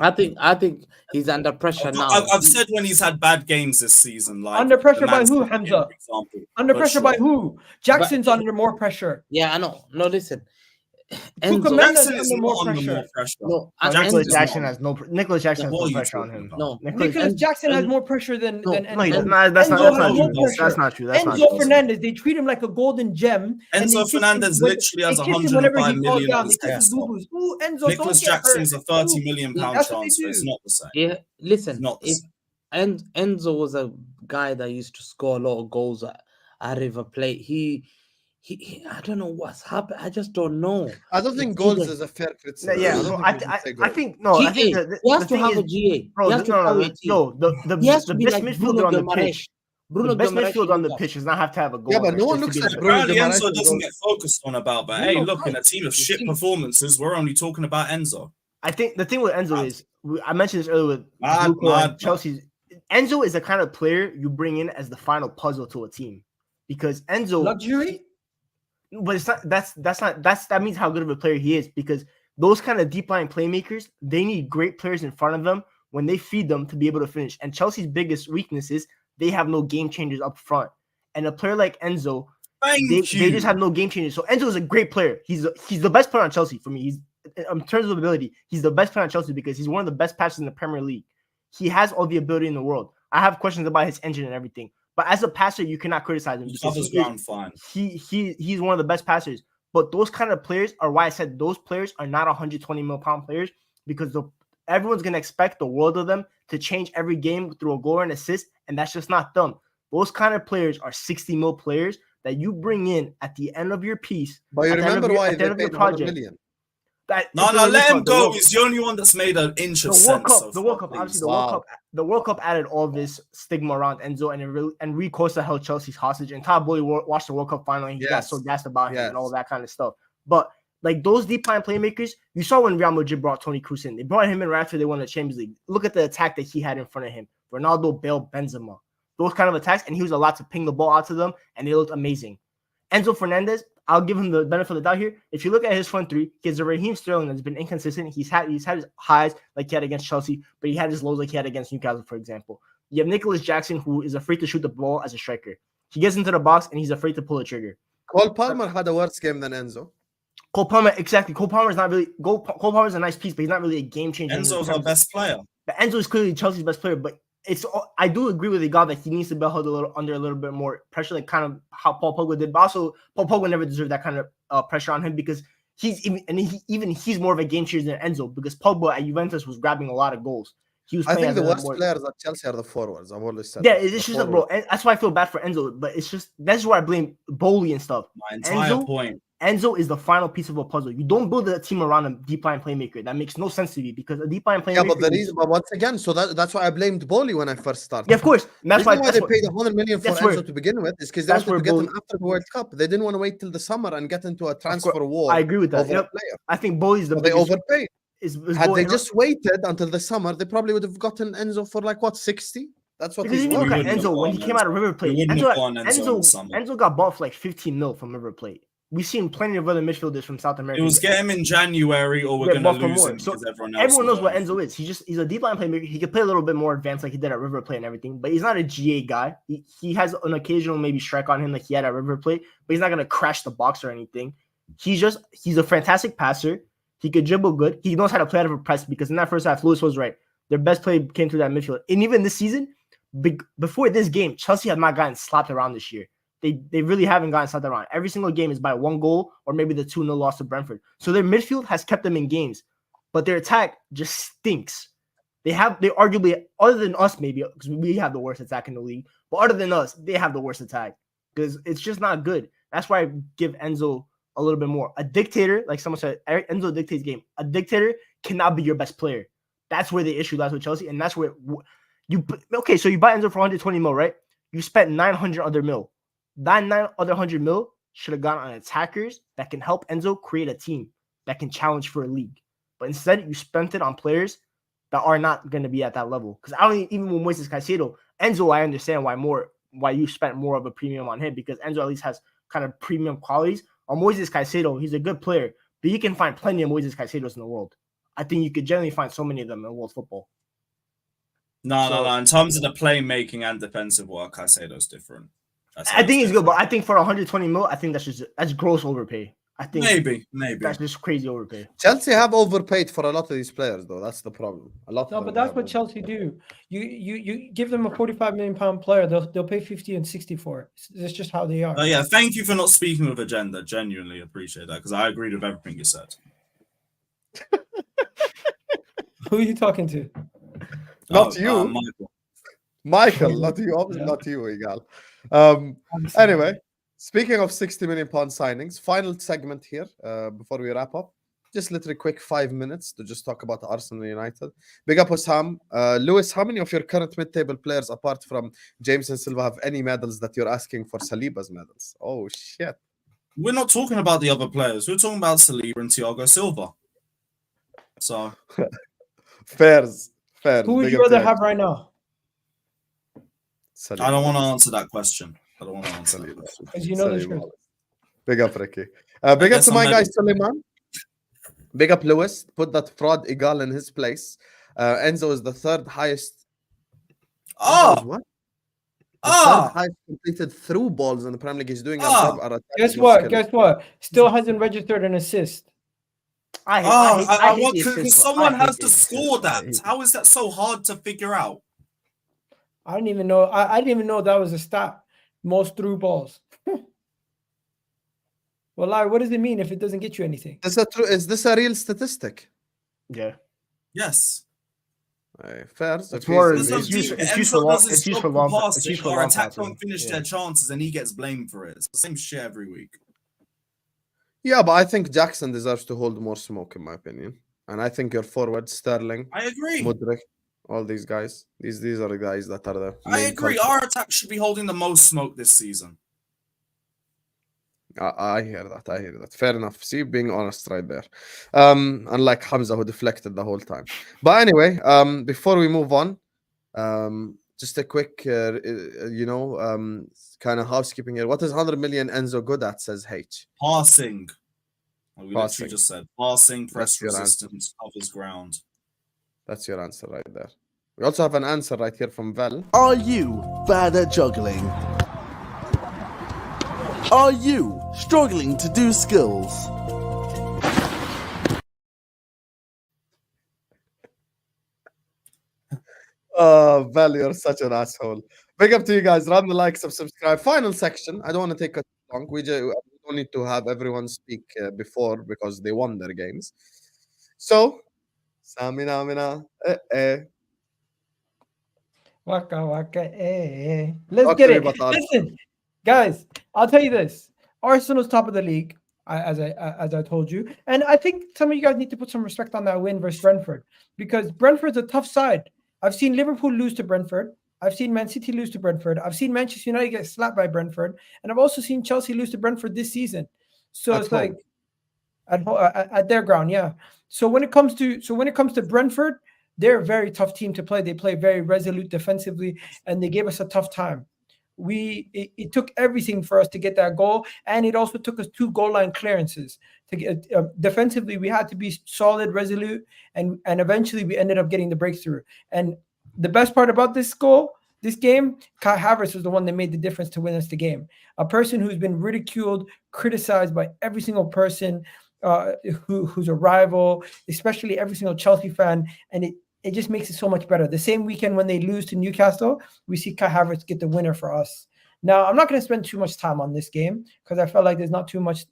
I think he's under pressure now. I've said when he's had bad games this season, like Under pressure the by Man who, City game, Hamza? for example. Under But pressure sure. by who? Jackson's under more pressure. Yeah, I know. No, listen. Tuchel Jackson under is more not under pressure. more pressure. No, No, Jackson Nicholas is Jackson not. has no. Nicholas Jackson has What no are you pressure on talking him. about? no. Nicholas Jackson has more pressure than No, he Enzo. does not. That's Enzo not has true. more pressure. That's not true. That's not Enzo true. Fernandez, they treat him like a golden gem. and they Enzo kiss him Fernandez when- literally has they kiss him whenever 105 he falls million down. on They his kiss his desktop. boo-boos. Ooh, Enzo, Nicholas don't get Jackson's hurt. a 30 million pound That's what they transfer. It's do. not the same. Yeah, listen. It's not the If same. Enzo was a guy that used to score a lot of goals at River Plate. He I don't know what's happened. I just don't know. I don't think goals is a fair criticism. Yeah, I no, don't I think we should say think goals. I think GA. the He has the to thing have a is, GA. bro, He has to carry a team. the He has to be best like midfielder Bruno on the Guimaraes. pitch. The best midfielder on the pitch does not have to have a goal. Yeah, but no one just to looks be like the- Bruno Apparently Guimaraes Enzo is doesn't goal. get focused on about, but hey, look, in a team of shit performances, we're only talking about Enzo. I think the thing with Enzo is I mentioned this earlier with Mad, Luka and mad. Chelsea's. Enzo is the kind of player you bring in as the final puzzle to a team because Enzo Luxury? but it's not that means how good of a player he is because those kind of deep line playmakers, they need great players in front of them when they feed them to be able to finish. And Chelsea's biggest weakness is they have no game changers up front. And a player like Enzo, they just have no game changers. So Enzo is a great player. He's the best player on Chelsea for me. He's in terms of ability, he's the best player on Chelsea because he's one of the best passers in the Premier League. He has all the ability in the world. I have questions about his engine and everything. But as a passer, you cannot criticize him. He covers ground fine. He's one of the best passers. But those kind of players are why I said those players are not 120 mil pound players because everyone's going to expect the world of them to change every game through a goal and assist, and that's just not them. Those kind of players are 60 mil players that you bring in at the end of your piece. But you remember why they paid $100 million? Let him go. He's the only one that's made an inch of sense. The World Cup, obviously, the World Cup added all this stigma around Enzo, and Rui Costa held Chelsea's hostage. And Todd Bowley watched the World Cup final, and he got so gassed about him and all that kind of stuff. But like those deep line playmakers, you saw when Real Madrid brought Toni Kroos in. They brought him in right after they won the Champions League. Look at the attack that he had in front of him: Ronaldo, Bale, Benzema. Those kind of attacks, and he was allowed to ping the ball out to them, and they looked amazing. Enzo Fernandez, I'll give him the benefit of the doubt here. If you look at his front three, he has a Raheem Sterling that's been inconsistent. He's had his highs like he had against Chelsea, but he had his lows like he had against Newcastle, for example. You have Nicholas Jackson, who is afraid to shoot the ball as a striker. He gets into the box and he's afraid to pull a trigger. Cole Palmer had a worse game than Enzo. Cole Palmer, exactly. Cole Palmer is not really Cole Palmer is a nice piece, but he's not really a game changer. Enzo's our best player. But Enzo is clearly Chelsea's best player, but I do agree with Egal that he needs to be held under a little bit more pressure, like kind of how Paul Pogba did. But also, Paul Pogba never deserved that kind of pressure on him because he's more of a game changer than Enzo because Pogba at Juventus was grabbing a lot of goals. I think the worst players at Chelsea are the forwards. I've always said. Yeah, it's just bro. That's why I feel bad for Enzo. But it's just that's where I blame Bowley and stuff. My entire point. Enzo is the final piece of a puzzle. You don't build a team around a deep line playmaker. That makes no sense to me because a deep line playmaker. Yeah, but the reason, but once again, so that's why I blamed Bowley when I first started. Yeah, of course. And that's why they paid $100 million for Enzo to begin with. Is because they wanted to get him after the World Cup. They didn't want to wait till the summer and get into a transfer war. I agree with that. I think Bowley's the they overpaid. Had they just waited until the summer, they probably would have gotten Enzo for like what 60. That's what he's look at Enzo when he came out of River Plate. Enzo got bought for like 15 mil from River Plate. We've seen plenty of other midfielders from South America. It was get him in January, or we're gonna lose him so because everyone knows what Enzo is. He's a deep line playmaker. He could play a little bit more advanced, like he did at River Plate and everything. But he's not a GA guy. He has an occasional maybe strike on him, like he had at River Plate. But he's not gonna crash the box or anything. He's a fantastic passer. He could dribble good. He knows how to play out of a press because in that first half, Lewis was right. Their best play came through that midfield. And even this season, before this game, Chelsea have not gotten slapped around this year. They really haven't gotten slapped around. Every single game is by 1 goal or maybe the 2-0 loss to Brentford. So their midfield has kept them in games, but their attack just stinks. They arguably, other than us maybe, because we have the worst attack in the league, but other than us, they have the worst attack because it's just not good. That's why I give Enzo a little bit more. A dictator, like someone said, Enzo dictates game. A dictator cannot be your best player. That's where the issue lies with Chelsea, and that's where so you buy Enzo for 120 mil, right? You spent 900 other mil. That 900 mil should have gone on attackers that can help Enzo create a team that can challenge for a league. But instead, you spent it on players that are not going to be at that level. Because I don't even with Moises Caicedo, Enzo, I understand why you spent more of a premium on him because Enzo at least has kind of premium qualities. On Moises Caicedo, he's a good player, but you can find plenty of Moises Caicedos in the world. I think you could generally find so many of them in world football. No. In terms of the playmaking and defensive work, Caicedo's different. I think he's good, but I think for 120 mil, I think that's gross overpay. I think maybe that's just crazy overpay. Chelsea have overpaid for a lot of these players, though. That's the problem. But that's what Chelsea do. You give them a 45 million pound player, they'll pay 50 and 60 for it. That's just how they are. Yeah, thank you for not speaking with agenda. Genuinely appreciate that because I agreed with everything you said. Who are you talking to? Not you, Michael. Not you. Obviously, not you, Egal. Anyway, speaking of 60 million pound signings, final segment here before we wrap up. Just literally quick 5 minutes to just talk about Arsenal United. Big up Wissam. Lewis, how many of your current mid-table players apart from James and Silva have any medals that you're asking for Saliba's medals? Oh shit. We're not talking about the other players. We're talking about Saliba and Thiago Silva. So Fairs. Who would Big you up to rather you. have right now? Salim I don't want to Wallace. answer that question. I don't want to answer that Salim. question. Because you know the Salim truth. Wallace. Big up, Ricky. Big up guess to I'm my guy ready. Suleiman. Big up Lewis. Put that fraud Egal in his place. Enzo is the third highest. Enzo is Oh, what? The third oh, highest completed through balls in the Premier League. He's doing our oh, job. Our attacking Guess skills. what? Guess what? Still hasn't registered an assist. I oh. hate I the want assist, because bro. someone I hate has the to assist, score bro. I that. hate How is that so hard to figure out? I didn't even know. I didn't even know that was a stat. Most through balls. Well, Larry, what does it mean if it doesn't get you anything? Is this a real statistic? Yeah. Yes. Fair. It's more. This It's is used. deep. It's used for Enzo long. does his It's used job for for long. It's passing. used for Our long attack passing. don't finish Yeah. their chances, and he gets blamed for it. It's the same shit every week. Yeah, but I think Jackson deserves to hold more smoke, in my opinion. And I think your forward, Sterling, I agree. Mudrik, all these guys. These are the guys that are the I main agree. culprit. Our attack should be holding the most smoke this season. I hear that. I hear that. Fair enough. See, being honest right there. Unlike Hamza, who deflected the whole time. But anyway, before we move on, just a quick, kind of housekeeping here. What is 100 million Enzo good at, says H? Passing. Like we Passing. literally just said passing, press That's your answer. resistance, covers ground. That's your answer right there. We also have an answer right here from Vel. Are you bad at juggling? Are you struggling to do skills? Oh, Val, you're such an asshole. Big up to you guys. Run the like, subscribe. Final section. I don't want to take it long. We don't need to have everyone speak before because they won their games. So, Samina, mina, Waka waka eh. Let's Talk get to me, it. Batal. Listen, guys, I'll tell you this. Arsenal's top of the league, as I told you. And I think some of you guys need to put some respect on that win versus Brentford, because Brentford's a tough side. I've seen Liverpool lose to Brentford. I've seen Man City lose to Brentford. I've seen Manchester United get slapped by Brentford. And I've also seen Chelsea lose to Brentford this season. So At it's home. like at their ground, yeah. So when it comes to Brentford, they're a very tough team to play. They play very resolute defensively, and they gave us a tough time. It took everything for us to get that goal, and it also took us 2 goal line clearances to get defensively. We had to be solid, resolute, and eventually we ended up getting the breakthrough. And the best part about this game, Kai Havertz was the one that made the difference to win us the game. A person who's been ridiculed, criticized by every single person who's a rival, especially every single Chelsea fan, and it just makes it so much better. The same weekend when they lose to Newcastle, we see Kai Havertz get the winner for us. Now, I'm not going to spend too much time on this game because I felt like there's not too much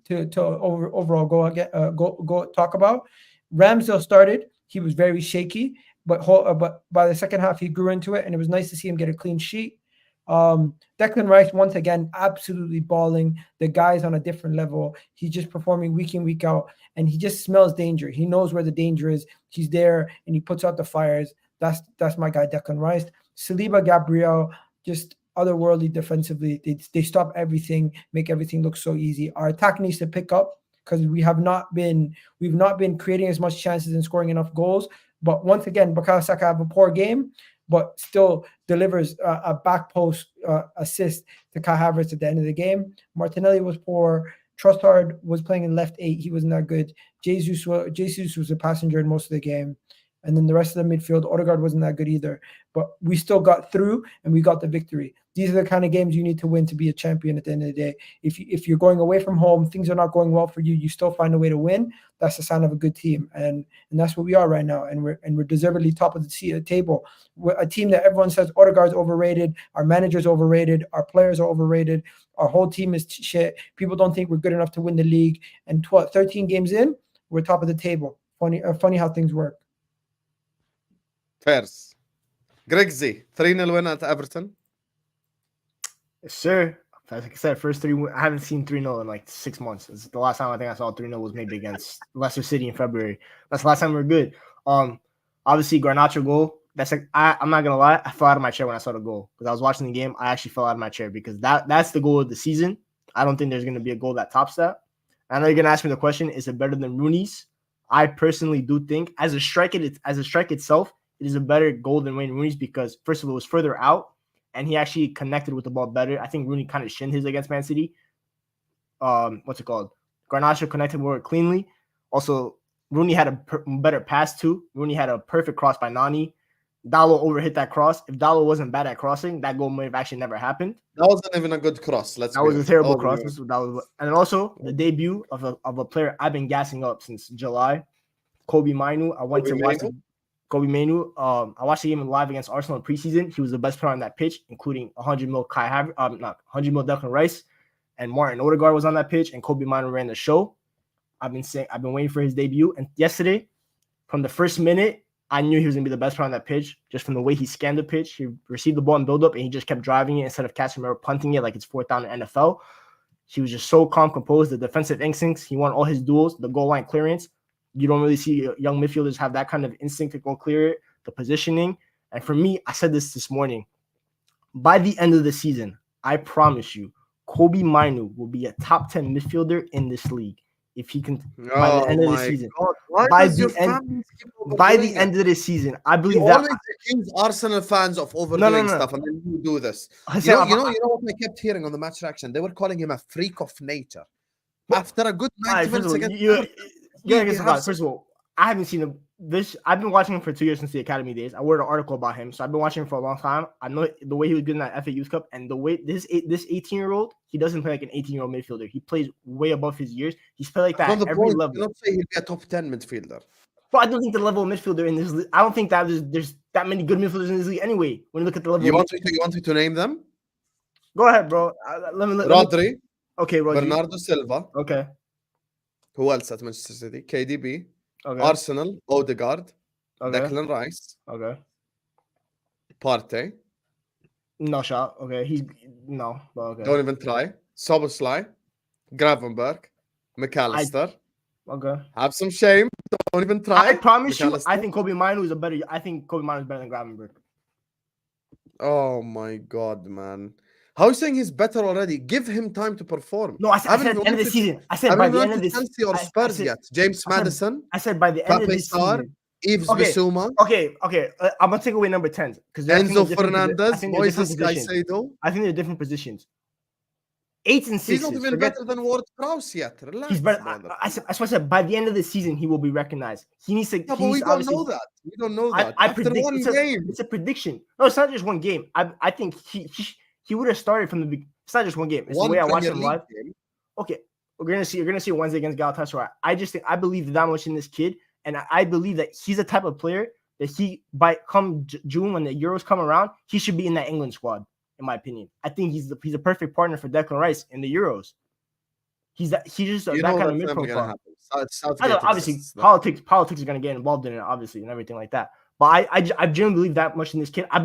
to overall go talk about. Ramsdale started. He was very shaky, but by the second half, he grew into it, and it was nice to see him get a clean sheet. Declan Rice, once again, absolutely balling. The guy's on a different level. He's just performing week in, week out, and he just smells danger. He knows where the danger is. He's there, and he puts out the fires. That's my guy, Declan Rice. Saliba, Gabriel, just otherworldly defensively. They stop everything, make everything look so easy. Our attack needs to pick up because we've not been creating as much chances and scoring enough goals. But once again, Bukayo Saka have a poor game, but still delivers a back post assist to Kai Havertz at the end of the game. Martinelli was poor. Trossard was playing in left 8. He wasn't that good. Jesus was a passenger in most of the game. And then the rest of the midfield, Odegaard wasn't that good either. But we still got through, and we got the victory. These are the kind of games you need to win to be a champion at the end of the day. If you're going away from home, things are not going well for you, you still find a way to win. That's a sign of a good team. And that's what we are right now. And we're deservedly top of the table. We're a team that everyone says Odegaard's overrated, our manager's overrated, our players are overrated, our whole team is shit. People don't think we're good enough to win the league. And 13 games in, we're top of the table. Funny how things work. Fairs. Grigsy, 3-0 win at Everton. Yes, sir. Like I said, first 3. I haven't seen 3-0 in like 6 months. It's the last time I think I saw 3-0 was maybe against Leicester City in February. That's the last time we were good. Obviously Garnacho goal. That's like I'm not gonna lie. I fell out of my chair when I saw the goal because I was watching the game. I actually fell out of my chair because that's the goal of the season. I don't think there's gonna be a goal that tops that. I know you're gonna ask me the question: is it better than Rooney's? I personally do think as a strike itself, it is a better goal than Wayne Rooney's because first of all, it was further out and he actually connected with the ball better. I think Rooney kind of shinned his against Man City. What's it called? Garnacho connected more cleanly. Also, Rooney had a better pass too. Rooney had a perfect cross by Nani. Dalot overhit that cross. If Dalot wasn't bad at crossing, that goal might have actually never happened. That wasn't even a good cross. That was a terrible cross. And then also the debut of a player I've been gassing up since July, Kobbie Mainoo. I watched Kobbie Mainoo. I watched the game live against Arsenal in preseason. He was the best player on that pitch, including 100 mil not 100 mil Declan Rice, and Martin Odegaard was on that pitch, and Kobbie Mainoo ran the show. I've been waiting for his debut, and yesterday, from the first minute, I knew he was gonna be the best player on that pitch, just from the way he scanned the pitch. He received the ball in build-up, and he just kept driving it instead of catching or punting it like it's fourth down in NFL. He was just so calm, composed. The defensive instincts, he won all his duels. The goal line clearance, you don't really see young midfielders have that kind of instinct to go clear it. The positioning, and for me, I said this morning. By the end of the season, I promise you, Kobbie Mainoo will be a top 10 midfielder in this league. If he can, by the end of the season, by the end of the season, I believe that. Always accuse Arsenal fans of overdoing stuff, and then you do this. You know what I kept hearing on the match reaction? They were calling him a freak of nature. After a good 90 minutes against first of all, I haven't seen this. I've been watching him for 2 years since the academy days. I wrote an article about him, so I've been watching him for a long time. I know the way he was good in that FA Youth Cup, and the way this 18-year-old, he doesn't play like an 18-year-old midfielder. He plays way above his years. He's played like that at every level. You don't say he'll be a top 10 midfielder. But I don't think the level of midfielder in this league, I don't think that there's that many good midfielders in this league anyway. When you look at the level, you want me to name them? Go ahead, bro. Rodri. Okay, Rodri. Bernardo Silva. Okay. Who else at Manchester City? KDB. Okay. Arsenal. Odegaard. Okay. Declan Rice. Okay. Partey. No shot. Okay. But okay. Don't even try. Szoboszlai. Gravenberg. McAllister. Okay. Have some shame. Don't even try. I promise you, I think Kobbie Mainoo is better than Gravenberg. Oh my god, man. How are you saying he's better already? Give him time to perform. No, I said at the end of the season. I said by the end of this season. Chelsea or Spurs yet. James Maddison. I said by the end of this season. Yves Bissouma. Okay. I'm gonna take away number 10 because Enzo Fernandez, Moises Caicedo. I think they're different positions. 8 and 6. He's not even better than Ward-Prowse yet. Relax. He's better. That's what I said. By the end of the season, he will be recognized. He needs to. Yeah, but we don't know that. We don't know that. I predict one game. It's a prediction. No, it's not just one game. I think he would have started from the beginning. It's not just one game. It's the way I watched him live. Game. Okay, you're gonna see Wednesday against Galatasaray. I believe that much in this kid, and I believe that he's the type of player that come June when the Euros come around, he should be in that England squad. In my opinion, I think he's a perfect partner for Declan Rice in the Euros. He's just that kind of mid profile. Obviously, politics is gonna get involved in it, obviously, and everything like that. But I genuinely believe that much in this kid. I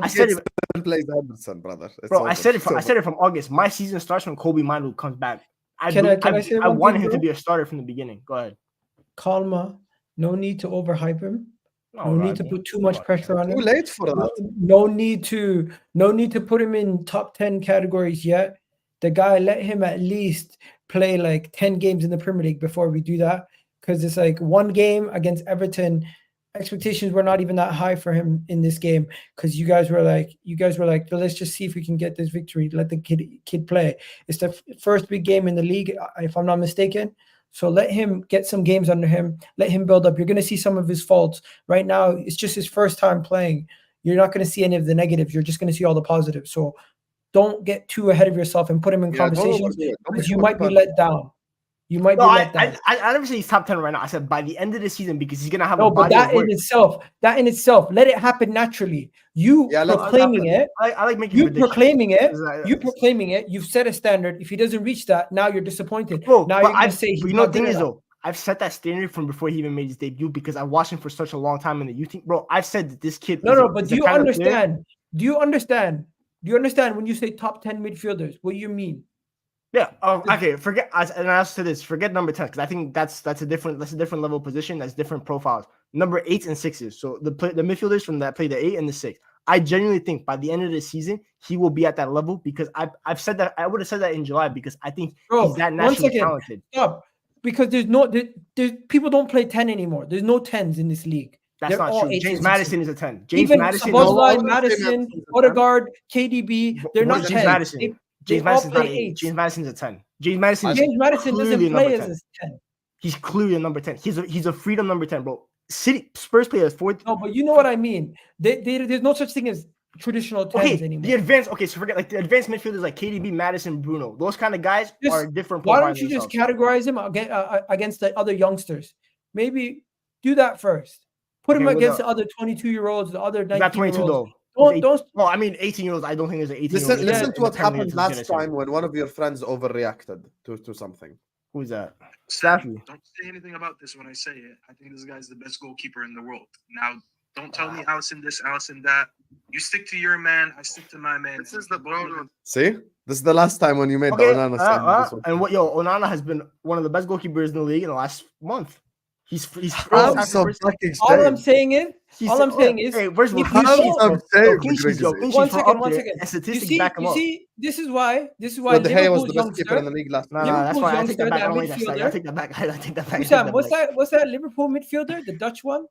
said it. Plays Everton, brother. I said it from August. My season starts when Kobbie Mainoo comes back. I wanted him to be a starter from the beginning. Go ahead. Calma. No need to overhype him. No need to put too much pressure on him. Too late for that. No need to put him in top 10 categories yet. The guy, let him at least play like 10 games in the Premier League before we do that. Because it's like one game against Everton. Expectations were not even that high for him in this game because you guys were like, let's just see if we can get this victory. Let the kid play. It's the first big game in the league, if I'm not mistaken. So let him get some games under him. Let him build up. You're going to see some of his faults. Right now, it's just his first time playing. You're not going to see any of the negatives. You're just going to see all the positives. So don't get too ahead of yourself and put him in conversations because you might be let down. You might be let down. I never say he's top 10 right now. I said by the end of the season because he's going to have a body of work. That in itself, let it happen naturally. You proclaiming it. I like making you proclaiming it. You proclaiming it. You've set a standard. If he doesn't reach that, now you're disappointed. Bro, now you're going to say he's you know the thing is though, I've set that standard from before he even made his debut because I watched him for such a long time in the youth team. Bro, I've said that this kid. But do you understand? Do you understand when you say top 10 midfielders? What do you mean? Yeah. Okay. Forget. And as to this, forget number 10 because I think that's a different level position. That's different profiles. Number 8s and 6s. So the midfielders from that play the 8 and the 6. I genuinely think by the end of the season he will be at that level because I've said that I would have said that in July because I think he's that naturally talented. Stop. because there's people don't play 10 anymore. There's no 10s in this league. That's They're not all true. 8s James and Madison 6s. is a 10. James Even Madison. Szoboszlai, No, Madison, Madison. Odegaard, KDB, they're What not is 10s. James Madison? They James all Madison's not play 8. 8s. James Madison's a 10. James Madison. James Madison doesn't clearly play number as 10. a 10. He's clearly a number 10. He's a freedom number 10, bro. Spurs play as 4th. No, but you know what I mean. There's no such thing as traditional 10s anymore. The advanced. Okay, so forget like the advanced midfielders like KDB, Madison, Bruno. Those kind of guys are different. Why don't you just categorize him against the other youngsters? Maybe do that first. Put him against the other 22-year-olds, the other 19-year-olds. Not 22 though. Don't. Well, I mean, 18-year-olds. I don't think there's an 18. Listen to what happened last time when one of your friends overreacted to something. Who's that? Staffy. Don't say anything about this when I say it. I think this guy's the best goalkeeper in the world. Now, don't tell me Alisson this, Alisson that. You stick to your man. I stick to my man. This is the bro. See, this is the last time when you made the Onana. And Onana has been one of the best goalkeepers in the league in the last month. He's all I'm saying is hey, where's one second. Statistics back him up. You see, this is why De Gea was the best keeper in the league last year. No, that's why I take that back. I take that back. I take that back. Sam, what's that Liverpool midfielder, the Dutch one?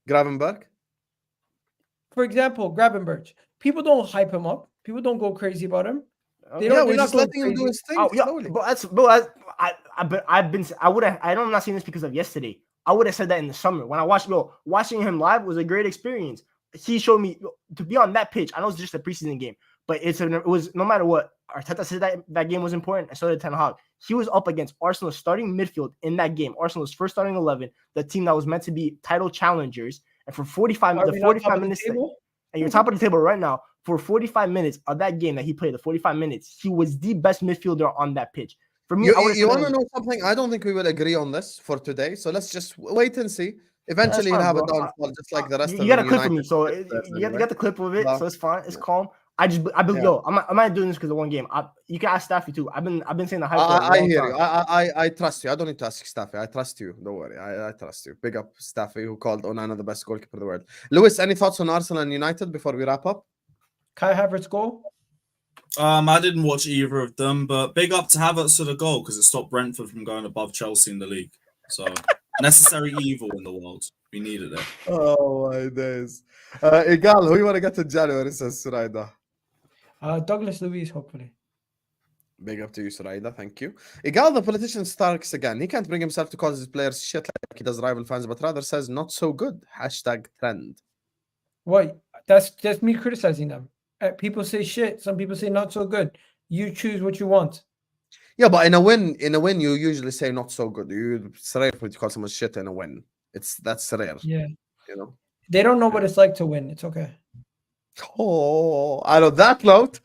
Gravenberch. For example, Gravenberch. People don't hype him up. People don't go crazy about him. We're just letting him do his thing. I'm not saying this because of yesterday. I would have said that in the summer when I watching him live was a great experience. He showed me to be on that pitch. I know it's just a preseason game, but it was no matter what. Arteta said that game was important, and so did Ten Hag. He was up against Arsenal's starting midfield in that game. Arsenal's first starting 11, the team that was meant to be title challengers, and for 45 minutes, and you're top of the table right now. For 45 minutes of that game that he played, the 45 minutes, he was the best midfielder on that pitch. For me, you want to know something? I don't think we will agree on this for today. So let's just wait and see. Eventually, you'll have a downfall just like the rest of the You got a clip of me, so you got the clip of it, so it's fine. It's calm. I believe, I'm not doing this because of one game. You can ask Staffy too. I've been saying the hype. I hear you. I trust you. I don't need to ask Staffy. I trust you. Don't worry. I trust you. Big up Staffy, who called Onana the best goalkeeper in the world. Lewis, any thoughts on Arsenal and United before we wrap up? Kai Havertz goal? I didn't watch either of them, but big up to Havertz for the goal because it stopped Brentford from going above Chelsea in the league. So necessary evil in the world. We needed it. Oh my days. Egal, who you want to get to January, says Suraida? Douglas Luiz, hopefully. Big up to you, Suraida. Thank you. Egal, the politician starks again. He can't bring himself to call his players shit like he does rival fans, but rather says not so good. #trend. What? That's me criticizing them. People say shit. Some people say not so good. You choose what you want. Yeah, but in a win, you usually say not so good. It's rare when you call someone shit in a win. That's rare. Yeah. You know. They don't know what it's like to win. It's okay. Oh, I know that note.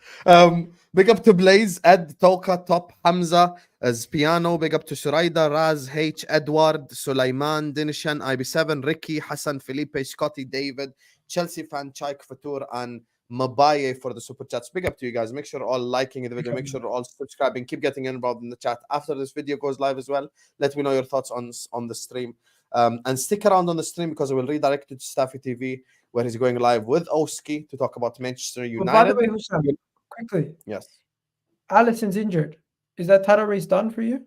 Big up to Blaze, Ed, Toka, Top, Hamza, as Piano. Big up to Suraida, Raz, H, Edward, Sulaiman, Dinishan, IB7, Ricky, Hassan, Felipe, Scotty, David, Chelsea fan, Chaik Fatur, and Mabaye for the super chats. Big up to you guys. Make sure you're all liking the video. Make sure you're all subscribing. Keep getting involved in the chat. After this video goes live as well, let me know your thoughts on the stream. And stick around on the stream because I will redirect you to Staffy TV where he's going live with Oski to talk about Manchester United. By the way, Hussam, quickly. Yes. Alisson's injured. Is that title race done for you?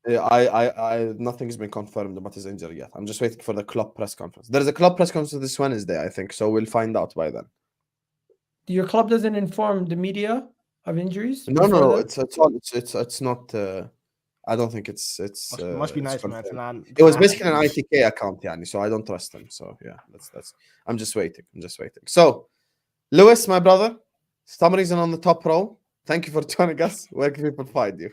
I nothing's been confirmed about his injury yet. I'm just waiting for the club press conference. There's a club press conference this Wednesday, I think, so we'll find out by then. Your club doesn't inform the media of injuries? No. It's not. I don't think it's. Must be nice, man. It was basically an ITK account, yani, so I don't trust him. So yeah, that's. I'm just waiting. So, Lewis, my brother, some reason on the top row. Thank you for joining us. Where can people find you?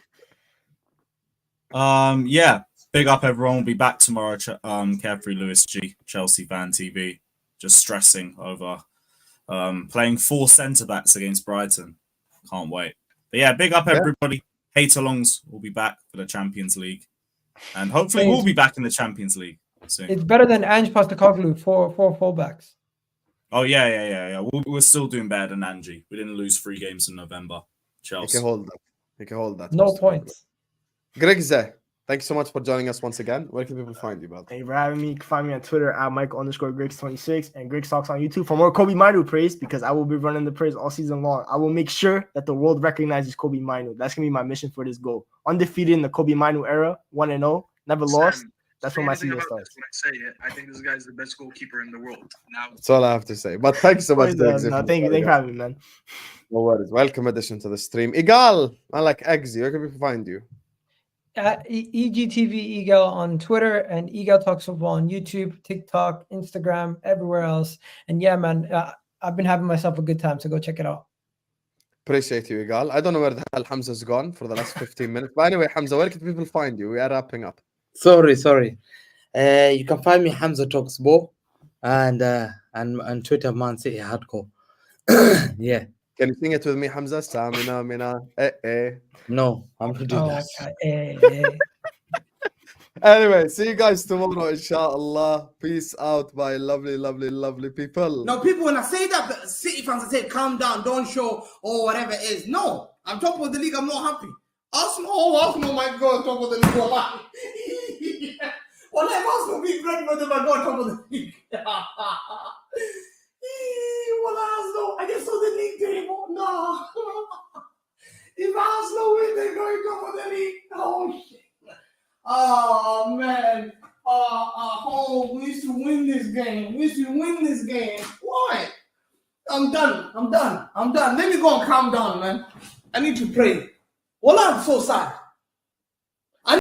Yeah, big up everyone. We'll be back tomorrow. Carefree Lewis G, Chelsea Fan TV. Just stressing over playing 4 centre backs against Brighton. Can't wait. But yeah, big up everybody. Hate-alongs will be back for the Champions League, and hopefully we'll be back in the Champions League soon. It's better than Ange Postecoglou, four fullbacks. Oh yeah. We're still doing better than Angie. We didn't lose 3 games in November. Chelsea. He can hold that. No points. Grigs, thank you so much for joining us once again. Where can people find you, brother? Thank you for having me. You can find me on Twitter at Michael_Grigs26 and Grigs Talks on YouTube for more Kobe Mainu praise because I will be running the praise all season long. I will make sure that the world recognizes Kobe Mainu. That's going to be my mission for this goal. Undefeated in the Kobe Mainu era, 1-0. never Sam, lost. That's say when my anything season about starts. this when I say it. I think this guy's the best goalkeeper in the world. Now, That's all I have to say. But thanks so much, Grigs. No, thank you for having me, man. No worries. Welcome addition to the stream. Egal, I like Eggsy. Where can people find you? EGTV Egal on Twitter and Egal Talks Football on YouTube, TikTok, Instagram, everywhere else. And yeah, man, I've been having myself a good time, so go check it out. Appreciate you, Egal. I don't know where the hell Hamza's gone for the last 15 minutes. But anyway, Hamza, where can people find you? We are wrapping up. Sorry. You can find me Hamza Talks Ball and Twitter Man City Hardcore. Yeah. Can you sing it with me, Hamza? Stamina, mina, No, I'm not doing that. Okay. Anyway, see you guys tomorrow, inshallah. Peace out, my lovely, lovely, lovely people. No, people, when I say that, but City fans I say, calm down, don't show, or whatever it is. No, I'm top of the league, I'm not happy. Arsenal, my God, top of the league. Well, Arsenal beat Brentford, my God, top of the league. Arsenal, I just saw the league table. No. If Arsenal win, they're going top of the league. Oh, shit. Oh, man. We used to win this game. Why? I'm done. Let me go and calm down, man. I need to pray. Well, I'm so sad.